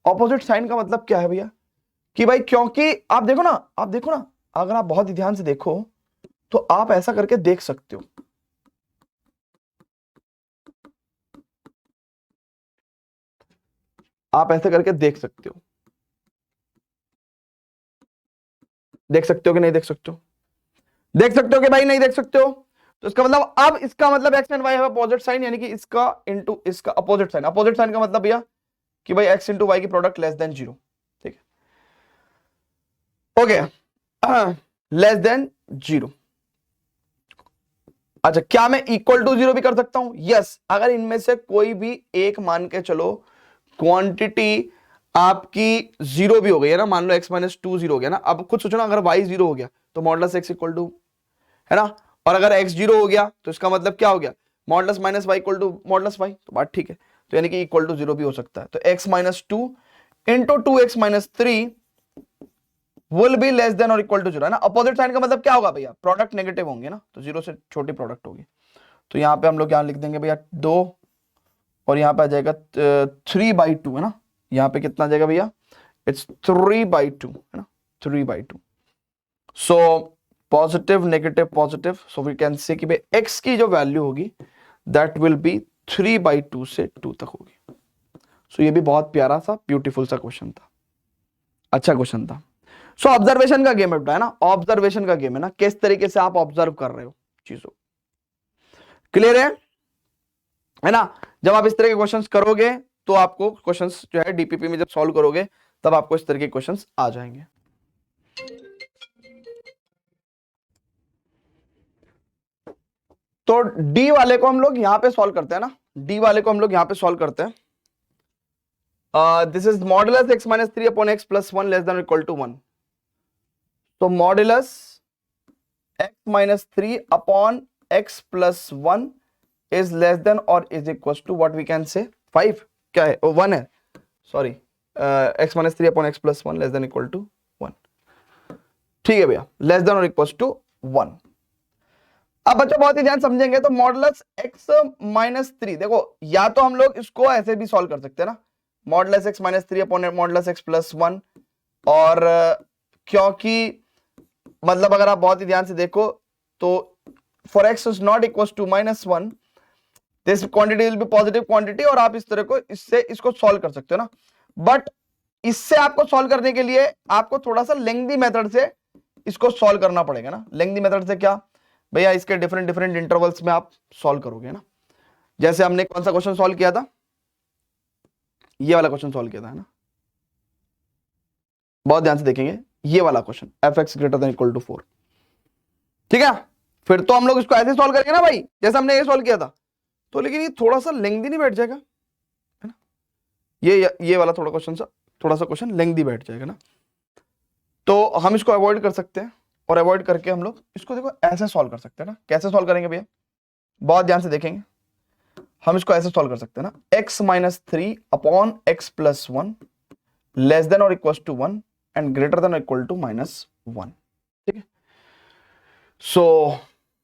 ऑपोजिट साइन का मतलब क्या है भैया, कि भाई क्योंकि आप देखो ना, अगर आप बहुत ही ध्यान से देखो तो आप ऐसा करके देख सकते हो, आप ऐसे करके देख सकते हो, देख सकते हो कि नहीं देख सकते हो, देख सकते हो कि भाई नहीं देख सकते हो। तो इसका मतलब, अब इसका मतलब x and y have opposite sign, यानी कि इसका इंटू इसका अपोजिट साइन। अपोजिट साइन का मतलब भैया कि भाई एक्स इंटू वाई की प्रोडक्ट लेस देन 0। ठीक है, ओके, लेस देन 0। अच्छा, क्या मैं इक्वल टू 0 भी कर सकता हूं? यस, अगर इनमें से कोई भी एक मान के चलो क्वांटिटी आपकी 0 भी हो गई है ना, मान लो x माइनस 2 0 हो गया ना। अब खुद सोचो ना, अगर y 0 हो गया तो मॉडुलस x इक्वल टू, है ना, और अगर x 0 हो गया तो इसका मतलब क्या हो गया, modulus minus y equal to modulus y। तो बात ठीक है, तो यानी कि इक्वल टू 0 भी हो सकता है। तो x minus 2 into 2x minus 3 will be less than और इक्वल टू 0, है ना। अपोजिट साइन का मतलब क्या होगा भैया, प्रोडक्ट नेगेटिव होंगे ना, तो 0 से छोटी प्रोडक्ट होगी। तो यहाँ पे हम लोग यहाँ लिख देंगे भैया 2, और यहाँ पे आ जाएगा 3/2, है ना। यहाँ पे कितना आ जाएगा भैया, इट्स 3/2, है ना, 3/2। So positive negative positive, so we can say कि भाई x की जो वैल्यू होगी दैट विल बी 3/2 से 2 तक होगी। सो ये भी बहुत प्यारा सा ब्यूटीफुल सा क्वेश्चन था, अच्छा क्वेश्चन था। सो ऑब्जर्वेशन का गेम है ना, ऑब्जर्वेशन का गेम है ना, किस तरीके से आप ऑब्जर्व कर रहे हो चीजों। क्लियर है ना। जब आप इस तरह के क्वेश्चंस करोगे तो आपको क्वेश्चंस जो है डीपीपी में जब सॉल्व करोगे तब आपको इस तरह के क्वेश्चंस आ जाएंगे। तो डी वाले को हम लोग यहां पे सॉल्व करते हैं ना, डी वाले को हम लोग यहां पे सॉल्व करते हैं। This is modulus x minus 3 upon x plus 1 less than equal to 1। तो modulus x minus 3 upon x plus 1 is less than और is equal to what we can say 5, क्या है, 1 है, sorry, x minus 3 upon x plus 1 less than equal to 1। ठीक है भैया, less than और equal to 1। अब बच्चों बहुत ही ध्यान समझेंगे, तो मॉडुलस x माइनस 3, देखो या तो हम लोग इसको ऐसे भी सॉल्व कर सकते हैं ना, modulus x minus 3 upon modulus x plus 1, और क्योंकि मतलब अगर आप बहुत ही ध्यान से देखो तो for x is not equal to minus 1 this quantity will be positive quantity, और आप इस तरह को इससे इसको सॉल्व कर सकते हो ना। बट इससे आपको सॉल्व करने के लिए आपको थोड़ा सा लेंथी मेथड से इसको सॉल्व करना पड़ेगा ना। लेंथी मेथड से क्या भैया, इसके डिफरेंट डिफरेंट इंटरवल्स में आप सॉल्व करोगे ना। जैसे हमने कौन सा क्वेश्चन सॉल्व किया था, ये वाला क्वेश्चन सॉल्व किया था, है ना, बहुत ध्यान से देखेंगे ये वाला question, f(x greater than equal to 4). ठीक है, फिर तो हम लोग इसको ऐसे सॉल्व करेंगे ना भाई जैसे हमने ये सॉल्व किया था। तो लेकिन ये थोड़ा सा लेंथी नहीं बैठ जाएगा, है ना, ये वाला थोड़ा सा क्वेश्चन लेंथी बैठ जाएगा ना। तो हम इसको अवॉइड कर सकते हैं, और अवॉइड करके हम लोग इसको देखो ऐसे सॉल्व कर सकते हैं ना। कैसे सॉल्व करेंगे भैया, बहुत ध्यान से देखेंगे, हम इसको ऐसे सॉल्व कर सकते हैं ना, x minus 3 upon x plus 1 less than और equal to 1 and greater than equal to minus 1। ठीक है, सो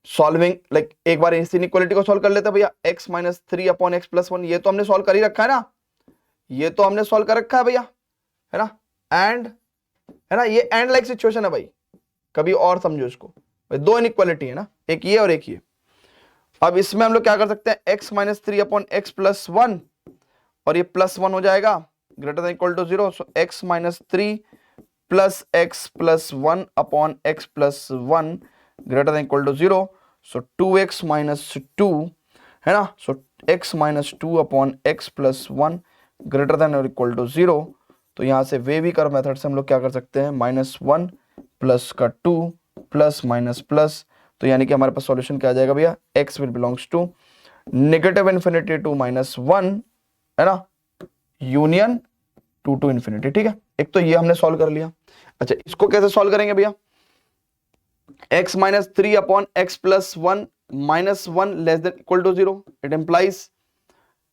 सॉल्विंग लाइक एक बार इस इनइक्वालिटी को सॉल्व कर लेते हैं भैया, x minus 3 upon x plus 1, ये तो हमने सॉल्व कर ही रखा है ना, ये तो हमने सॉल्व कर रखा है भैया, है ना। एंड, है ना, ये एंड लाइक सिचुएशन है भाई, कभी और समझो इसको भाई, दो इनइक्वालिटी है ना, एक ये और एक ये। अब इसमें हम लोग क्या कर सकते हैं, x minus three upon x plus one, और ये प्लस वन हो जाएगा, greater than equal to zero, so x minus three plus x plus one upon x plus one greater than equal to zero, so 2x minus two, है ना, so x minus two upon x plus one greater than और equal to zero. तो यहां से wavy curve method से हम लोग क्या कर सकते हैं, माइनस वन प्लस का टू प्लस माइनस प्लस, तो यानी कि हमारे पास सॉल्यूशन क्या आ जाएगा भैया, x will belongs to negative infinity to minus one, है ना, यूनियन टू टू इन्फिनिटी। ठीक है, एक तो ये हमने सॉल्व कर लिया। अच्छा, इसको कैसे सॉल्व करेंगे भैया, x minus three upon x plus one minus one less than equal to zero, it implies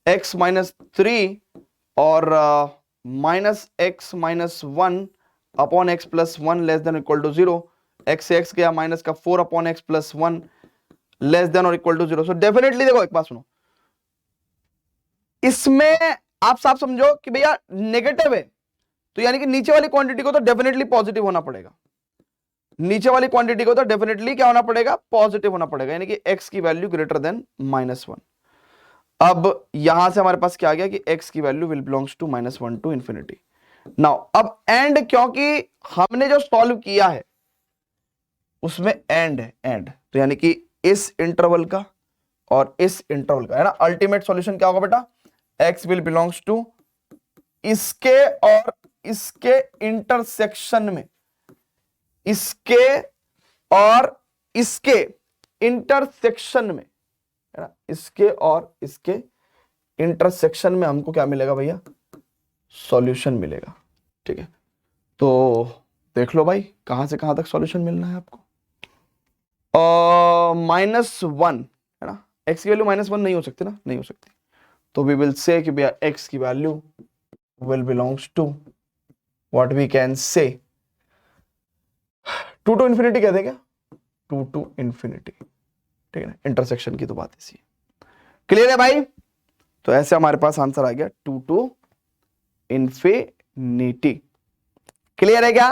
x minus three और minus x minus one upon x plus one less than equal to zero, x से x गया minus का four upon x plus one less than और equal to zero. So definitely देखो, एक बात सुनो, इसमें आप साफ समझो कि भैया नेगेटिव है, तो यानी कि नीचे वाली क्वांटिटी को तो डेफिनेटली पॉजिटिव होना पड़ेगा, नीचे वाली क्वांटिटी को तो डेफिनेटली क्या होना पड़ेगा, पॉजिटिव होना पड़ेगा, यानी कि x की value greater then minus one. अब यहां से हमारे पास क्या आ गया कि x की value will belongs to minus one to infinity. Now अब एंड, क्योंकि हमने जो सॉल्व किया है उसमें एंड है, एंड, तो यानी कि इस इंटरवल का और इस इंटरवल का, है ना, अल्टीमेट सॉल्यूशन क्या होगा बेटा, x विल बिलोंग्स टू इसके और इसके इंटरसेक्शन में, इसके और इसके इंटरसेक्शन में, है ना, इसके और इसके इंटरसेक्शन में हमको क्या मिलेगा भैया, सॉल्यूशन मिलेगा। ठीक है, तो देख लो भाई कहां से कहां तक सॉल्यूशन मिलना है आपको, माइनस वन, है ना, x की वैल्यू माइनस वन नहीं हो सकती ना, नहीं हो सकती, तो वी विल से कि भैया x की value will belongs to what we can say two to infinity कहते हैं क्या, टू टू इंफिनिटी। ठीक है ना, इंटरसेक्शन की तो बात ऐसी है, क्लियर है भाई। तो ऐसे हमारे पास आंसर आ गया टू टू इंफिनिटी, क्लियर है क्या,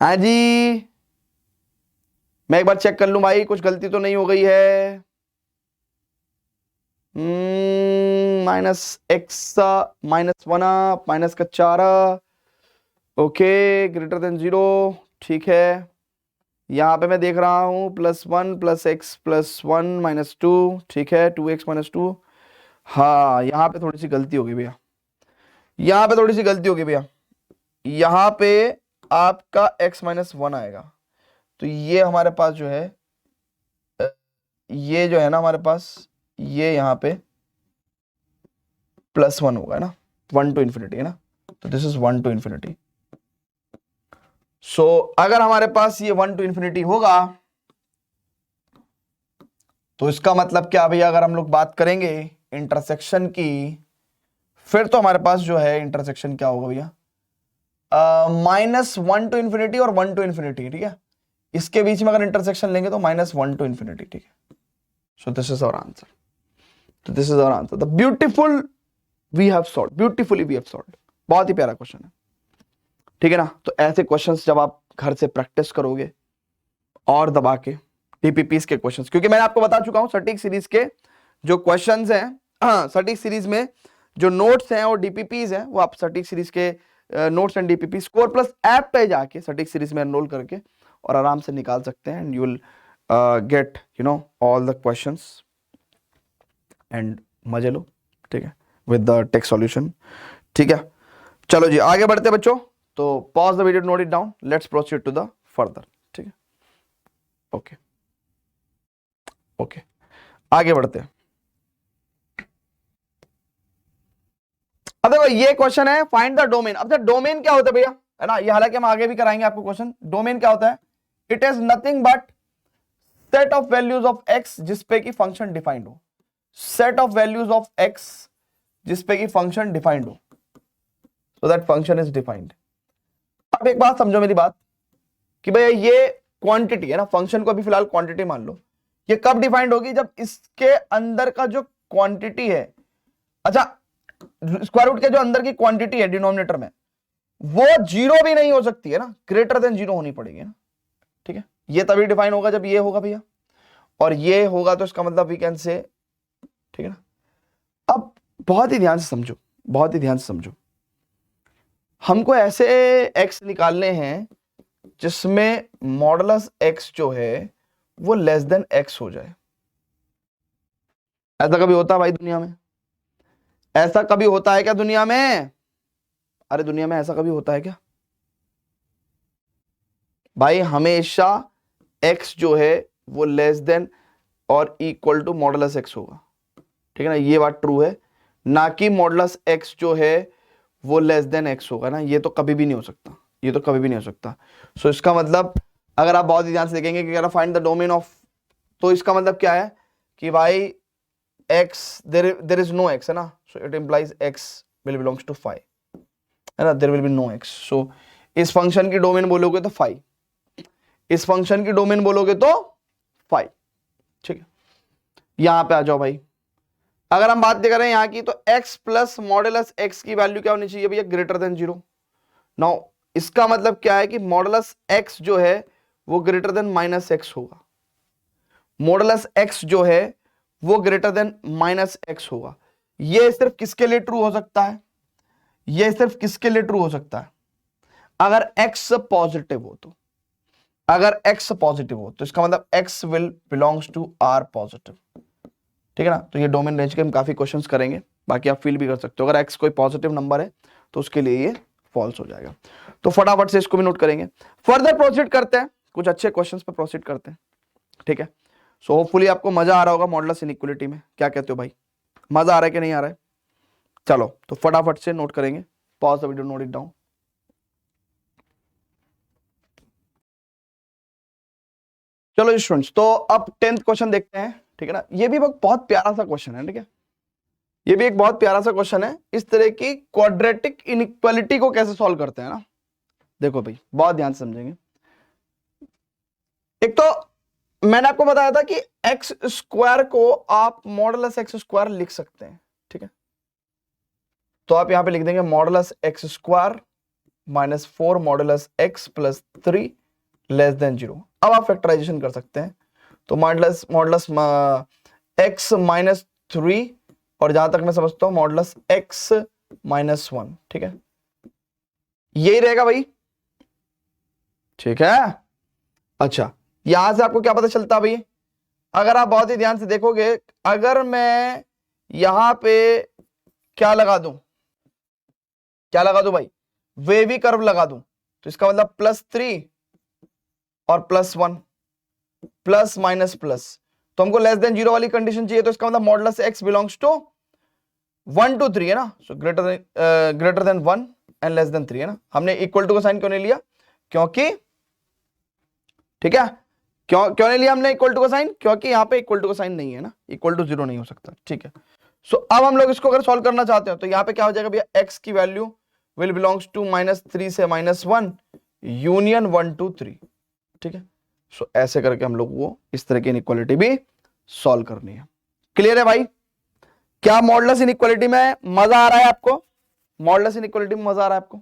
हाँ जी, मैं एक बार चेक कर लूं भाई कुछ गलती तो नहीं हो गई है, minus x minus one minus का चार, ओके, ग्रेटर देन जीरो, ठीक है, यहां पे मैं देख रहा हूं plus one plus x plus one minus two, ठीक है, टू एक्स माइनस टू, हाँ यहां पे थोड़ी सी गलती होगी भैया, यहां पे थोड़ी सी गलती होगी भैया, यहां पे आपका x माइनस वन आएगा, तो ये हमारे पास जो है, ये जो है ना हमारे पास, ये यहां पे प्लस वन होगा ना, वन टू इंफिनिटी है ना, तो this is one to infinity. So अगर हमारे पास ये वन टू इंफिनिटी होगा तो इसका मतलब क्या भैया, अगर हम लोग बात करेंगे इंटरसेक्शन की, फिर तो हमारे पास जो है इंटरसेक्शन क्या होगा भैया, माइनस वन टू इंफिनिटी और वन टू इंफिनिटी। ठीक है, इसके बीच में अगर इंटरसेक्शन लेंगे तो माइनस वन टू इंफिनिटी। ठीक है, so this is our answer, तो this is our answer, the beautiful we have solved, beautifully we have solved. बहुत ही प्यारा क्वेश्चन है, ठीक है ना। तो ऐसे क्वेश्चंस जब आप घर से प्रैक्टिस करोगे और दबा के डीपीपीस के क्वेश्चंस, क्योंकि मैंने आपको बता चुका हूं सटीक सीरीज के जो क्वेश्चंस हैं, सटीक सीरीज में जो नोट्स हैं और डीपीपीस हैं, वो आप सटीक सीरीज के notes and DPP score plus app पे जाके सटीक सीरीज में एनरोल करके और आराम से निकाल सकते हैं, and you will get all the questions and मजे लो। ठीक है, विद द टेक्स्ट सॉल्यूशन। ठीक है, चलो जी आगे बढ़ते हैं बच्चों, तो pause the video, note it down, let's proceed to the further. ठीक है, ओके ओके, आगे बढ़ते हैं। अब देखो ये क्वेश्चन है, फाइंड द डोमेन। अब डोमेन क्या होता है भैया, है ना, ये हालांकि हम आगे भी कराएंगे आपको क्वेश्चन। डोमेन क्या होता है, it is nothing but set of values of x जिसपे की फंक्शन डिफाइंड हो, set of values of x जिसपे की फंक्शन डिफाइंड हो, so that function is defined. अब एक बात समझो मेरी बात कि भैया ये क्वांटिटी है ना, फंक्शन को अभी फिलहाल क्वांटिटी मान लो, ये कब डिफाइंड होगी, जब इसके अंदर का जो क्वांटिटी है, अच्छा स्क्वायर रूट के जो अंदर की क्वांटिटी है डिनोमिनेटर में, वो जीरो भी नहीं हो सकती है ना, ग्रेटर देन जीरो होनी पड़ेगी ना, ठीक है। ये तभी डिफाइन होगा जब ये होगा भैया, और ये होगा तो इसका मतलब वी कैन से, ठीक है ना। अब बहुत ही ध्यान से समझो, बहुत ही ध्यान से समझो, हमको ऐसे x निकालने हैं जिसमें मॉडुलस x जो है वो लेस देन x हो जाए। ऐसा कभी होता है भाई दुनिया में? ऐसा कभी होता है क्या दुनिया में? अरे दुनिया में ऐसा कभी होता है क्या भाई? हमेशा x जो है वो लेस देन और इक्वल टू मॉडुलस x होगा, ठीक है ना। ये बात ट्रू है, ना कि मॉडुलस x जो है वो लेस देन x होगा ना, ये तो कभी भी नहीं हो सकता, ये तो कभी भी नहीं हो सकता। सो इसका मतलब अगर आप बहुत ही ध्यान से देखेंगे कि फाइंड द डोमेन ऑफ, तो इसका मतलब क्या है कि भाई x there is no x है ना, so it implies x will belongs to phi, है ना, there will be no x। सो इस फंक्शन की डोमेन बोलोगे तो फाई, इस फंक्शन की डोमेन बोलोगे तो फाई, ठीक है। यहां पे आ जाओ भाई, अगर हम बात करें यहां की तो x प्लस मॉडुलस x की वैल्यू क्या होनी चाहिए भैया? Greater than zero. नाउ इसका मतलब क्या है कि मॉडुलस x जो है वो ग्रेटर देन माइनस x होगा, मॉडुलस x जो है वो ग्रेटर देन माइनस x होगा। ये सिर्फ किसके लिए ट्रू हो सकता है? ये सिर्फ किसके लिए ट्रू हो सकता है? अगर x पॉजिटिव हो तो, अगर x पॉजिटिव हो तो इसका मतलब x will belongs to r positive, ठीक है ना। तो ये डोमेन रेंज के हम काफी क्वेश्चंस करेंगे, बाकी आप फील भी कर सकते हो अगर x कोई पॉजिटिव नंबर है तो उसके लिए ये फॉल्स हो जाएगा। तो फटाफट से इसको भी नोट करेंगे, फर्दर प्रोसीड करते हैं, कुछ अच्छे क्वेश्चंस पे प्रोसीड करते हैं, ठीक है। सो होपफुली आपको मजा आ रहा होगा मॉडुलस इनइक्वालिटी में। क्या कहते हो भाई, मजा आ रहा है कि नहीं आ रहा है? चलो तो फटाफट से नोट करेंगे, pause the video, note it down. चलो स्टूडेंट्स, तो अब 10th क्वेश्चन देखते हैं, ठीक है ना। ये भी बहुत प्यारा सा क्वेश्चन है, ठीक है, ये भी एक बहुत प्यारा सा क्वेश्चन है। इस तरह की क्वाड्रेटिक इनइक्वालिटी को कैसे सॉल्व करते हैं ना, देखो भाई बहुत ध्यान से समझेंगे। एक तो मैंने आपको बताया था कि एक्स स्क्वायर को आप मॉडुलस एक्स स्क्वायर लिख सकते हैं, ठीक है। तो आप यहां पे लिख देंगे modulus x square minus 4 modulus x plus 3 less than 0। अब आप फैक्टराइजेशन कर सकते हैं, तो मॉडुलस मॉडुलस एक्स माइनस 3 और जहां तक मैं समझता हूं मॉडुलस एक्स माइनस 1, ठीक है, यही रहेगा भाई, ठीक है। अच्छा, यहां से आपको क्या पता चलता भाई? अगर आप बहुत ही ध्यान से देखोगे, अगर मैं यहां पे क्या लगा दूं, क्या लगा दूं भाई? वेवी कर्व लगा दूं, तो इसका मतलब प्लस 3 और प्लस 1 प्लस माइनस प्लस, तो हमको लेस देन 0 वाली कंडीशन चाहिए, तो इसका मतलब modulus x belongs to 1 to 3 है ना, so greater than 1 and less than 3 है ना। हमने इक्वल टू का साइन क्यों नहीं लिया? क्योंकि, ठीक है, क्यों नहीं लिया हमने इक्वल टू का साइन? क्योंकि यहाँ पे इक्वल टू का साइन नहीं है ना, इक्वल टू 0 नहीं हो सकता, ठीक है। सो अब हम लोग इसको अगर सॉल्व करना चाहते हैं तो यहाँ पे क्या हो जाएगा भैया? x की वैल्यू विल बिलोंग्स टू -3 से -1 यूनियन 1 to 3, ठीक है। सो ऐसे करके हम लोग वो इस तरह की इनइक्वालिटी भी सॉल्व करनी है। क्लियर है भाई? क्या मॉडुलस इनइक्वालिटी में मजा आ रहा है आपको? मॉडुलस इनइक्वालिटी में मजा आ रहा है आपको?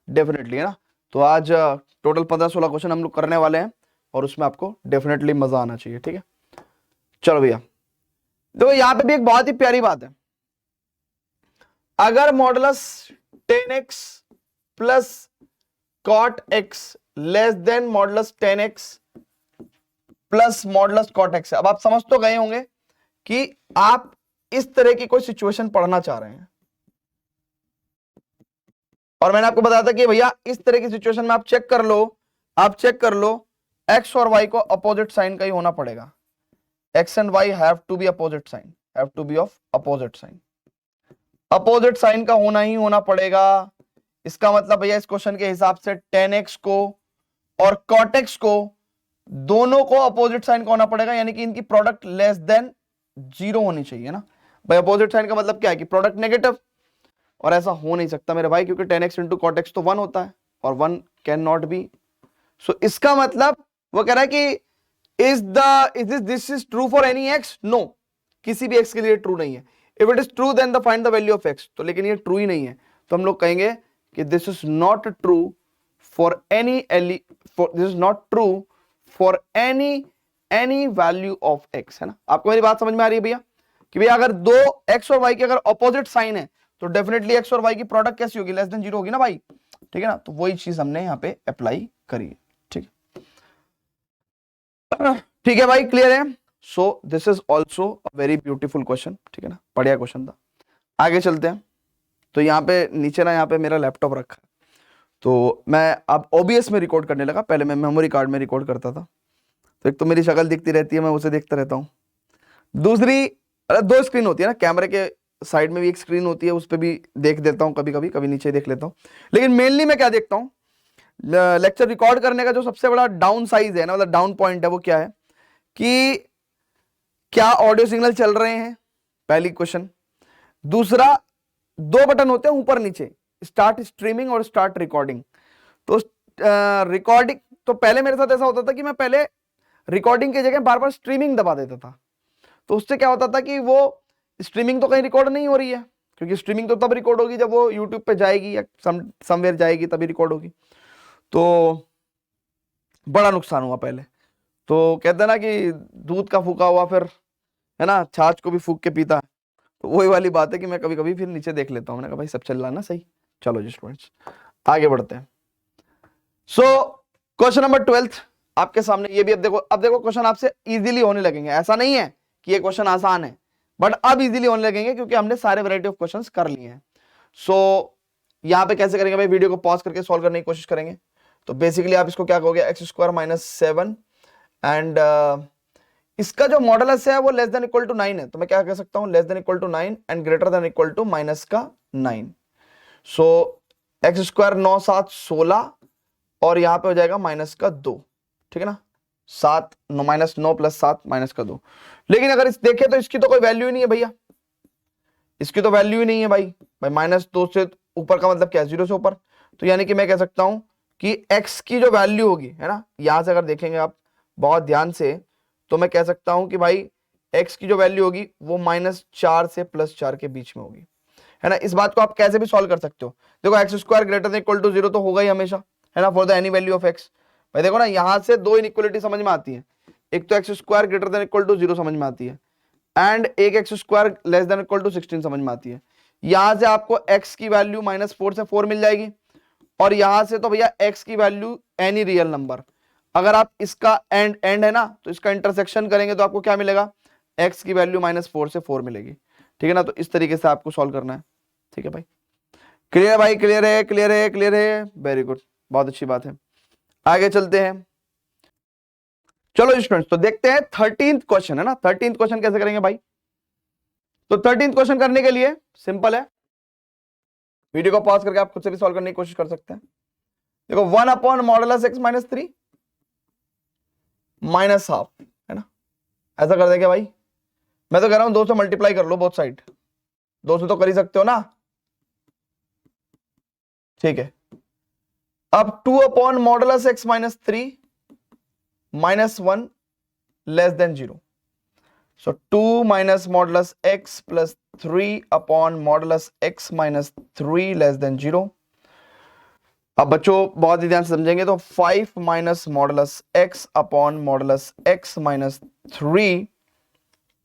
डेफिनेटली, है ना। तो आज टोटल 15-16 क्वेश्चन हम लोग करने वाले हैं और उसमें आपको डेफिनेटली मजा आना चाहिए, ठीक है। चलो भैया, देखो यहां पे भी एक बहुत ही प्यारी बात है, अगर modulus 10x plus cot x less than modulus 10x plus modulus cot x है। अब आप समझ तो गए होंगे कि आप इस तरह की कोई सिचुएशन पढ़ना चाह रहे हैं, और मैंने आपको बताया था कि भैया इस तरह की सिचुएशन में आप चेक कर लो, आप चेक कर लो x और y को अपोजिट साइन का ही होना पड़ेगा, x and y have to be opposite sign, have to be of opposite sign, opposite sign का होना ही होना पड़ेगा। इसका मतलब भैया इस क्वेश्चन के हिसाब से 10x को और cot x को दोनों को अपोजिट साइन का होना पड़ेगा, यानी कि इनकी प्रोडक्ट लेस देन 0 होनी चाहिए ना भाई। अपोजिट साइन का मतलब क्या है कि प्रोडक्ट नेगेटिव, और ऐसा हो नहीं सकता मेरे भाई, क्योंकि 10x इंटू कॉट एक्स तो 1 होता है और 1 कैन नॉट बी। सो इसका मतलब वो कह रहा है कि this is true for any x? No, किसी भी x के लिए ट्रू नहीं है। If it is true then the find the value of x, तो लेकिन ये ट्रू ही नहीं है, तो हम लोग कहेंगे कि this is not true for any this is not true for any value of x, है ना। आपको मेरी बात समझ में आ रही है भैया कि भैया अगर दो x और y के अगर ऑपोजिट साइन है तो डेफिनेटली x और y की प्रोडक्ट कैसी होगी, लेस देन 0 होगी ना भाई, ठीक है ना। तो वही चीज हमने यहाँ पे अप्लाई करी है, ठीक है, ठीक है भाई, क्लियर है। So this is also a very beautiful question, ठीक है ना, बढ़िया क्वेश्चन था। आगे चलते हैं। तो यहाँ पे नीचे ना, यहाँ पे मेरा लैपटॉप रखा है, तो मैं अब OBS में रिकॉर्ड करने लगा, पहले मैं मेमोरी कार्ड में रिकॉर्ड करता था। तो एक तो मेरी शक्ल दिखती रहती है, मैं उसे देखता रहता हूँ। दूसरी, अरे दो स्क्रीन होती है ना, कैमरे के साइड में भी एक स्क्रीन होती है, उस पर भी देख देता हूँ, कभी कभी कभी नीचे देख लेता हूँ। लेकिन मेनली मैं क्या देखता हूँ, लेक्चर रिकॉर्ड करने का जो सबसे बड़ा डाउन साइज है ना, मतलब डाउन पॉइंट है, वो क्या है कि क्या ऑडियो सिग्नल चल रहे हैं, पहली क्वेश्चन। दूसरा, दो बटन होते हैं ऊपर नीचे, स्टार्ट स्ट्रीमिंग और स्टार्ट रिकॉर्डिंग। तो रिकॉर्डिंग, तो पहले मेरे साथ ऐसा होता था कि मैं पहले रिकॉर्डिंग की जगह बार बार स्ट्रीमिंग दबा देता था। तो उससे क्या होता था कि वो स्ट्रीमिंग तो कहीं रिकॉर्ड नहीं हो रही है, क्योंकि स्ट्रीमिंग तो तब रिकॉर्ड होगी जब वो यूट्यूब पे जाएगी या समवेयर जाएगी, तभी रिकॉर्ड होगी। तो बड़ा नुकसान हुआ पहले। तो कहते हैं ना कि दूध का फूका हुआ फिर, है ना, छाछ को भी फूक के पीता है। तो वही वाली बात है कि मैं कभी कभी फिर नीचे देख लेता हूँ। मैंने कहा भाई सब चल रहा है ना सही। चलो जी स्टूडेंट्स, आगे बढ़ते हैं। सो क्वेश्चन नंबर 12 आपके सामने, ये भी अब देखो क्वेश्चन आपसे इजीली होने लगेंगे। ऐसा नहीं है कि ये क्वेश्चन आसान है, बट अब इजीली होने लगेंगे क्योंकि हमने सारे वैरायटी ऑफ क्वेश्चंस कर लिए हैं। सो यहां पे कैसे करेंगे भाई, वीडियो को पॉज करके सॉल्व करने की कोशिश करेंगे। तो बेसिकली आप इसको क्या कहोगे, x² - 7 एंड इसका जो मॉडुलस है वो लेस देन इक्वल टू 9 है। तो मैं क्या कह सकता हूं, less than equal to 9 and greater than equal to -9। So x², 9 7 16 और यहां पे हो जाएगा -2, ठीक है ना। 7 -9 + 7 -2। लेकिन अगर इस देखें तो इसकी तो कोई वैल्यू ही नहीं है भैया, इसकी तो वैल्यू ही नहीं है भाई। -2 से ऊपर का मतलब क्या है, 0 से ऊपर। तो यानी कि मैं कह सकता हूं कि x की जो वैल्यू होगी, है ना, यहां से अगर देखेंगे आप बहुत ध्यान से, तो मैं कह सकता हूं कि भाई x की जो वैल्यू होगी वो -4 से +4 के बीच में होगी, है ना। इस बात को आप कैसे भी सॉल्व कर सकते हो। देखो x² greater than equal to 0 तो होगा ही हमेशा, है ना, for the any value of x। भाई देखो ना, यहां से दो इनइक्वालिटी समझ में आती है। एक तो x² greater than equal to 0 समझ में आती है, एंड एक x² less than equal to 16 समझ में आती है। यहां से आपको x की वैल्यू -4 से 4 मिल जाएगी, और यहां से तो भैया x की वैल्यू एनी रियल नंबर। अगर आप इसका एंड है ना, तो इसका इंटरसेक्शन करेंगे तो आपको क्या मिलेगा, x की वैल्यू -4 से 4 मिलेगी, ठीक है ना। तो इस तरीके से आपको सॉल्व करना है, ठीक है भाई। क्लियर भाई, क्लियर है, क्लियर है, क्लियर है, वेरी गुड, बहुत अच्छी बात है। आगे चलते हैं। चलो स्टूडेंट्स, तो देखते हैं 13th क्वेश्चन, है ना। 13th क्वेश्चन कैसे करेंगे भाई। तो 13th क्वेश्चन करने के लिए सिंपल है, वीडियो को पॉज करके आप खुद से भी सॉल्व करने की कोशिश कर सकते हैं। देखो 1/mod(x - 3) -½ है ना, ऐसा कर देंगे भाई। मैं तो कह रहा हूं 2 से मल्टीप्लाई कर लो बोथ साइड, 2 से तो कर ही सकते हो ना, ठीक है। अब 2/mod(x - 3) -1 less than 0। So 2 - (x + 3/(x - 3) less than 0। अब बच्चों बहुत ही ध्यान से समझेंगे तो 5 - (x (x - 3)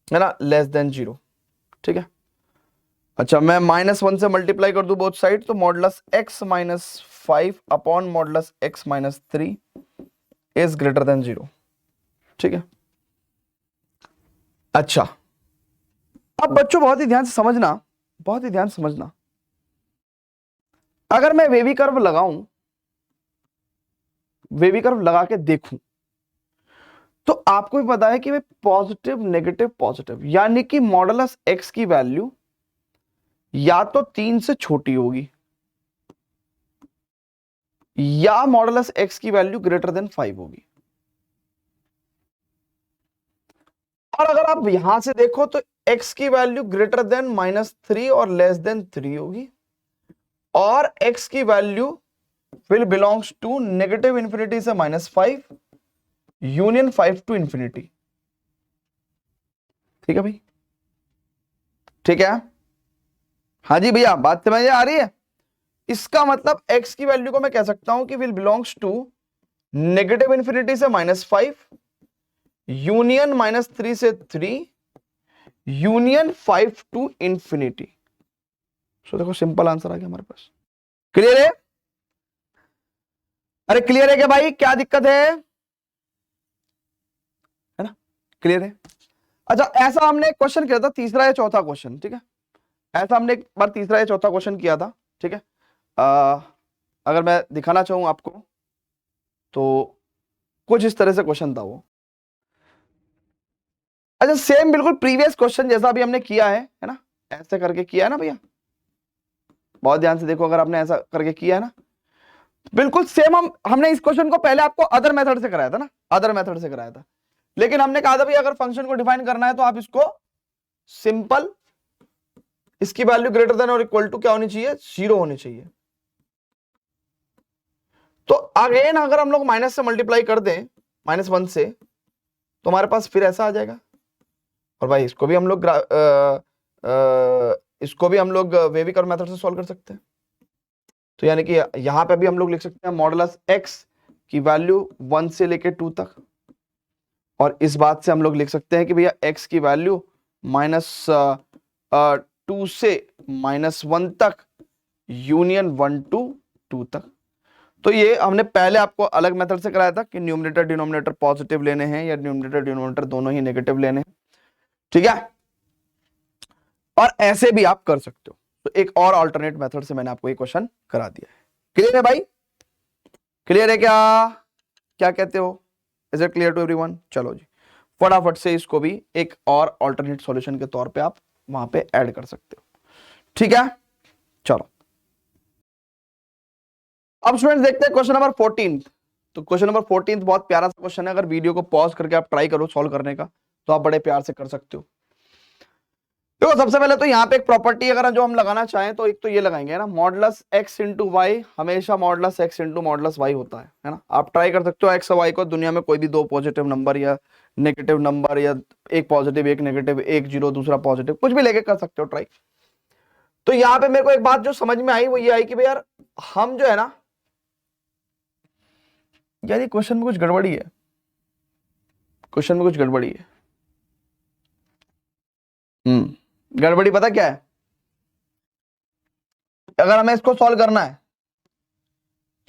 है ना, लेस देन 0, ठीक है। अच्छा, मैं -1 से मल्टीप्लाई कर दूं बोथ साइड, तो (x - 5/(x - 3) is greater than 0, ठीक है। अच्छा, अब बच्चों बहुत ही ध्यान से समझना, बहुत ही ध्यान से समझना। अगर मैं वेवी कर्व लगाऊं, वेवी कर्व लगा के देखूं, तो आपको भी पता है कि भाई पॉजिटिव नेगेटिव पॉजिटिव, यानी कि मॉडुलस x की वैल्यू या तो 3 से छोटी होगी या मॉडुलस x की वैल्यू ग्रेटर देन 5 होगी। और अगर आप यहां से देखो तो x की वैल्यू ग्रेटर देन -3 और लेस देन 3 होगी, और x की वैल्यू विल बिलोंग्स टू -∞ से -5 यूनियन 5 टू इंफिनिटी, ठीक है भाई, ठीक है। हाँ जी भैया, बात समझ आ रही है। इसका मतलब x की वैल्यू को मैं कह सकता हूं कि will belongs to negative infinity से -5, यूनियन -3 से 3, यूनियन 5 टू इंफिनिटी। सो देखो सिंपल आंसर आ गया हमारे पास। क्लियर है? अरे क्लियर है क्या भाई, क्या दिक्कत है ना? क्लियर है? अच्छा, ऐसा हमने एक क्वेश्चन किया था, तीसरा या चौथा क्वेश्चन, ठीक है, ऐसा हमने एक बार तीसरा या चौथा क्वेश्चन किया था, ठीक है। अगर मैं दिखाना चाहूं आपको तो कुछ इस तरह से क्वेश्चन था वो। अच्छा, सेम बिल्कुल प्रीवियस क्वेश्चन जैसा अभी हमने किया है ना, ऐसे करके किया है ना भैया, बहुत ध्यान से देखो, अगर आपने ऐसा करके किया है ना, बिल्कुल सेम हमने इस क्वेश्चन को पहले आपको अदर मेथड से कराया था ना, अदर मेथड से कराया था, लेकिन हमने कहा था भाई अगर फंक्शन को डिफाइन करना है तो आप इसको सिंपल, इसकी वैल्यू ग्रेटर देन और इक्वल टू क्या होनी चाहिए, 0 होनी चाहिए। तो अगेन अगर हम लोग माइनस से मल्टीप्लाई कर दें, -1 से, तो हमारे पास फिर ऐसा आ जाएगा। और भाई इसको भी हम लोग वेविक और मेथड से सॉल्व कर सकते हैं। तो यानी कि यहां पे भी हम लोग लिख सकते हैं मॉडुलस x की वैल्यू 1 से लेके 2 तक, और इस बात से हम लोग लिख सकते हैं कि भैया x की वैल्यू -2 से -1 तक, यूनियन 1 टू 2 तक। तो ये हमने पहले आपको अलग मेथड से कराया था कि न्यूमरेटर डिनोमिनेटर पॉजिटिव लेने हैं या न्यूमरेटर डिनोमिनेटर दोनों ही नेगेटिव लेने हैं, ठीक है। और ऐसे भी आप कर सकते हो। तो एक और अल्टरनेट मेथड से मैंने आपको ये क्वेश्चन करा दिया है। क्लियर है भाई? क्लियर है क्या? क्या कहते हो? Is it clear to everyone? चलो जी, फटाफट से इसको भी एक और अल्टरनेट सॉल्यूशन के तौर पे आप वहां पे ऐड कर सकते हो, ठीक है। चलो अब स्टूडेंट्स देखते हैं क्वेश्चन नंबर 14। तो क्वेश्चन नंबर 14 बहुत प्यारा सा क्वेश्चन है, अगर वीडियो को पॉज करके आप ट्राई करो सॉल्व करने का तो आप बड़े प्यार से कर सकते हो। देखो सबसे पहले तो यहाँ पे एक प्रॉपर्टी अगर जो हम लगाना चाहें तो एक तो ये लगाएंगे ना, मॉडुलस x इंटू वाई हमेशा modulus x into modulus y होता है ना। आप ट्राई कर सकते हो x और y को, दुनिया में कोई भी दो पॉजिटिव नंबर या नेगेटिव नंबर, या एक पॉजिटिव एक नेगेटिव, एक जीरो दूसरा पॉजिटिव, कुछ भी लेके कर सकते हो ट्राई। तो यहाँ पे मेरे को एक बात जो समझ में आई वो ये आई कि भाई यार हम जो है ना, यार ये क्वेश्चन में कुछ गड़बड़ी है, क्वेश्चन में कुछ गड़बड़ी है। गड़बड़ी पता क्या है? अगर हमें इसको सॉल्व करना है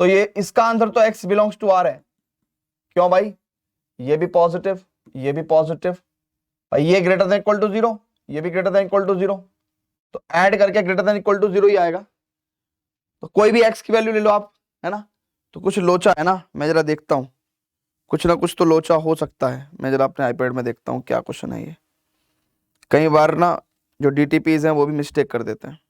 तो ये इसका आंसर तो x बिलोंग्स टू r है। क्यों भाई? ये भी पॉजिटिव, ये भी पॉजिटिव, भाई ये ग्रेटर देन इक्वल टू 0, ये भी ग्रेटर देन इक्वल टू 0, तो ऐड करके ग्रेटर देन इक्वल टू 0 ही आएगा। तो कोई भी x की वैल्यू ले लो आप, है ना। तो कुछ लोचा है ना, मैं जरा देखता हूं, कुछ ना कुछ तो लोचा हो सकता है। मैं जरा अपने आईपैड में देखता हूं क्या क्वेश्चन है ये। कई बार ना जो DTPs हैं वो भी मिस्टेक कर देते हैं।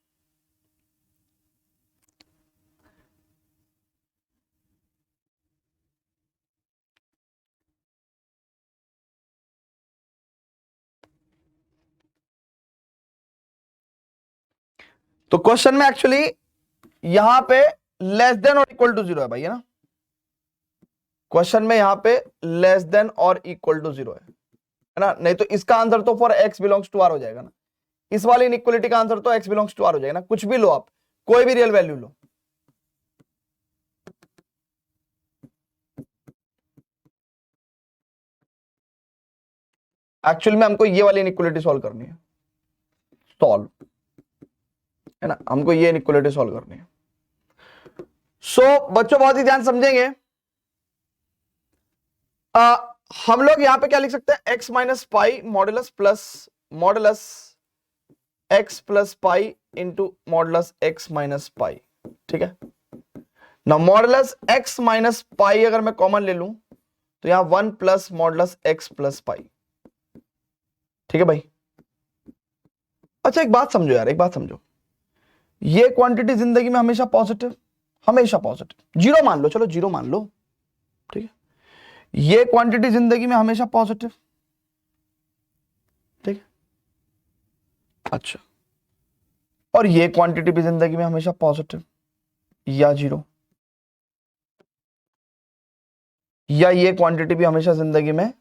तो क्वेश्चन में एक्चुअली यहां पे लेस देन और इक्वल टू 0 है भाई, है ना। क्वेश्चन में यहां पे लेस देन और इक्वल टू 0 है ना। नहीं तो इसका आंसर तो for x belongs to r हो जाएगा ना। इस वाली इनइक्वालिटी का आंसर तो x बिलोंग्स टू r हो जाएगा ना। कुछ भी लो आप, कोई भी रियल वैल्यू लो। एक्चुअल में हमको ये वाली इनइक्वालिटी सॉल्व करनी है, सॉल्व, है ना, हमको ये इनइक्वालिटी सॉल्व करनी है। बच्चों बहुत ही ध्यान समझेंगे। हम लोग यहां पे क्या लिख सकते हैं, x minus pi modulus plus modulus x plus pi into modulus x minus pi, ठीक है ना। मॉडुलस x माइनस पाई अगर मैं कॉमन ले लूं तो यहां 1 plus modulus x plus pi, ठीक है भाई। अच्छा एक बात समझो यार, एक बात समझो, ये क्वांटिटी जिंदगी में हमेशा पॉजिटिव, हमेशा पॉजिटिव, जीरो मान लो, चलो जीरो मान लो, ठीक है। ये क्वांटिटी जिंदगी में हमेशा पॉजिटिव, ठीक है। अच्छा, और ये क्वांटिटी भी जिंदगी में हमेशा पॉजिटिव या जीरो, या ये क्वांटिटी भी हमेशा जिंदगी में,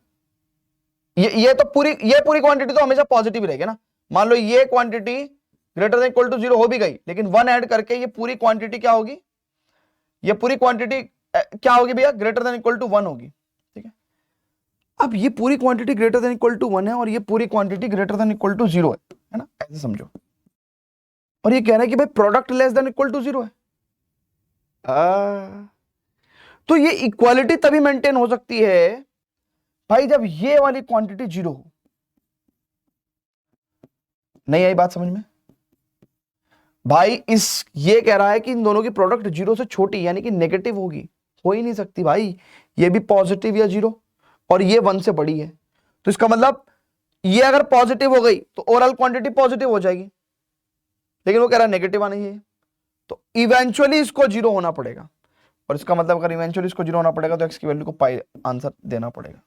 ये पूरी क्वांटिटी तो हमेशा पॉजिटिव रहेगी ना। मान लो ये quantity greater than equal to 0 हो भी गई, लेकिन 1 ऐड करके ये पूरी क्वांटिटी क्या होगी, ये पूरी क्वांटिटी क्या होगी भैया, ग्रेटर देन इक्वल टू 1 होगी। ठीक है, अब ये पूरी quantity greater than equal to 1 है और ये पूरी quantity greater than equal to 0 है ना, ऐसे समझो। और ये कह रहा है कि भाई product less than equal to 0 है। तो ये इक्वालिटी तभी मेंटेन हो सकती है भाई जब ये वाली क्वांटिटी 0 हो। नहीं आई बात समझ में भाई? ये कह रहा है कि इन दोनों की प्रोडक्ट 0 से छोटी यानी कि नेगेटिव होगी, हो ही नहीं सकती भाई। ये भी पॉजिटिव या 0 और ये 1 से बड़ी है, तो इसका मतलब ये अगर पॉजिटिव हो गई तो ओवरऑल क्वांटिटी पॉजिटिव हो जाएगी, लेकिन वो कह रहा है नेगेटिव आनी है, तो इवेंचुअली इसको 0 होना पड़ेगा। और इसका मतलब अगर इवेंचुअली इसको 0 होना पड़ेगा तो x की वैल्यू को पाई आंसर देना पड़ेगा।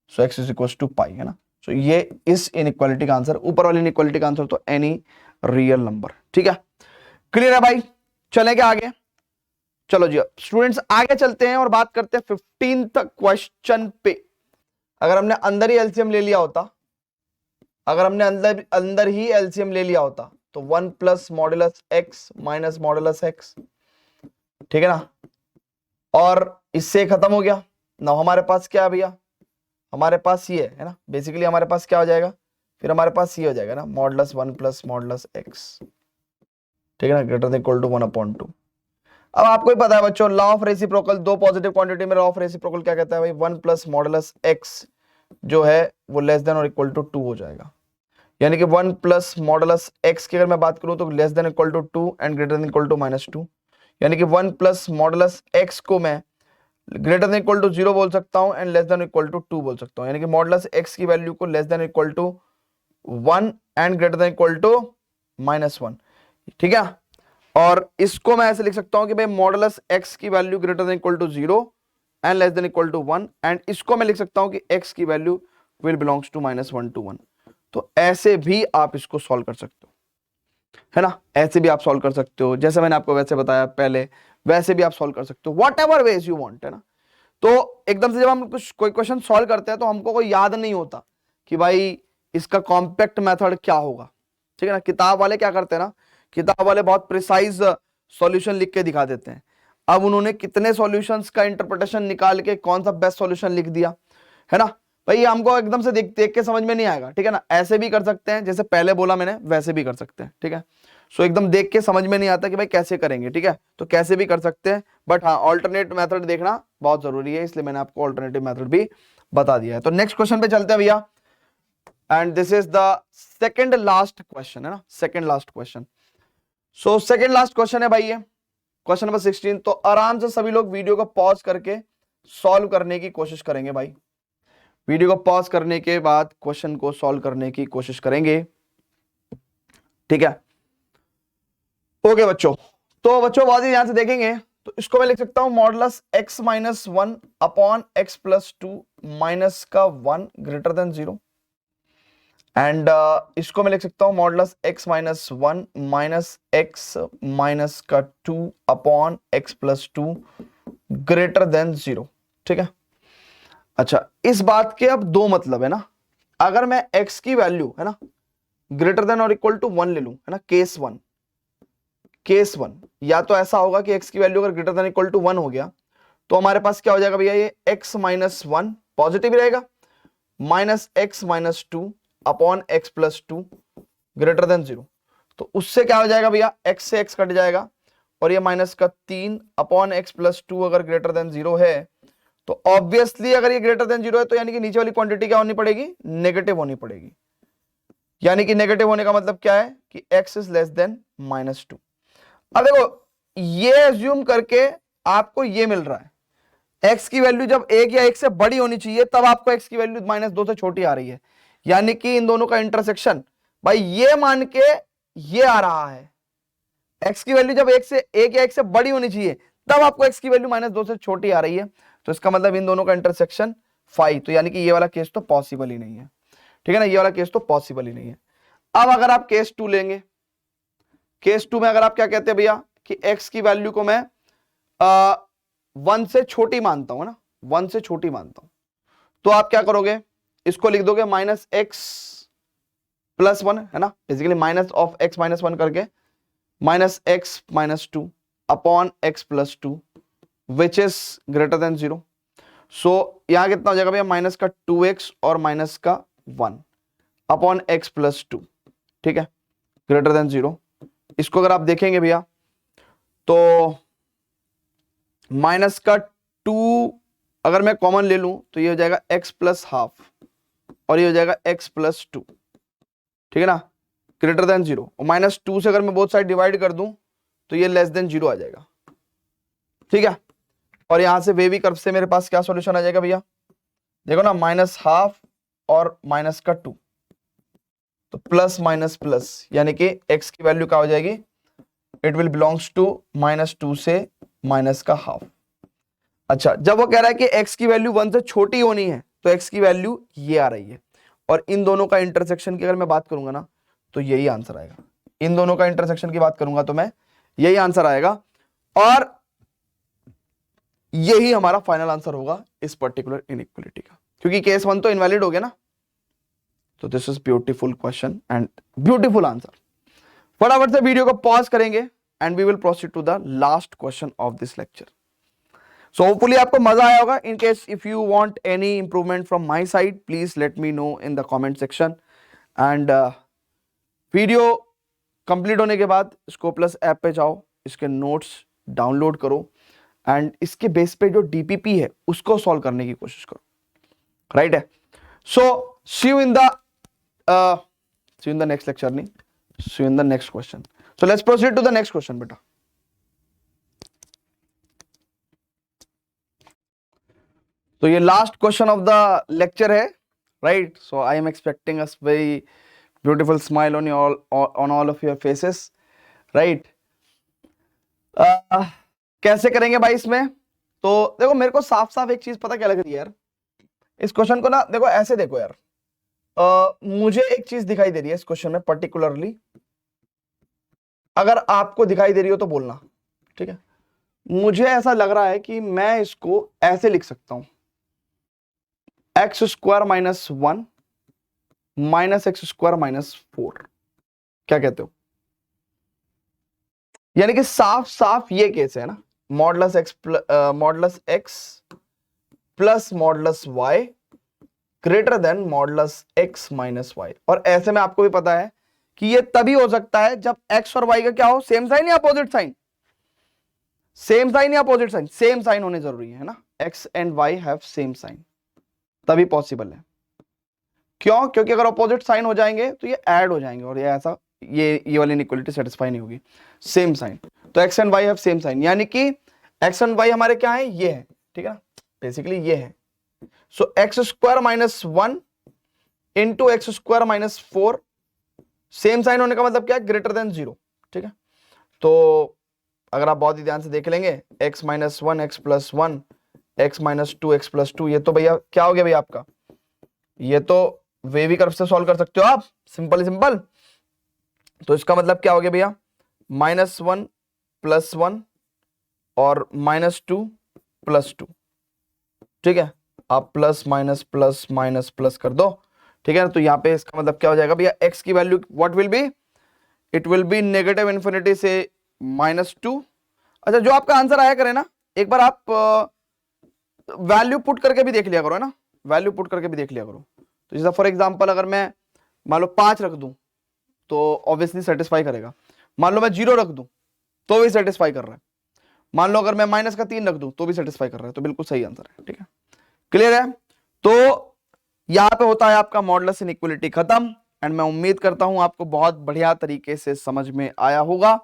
सो x इज इक्वल टू पाई, है ना। सो ये इस इनइक्वालिटी का आंसर, ऊपर वाली इनइक्वालिटी का आंसर तो एनी रियल नंबर। ठीक है, क्लियर है भाई? चलेंगे आगे। चलो जी स्टूडेंट्स आगे चलते हैं और बात करते हैं 15th क्वेश्चन पे। अगर हमने अंदर ही एलसीएम ले लिया होता, अगर हमने अंदर ही एलसीएम ले लिया होता तो 1 plus modulus x minus modulus x, ठीक है ना, और इससे खत्म हो गया ना। हमारे पास क्या है भैया, हमारे पास ये है ना, बेसिकली हमारे पास क्या हो जाएगा, फिर हमारे पास ये हो जाएगा ना, मॉडुलस 1 प्लस मॉडुलस एक्स, ठीक है ना, ग्रेटर देन इक्वल टू 1/2। अब आपको ही पता है बच्चों, लॉ ऑफ रेसिप्रोकल, दो पॉजिटिव क्वांटिटी में लॉ ऑफ रेसिप्रोकल क्या कहता है भाई, 1 प्लस मॉडुलस एक्स जो है वो लेस देन और इक्वल टू 2 हो जाएगा। यानी कि 1 प्लस मॉडुलस एक्स की अगर मैं बात करूं तो less than equal to 2 and greater than equal to -2। यानी कि 1 प्लस मॉडुलस एक्स को मैं ग्रेटर देन इक्वल टू 0 बोल सकता हूं and less than equal to 2 बोल सकता हूं। यानी कि मॉडुलस एक्स की वैल्यू को less than equal to 1 and greater than equal to -1। ठीक है, और इसको मैं ऐसे लिख सकता हूं कि भाई मॉडुलस एक्स की value greater than equal to 0 and less than equal to 1, and इसको मैं लिख सकता हूं कि एक्स की value will belongs to -1 to 1। तो ऐसे भी आप इसको सॉल्व कर सकते हो, है ना, ऐसे भी आप सॉल्व कर सकते हो, जैसे मैंने आपको वैसे बताया पहले, वैसे भी आप सॉल्व कर सकते हो, what ever ways you want, है ना। तो एकदम से जब हम कुछ कोई क्वेश्चन सॉल्व करते हैं तो हमको कोई याद नहीं होता कि भाई इसका कॉम्पैक्ट मेथड क्या होगा, ठीक है ना। किताब वाले क्या करते हैं ना, किताब वाले बहुत प्रिसाइज सॉल्यूशन लिख के दिखा देते हैं। अब उन्होंने कितने सॉल्यूशंस का इंटरप्रिटेशन निकाल के कौन सा बेस्ट सॉल्यूशन लिख दिया, है ना भाई, ये हमको एकदम से देख के समझ में नहीं आएगा, ठीक है ना। ऐसे भी कर सकते हैं जैसे पहले बोला मैंने, वैसे भी कर सकते हैं, ठीक है। सो एकदम देख के समझ में नहीं आता कि भाई कैसे करेंगे, ठीक है, तो कैसे भी कर सकते हैं, बट हाँ ऑल्टरनेट मेथड देखना बहुत जरूरी है, इसलिए मैंने आपको ऑल्टरनेटिव मेथड भी बता दिया है। तो नेक्स्ट क्वेश्चन पे चलते हैं भैया, and this is the second last question, है ना, second last question. So second last question है भाई ये क्वेश्चन नंबर 16। तो आराम से सभी लोग वीडियो को पॉज करके सॉल्व करने की कोशिश करेंगे भाई, वीडियो को पॉज करने के बाद क्वेश्चन को सॉल्व करने की कोशिश करेंगे, ठीक है। ओके बच्चों, तो बच्चों बहुत ही ध्यान से देखेंगे, तो इसको मैं लिख सकता हूं modulus x minus 1 upon x plus 2 minus का 1 ग्रेटर देन 0, एंड इसको मैं लिख सकता हूं modulus x minus 1 minus x minus का 2 upon x plus 2 greater than 0, ठीक है। अच्छा, इस बात के अब दो मतलब है ना, अगर मैं x की वैल्यू, है ना, ग्रेटर देन और इक्वल टू 1 ले लूं, है ना, केस 1, या तो ऐसा होगा कि x की वैल्यू अगर ग्रेटर देन इक्वल टू 1 हो गया तो हमारे पास क्या हो जाएगा भैया, ये x माइनस 1 पॉजिटिव ही रहेगा, minus x minus 2 upon x plus 2 greater than 0। तो उससे क्या हो जाएगा भैया, x से x कट जाएगा और ये माइनस का 3 अपॉन x प्लस 2 अगर ग्रेटर देन 0 है तो ऑब्वियसली अगर ये ग्रेटर देन 0 है तो यानी कि नीचे वाली क्वांटिटी क्या होनी पड़ेगी, नेगेटिव होनी पड़ेगी। यानी कि नेगेटिव होने का मतलब क्या है कि x इज लेस देन -2। अब देखो ये एज्यूम करके आपको ये मिल रहा है, x की वैल्यू जब 1 या 1 से बड़ी होनी चाहिए तब आपको x की वैल्यू -2 से छोटी आ रही है, यानी कि इन दोनों का इंटरसेक्शन भाई ये मान के ये आ रहा है, x की वैल्यू जब 1 या 1 से बड़ी होनी चाहिए तब आपको x की वैल्यू -2 से छोटी आ रही है, तो इसका मतलब इन दोनों का इंटरसेक्शन 5, तो यानी कि ये वाला केस तो पॉसिबल ही नहीं है, ठीक है ना, ये वाला केस तो पॉसिबल ही नहीं है। अब अगर आप केस 2 लेंगे, केस 2 में अगर आप क्या कहते हैं भैया कि x की वैल्यू को मैं 1 से छोटी मानता हूं, है ना, 1 से छोटी मानता हूं, तो आप क्या करोगे, इसको लिख दोगे -x +1 है ना, basically minus of x minus 1 करके -x - 2 upon x + 2 which is greater than 0। सो यहां कितना हो जाएगा भैया, माइनस का 2x और माइनस का 1 अपॉन x + 2, ठीक है, ग्रेटर देन 0। इसको अगर आप देखेंगे भैया तो माइनस का 2 अगर मैं कॉमन ले लूं तो ये हो जाएगा x + ½ और ये हो जाएगा x + 2, ठीक है ना, ग्रेटर देन 0। और -2 से अगर मैं बोथ साइड डिवाइड कर दूं तो ये लेस देन 0 आ जाएगा, ठीक है। और यहां से वेवी कर्व से मेरे पास क्या सॉल्यूशन आ जाएगा भैया, देखो ना, -½ और माइनस का 2 तो प्लस माइनस प्लस, यानी कि x की वैल्यू क्या हो जाएगी, इट विल बिलोंग्स टू -2 से माइनस का ½ अच्छा, जब वो कह रहा है कि x की वैल्यू 1 से छोटी होनी है तो x की वैल्यू ये आ रही है, और इन दोनों का इंटरसेक्शन की अगर मैं बात करूंगा ना तो यही आंसर आएगा। इन दोनों का इंटरसेक्शन की बात करूंगा तो मैं यही आंसर आएगा, और यही हमारा फाइनल आंसर होगा इस पर्टिकुलर इनइक्वालिटी का, क्योंकि केस 1 तो इनवैलिड हो गया ना। तो this is beautiful question and beautiful answer. फटाफट से वीडियो को पॉज करेंगे and we will proceed to the last question of this lecture. So hopefully आपको मजा आया होगा। In case if you want any improvement from my side please let me know in the comment section. And video complete होने के बाद स्कोपलस app पे जाओ, इसके नोट्स डाउनलोड करो एंड इसके बेस पे जो डीपीपी है उसको सॉल्व करने की कोशिश करो, राइट है। So see you in the next lecture, नहीं, see you in the next question. So let's proceed to the next question बेटा। तो ये last question of the lecture है, right. So I am expecting a very beautiful smile on all of your faces, right. कैसे करेंगे भाई इसमें, तो देखो मेरे को साफ साफ एक चीज पता क्या लग रही है यार, इस क्वेश्चन को ना देखो ऐसे देखो यार, मुझे एक चीज दिखाई दे रही है इस क्वेश्चन में पर्टिकुलरली, अगर आपको दिखाई दे रही हो तो बोलना, ठीक है। मुझे ऐसा लग रहा है कि मैं इसको ऐसे लिख सकता हूं, x² - 1 -x² - 4, क्या कहते हो। यानी कि साफ साफ ये केस है ना, modulus x plus modulus y greater than modulus x minus y। और ऐसे में आपको भी पता है कि ये तभी हो सकता है जब x और y का क्या हो, सेम साइन या अपोजिट साइन, सेम साइन या अपोजिट साइन, सेम साइन होने जरूरी है ना, x and y have same sign, तभी पॉसिबल है। क्यों, क्योंकि अगर अपोजिट साइन हो जाएंगे तो ये ऐड हो जाएंगे और ये ऐसा ये वाली इनइक्वालिटी सेटिस्फाई नहीं होगी, सेम साइन। तो x and y have same sign, यानी कि x एंड y हमारे क्या है, ये है, ठीक है ना, बेसिकली ये है। सो x² - 1 into x² - 4, same sign होने का मतलब क्या है, ग्रेटर देन 0, ठीक है। तो अगर आप बहुत ही ध्यान से देख लेंगे, x - 1 x + 1 x - 2 x + 2, ये तो भैया क्या हो गया भैया आपका, ये तो वेवी कर्व से सॉल्व कर सकते हो आप, सिंपल सिंपल। तो इसका मतलब क्या हो गया भैया, -1 + 1 और -2 + 2, ठीक है। आप प्लस माइनस प्लस कर दो, ठीक है। तो यहाँ पे इसका मतलब क्या हो जाएगा भैया, x की value what will be, it will B negative infinity से -2। अच्छा, जो आपका आंसर आया करे ना, एक बार आप वैल्यू पुट करके भी देख लिया करो, है ना, वैल्यू पुट करके भी देख लिया करो। तो जैसा फॉर एग्जांपल अगर मैं मान लो 5 रख दूं तो ऑब्वियसली सेटिस्फाई करेगा, मान लो मैं 0 रख दूं तो भी सेटिस्फाई कर रहा है, मान लो अगर मैं -3 रख दूं तो भी सेटिस्फाई कर रहा है, तो बिल्कुल सही आंसर है, ठीक है, क्लियर है। तो यहां पे होता है आपका मॉडुलस इनइक्वालिटी खत्म, एंड मैं उम्मीद करता हूं आपको बहुत बढ़िया तरीके से समझ में आया होगा।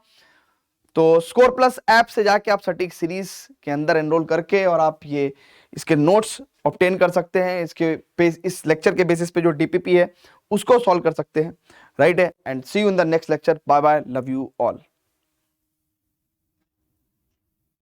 तो स्कोरप्लस ऐप से जाके आप सटीक सीरीज के अंदर एनरोल करके और आप ये इसके नोट्स ऑब्टेन कर सकते हैं, इस लेक्चर के बेसिस पे जो डीपीपी है उसको सॉल्व कर सकते हैं, राइट है। And see you in the next lecture, bye bye, love you all.